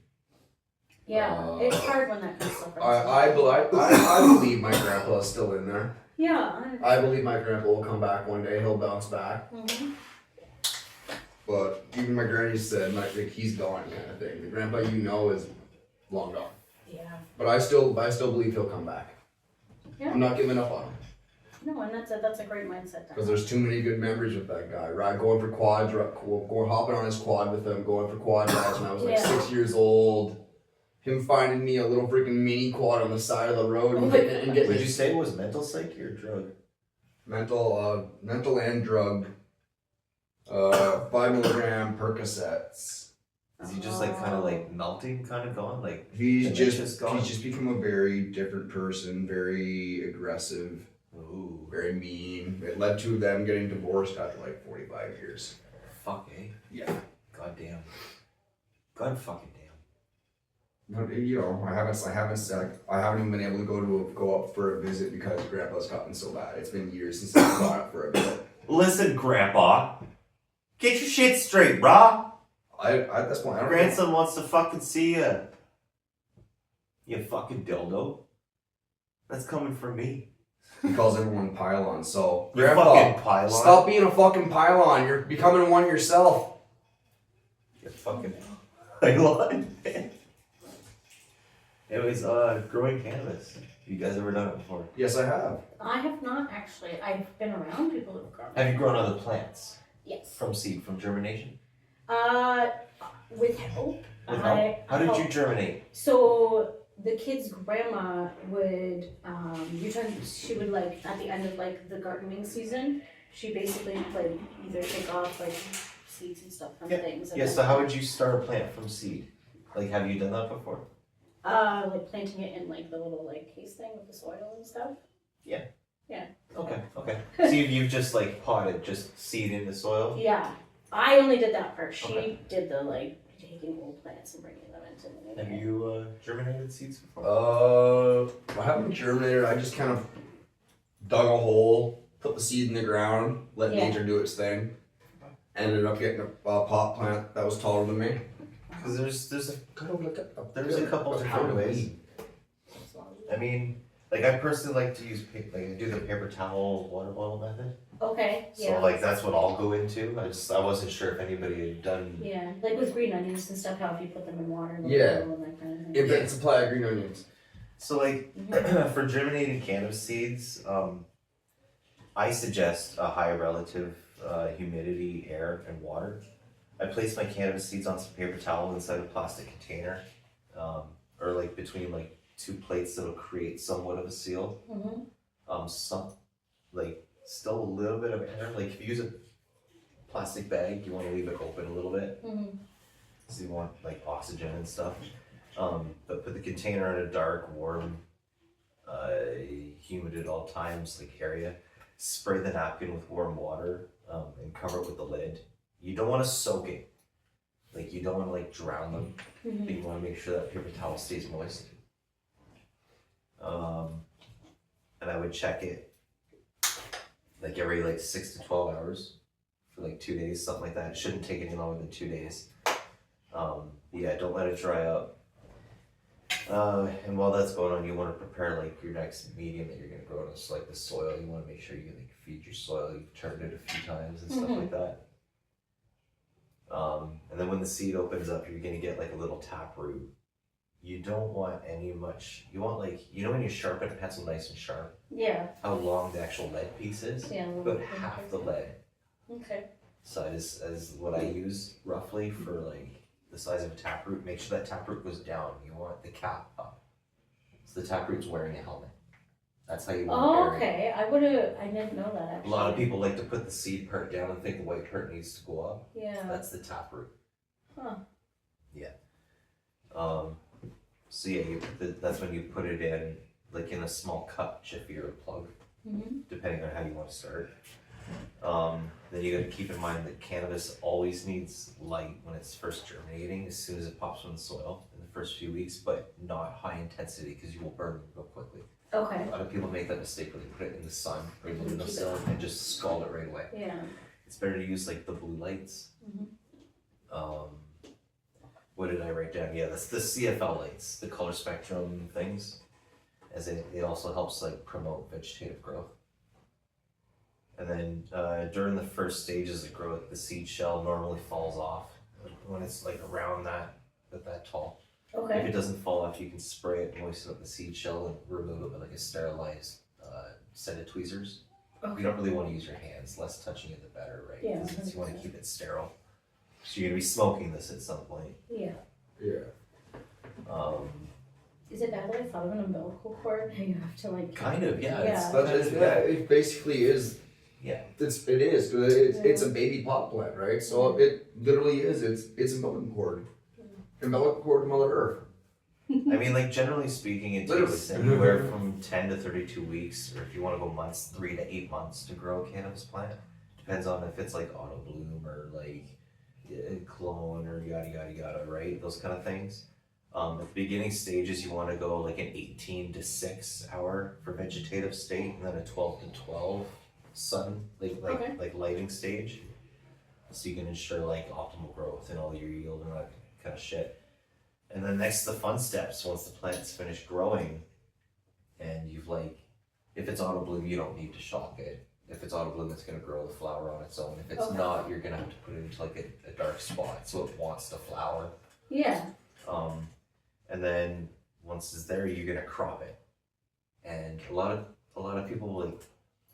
Yeah. It's hard when that kind of stuff. I believe my grandpa is still in there. Yeah. I believe my grandpa will come back one day. He'll bounce back. Mm-hmm. But even my granny said, like he's gone, kind of thing. The grandpa you know is long gone. Yeah. But I still believe he'll come back. Yeah. I'm not giving up on him No, and that's a great mindset. because there's too many good memories with that guy. Right, going for quads, going hopping on his quad with him, going for quad rides when I was like Yeah. 6 years old. Him finding me a little freaking mini quad on the side of the road and getting Would you say it was mental psyche or drug? mental and drug. 5 milligram Percocets. Is he just like kind of like melting, kind of gone? Like He's Dementia's gone? just become a very different person, very aggressive, ooh, very mean. It led to them getting divorced after like 45 years. fuck, eh? Yeah. God damn. God fucking damn. You know, I haven't even been able to go up for a visit because Grandpa's gotten so bad. It's been years since I've gone up for a visit. Listen, Grandpa. Get your shit straight, brah. At this point, I don't Grandson wants to fucking see ya. You fucking dildo. That's coming from me. He calls everyone pylon. So You Grandpa, fucking pylon. stop being a fucking pylon. You're becoming one yourself. You fucking pylon. Anyways, growing cannabis. You guys ever done it before? Yes, I have. I have not actually. I've been around people who've grown. Have you grown other plants Yes. from seed, from germination? With help. With help? How did you germinate? So the kid's grandma would, she would like at the end of like the gardening season, she basically like either take off like seeds and stuff from things. And Yeah, then, so how would you start a plant from seed? Like, have you done that before? like planting it in like the little like case thing with the soil and stuff. Okay. So you've just like potted, just seed in the soil? Yeah, I only did that part. She Okay. did the like taking old plants and bringing them into the new. Have you germinated seeds before? I haven't germinated. I just kind of dug a hole, put the seed in the ground, let Yeah. nature do its thing. Ended up getting a pot plant that was taller than me. Because there's a Kind of like There's a couple different ways. I mean, like I personally like to use I do the paper towel water bottle method. Okay. So Yeah. like that's what I'll go into. I wasn't sure if anybody had done. Yeah, like with green onions and stuff, how if you put them in water and Yeah. and that kind of thing. Infinite supply of green onions. So like Mhm. for germinating cannabis seeds, I suggest a high relative humidity, air, and water. I place my cannabis seeds on some paper towel inside a plastic container, or like between like 2 plates that'll create somewhat of a seal. Mhm. Some like still a little bit of air. Like if you use a plastic bag, you want to leave it open a little bit, Mhm. so you want like oxygen and stuff. But put the container in a dark, warm, humid at all times like area. Spray the napkin with warm water, and cover it with the lid. You don't want to soak it. Like you don't want to like drown them. But Mhm. you want to make sure that paper towel stays moist. And I would check it like every like 6 to 12 hours for like 2 days, something like that. It shouldn't take any longer than 2 days. Yeah, don't let it dry up. And while that's going on, you want to prepare like your next medium that you're gonna grow in. So like the soil, you want to make sure you like feed your soil. You've turned it a few times and stuff like that. And then when the seed opens up, you're gonna get like a little tap root. you don't want you want like, you know when you sharpen a pencil nice and sharp, Yeah. how long the actual lead piece is? Yeah. About half the lead Okay. size as what I use roughly for like the size of a taproot. Make sure that taproot goes down. You want the cap up. So the taproot's wearing a helmet. That's how you want Oh, to bury it. okay. I didn't know that A actually. lot of people like to put the seed part down and think the white part needs to go up. Yeah. That's the taproot. Huh. Yeah. So yeah, that's when you put it in, like in a small cup, jiffy or a plug, depending on how you want to start. Then you got to keep in mind that cannabis always needs light when it's first germinating, as soon as it pops from the soil in the first few weeks, but not high intensity because you will burn real quickly. Okay. A lot of people make that mistake where they put it in the sun or in the windowsill and just scald it right away. Yeah. It's better to use like the blue lights. What did I write down? Yeah, that's the CFL lights, the color spectrum things, as it also helps like promote vegetative growth. And then during the first stages of growth, the seed shell normally falls off when it's like around that tall. Okay. If it doesn't fall off, you can spray it, moisten up the seed shell, and remove it with like a sterilized set of tweezers. Okay. You don't really want to use your hands. Less touching it, the better, right? Yeah, Because you want to 100%. keep it sterile. So you're gonna be smoking this at some point. Yeah. Yeah. Is it bad that I thought of an umbilical cord? You have to like. Kind of, yeah. Yeah. It basically is. Yeah. It's a baby pot plant, right? So it literally is. It's a umbilical cord. Umbilical cord to Mother Earth. I mean, like generally speaking, it takes anywhere from 10 to 32 weeks, or if you want to go months, 3 to 8 months to grow a cannabis plant. Depends on if it's like auto bloom or like clone or yada yada yada, right? Those kind of things. At the beginning stages, you want to go like an 18 to 6 hour for vegetative state, and then a 12 to 12 sun like lighting stage, so you can ensure like optimal growth and all your yield and that kind of shit. And then next, the fun steps once the plant's finished growing, and you've like, if it's auto bloom, you don't need to shock it. If it's auto bloom, it's gonna grow the flower on its own. If it's not, you're gonna have to put it into like a dark spot so it wants to flower. Yeah. And then once it's there, you're gonna crop it. And a lot of people will like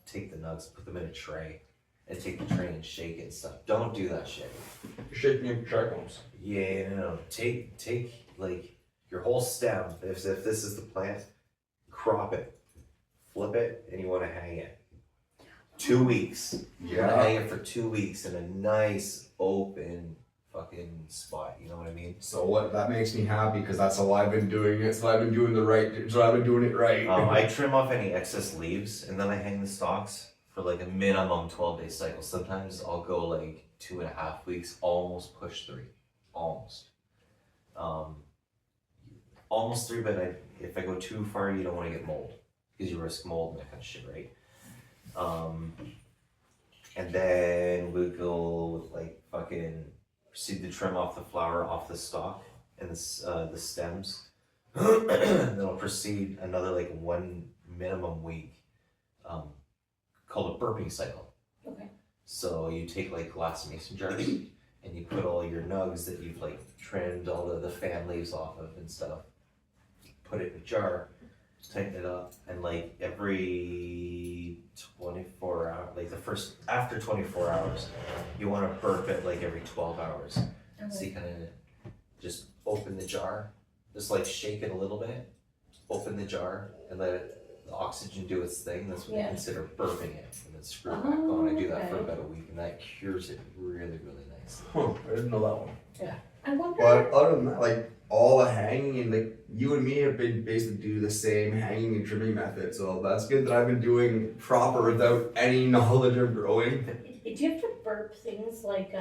take the nugs, put them in a tray, and take the tray and shake it and stuff. Don't do that shit. You're shaking your trichomes. Yeah, no. Take like your whole stem. If this is the plant, crop it, flip it, and you want to hang it. 2 weeks. You want to hang it for 2 weeks in a nice open fucking spot. You know what I mean? So what? That makes me happy because that's how I've been doing it. So I've been doing it right. I trim off any excess leaves and then I hang the stalks for like a minimum 12-day cycle. Sometimes I'll go like 2.5 weeks, almost push 3, almost 3. But if I go too far, you don't want to get mold because you risk mold and that kind of shit, right? And then we'll go like fucking proceed to trim off the flower off the stalk and the stems. Then I'll proceed another like 1 minimum week, called a burping cycle. Okay. So you take like glass mason jars and you put all your nugs that you've like trimmed all the fan leaves off of and stuff, put it in a jar, tighten it up, and like every 24 hours, like after 24 hours, you want to burp it like every 12 hours. Okay. So you kind of just open the jar, just like shake it a little bit, open the jar, and let the oxygen do its thing. That's what you consider burping it, and then screw it back on. I do that for about a week, and that cures it really, really nice. Huh, I didn't know that one. Yeah. I wonder. But other than that, like all the hanging and like you and me have been basically do the same hanging and trimming method. So that's good that I've been doing proper without any knowledge of growing. Do you have to burp things like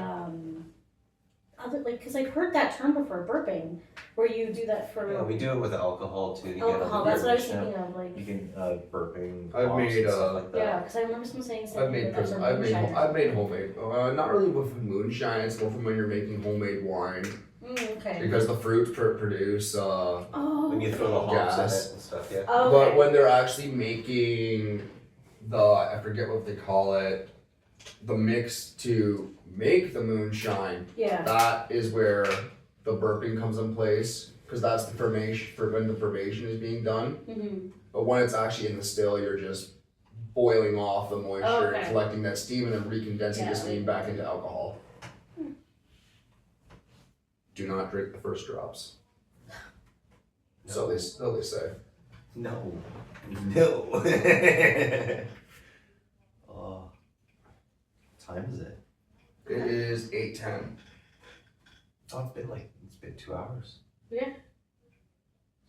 because I've heard that term before, burping, where you do that for Yeah, we do it with alcohol too. To alcohol. get That's what I was vibration thinking out. of, like. You can burping. I've pops made, and stuff like that. Yeah, because I remember someone saying something. I've made homemade. Not really with moonshine. It's more from when you're making homemade wine Okay. because the fruits produce. When you throw the hops in Gas. it and stuff, yeah. Oh, But okay. when they're actually making I forget what they call it, the mix to make the moonshine. Yeah. That is where the burping comes in place because that's the formation for when the formation is being done. Mm-hmm. But when it's actually in the still, you're just boiling off the moisture, Okay. collecting that steam, and then recondensing the steam back into alcohol. Do not drink the first drops. So they say. No. Oh. What time is it? It is 8:10. Oh, it's been 2 hours. Yeah.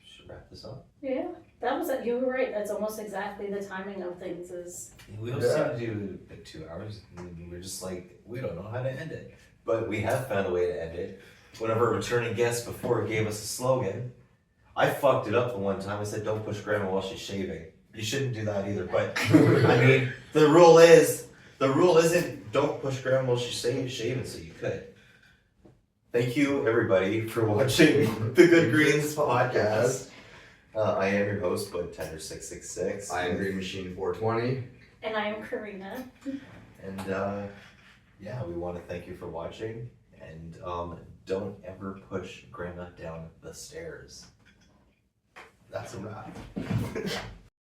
Should wrap this up. Yeah, that was it. You were right. That's almost exactly the timing of things. Is We always seem to do 2 hours, and we're just like, we don't know how to end it. But we have found a way to end it. One of our returning guests before gave us a slogan. I fucked it up the one time. I said, don't push grandma while she's shaving. You shouldn't do that either. But, I mean, the rule isn't don't push grandma while she's shaving, so you could. Thank you, everybody, for watching the Good Greens podcast. I am your host, BudTender666. I am Green Machine 420. and I am Corrina. And, yeah, we want to thank you for watching. And don't ever push grandma down the stairs. That's a wrap.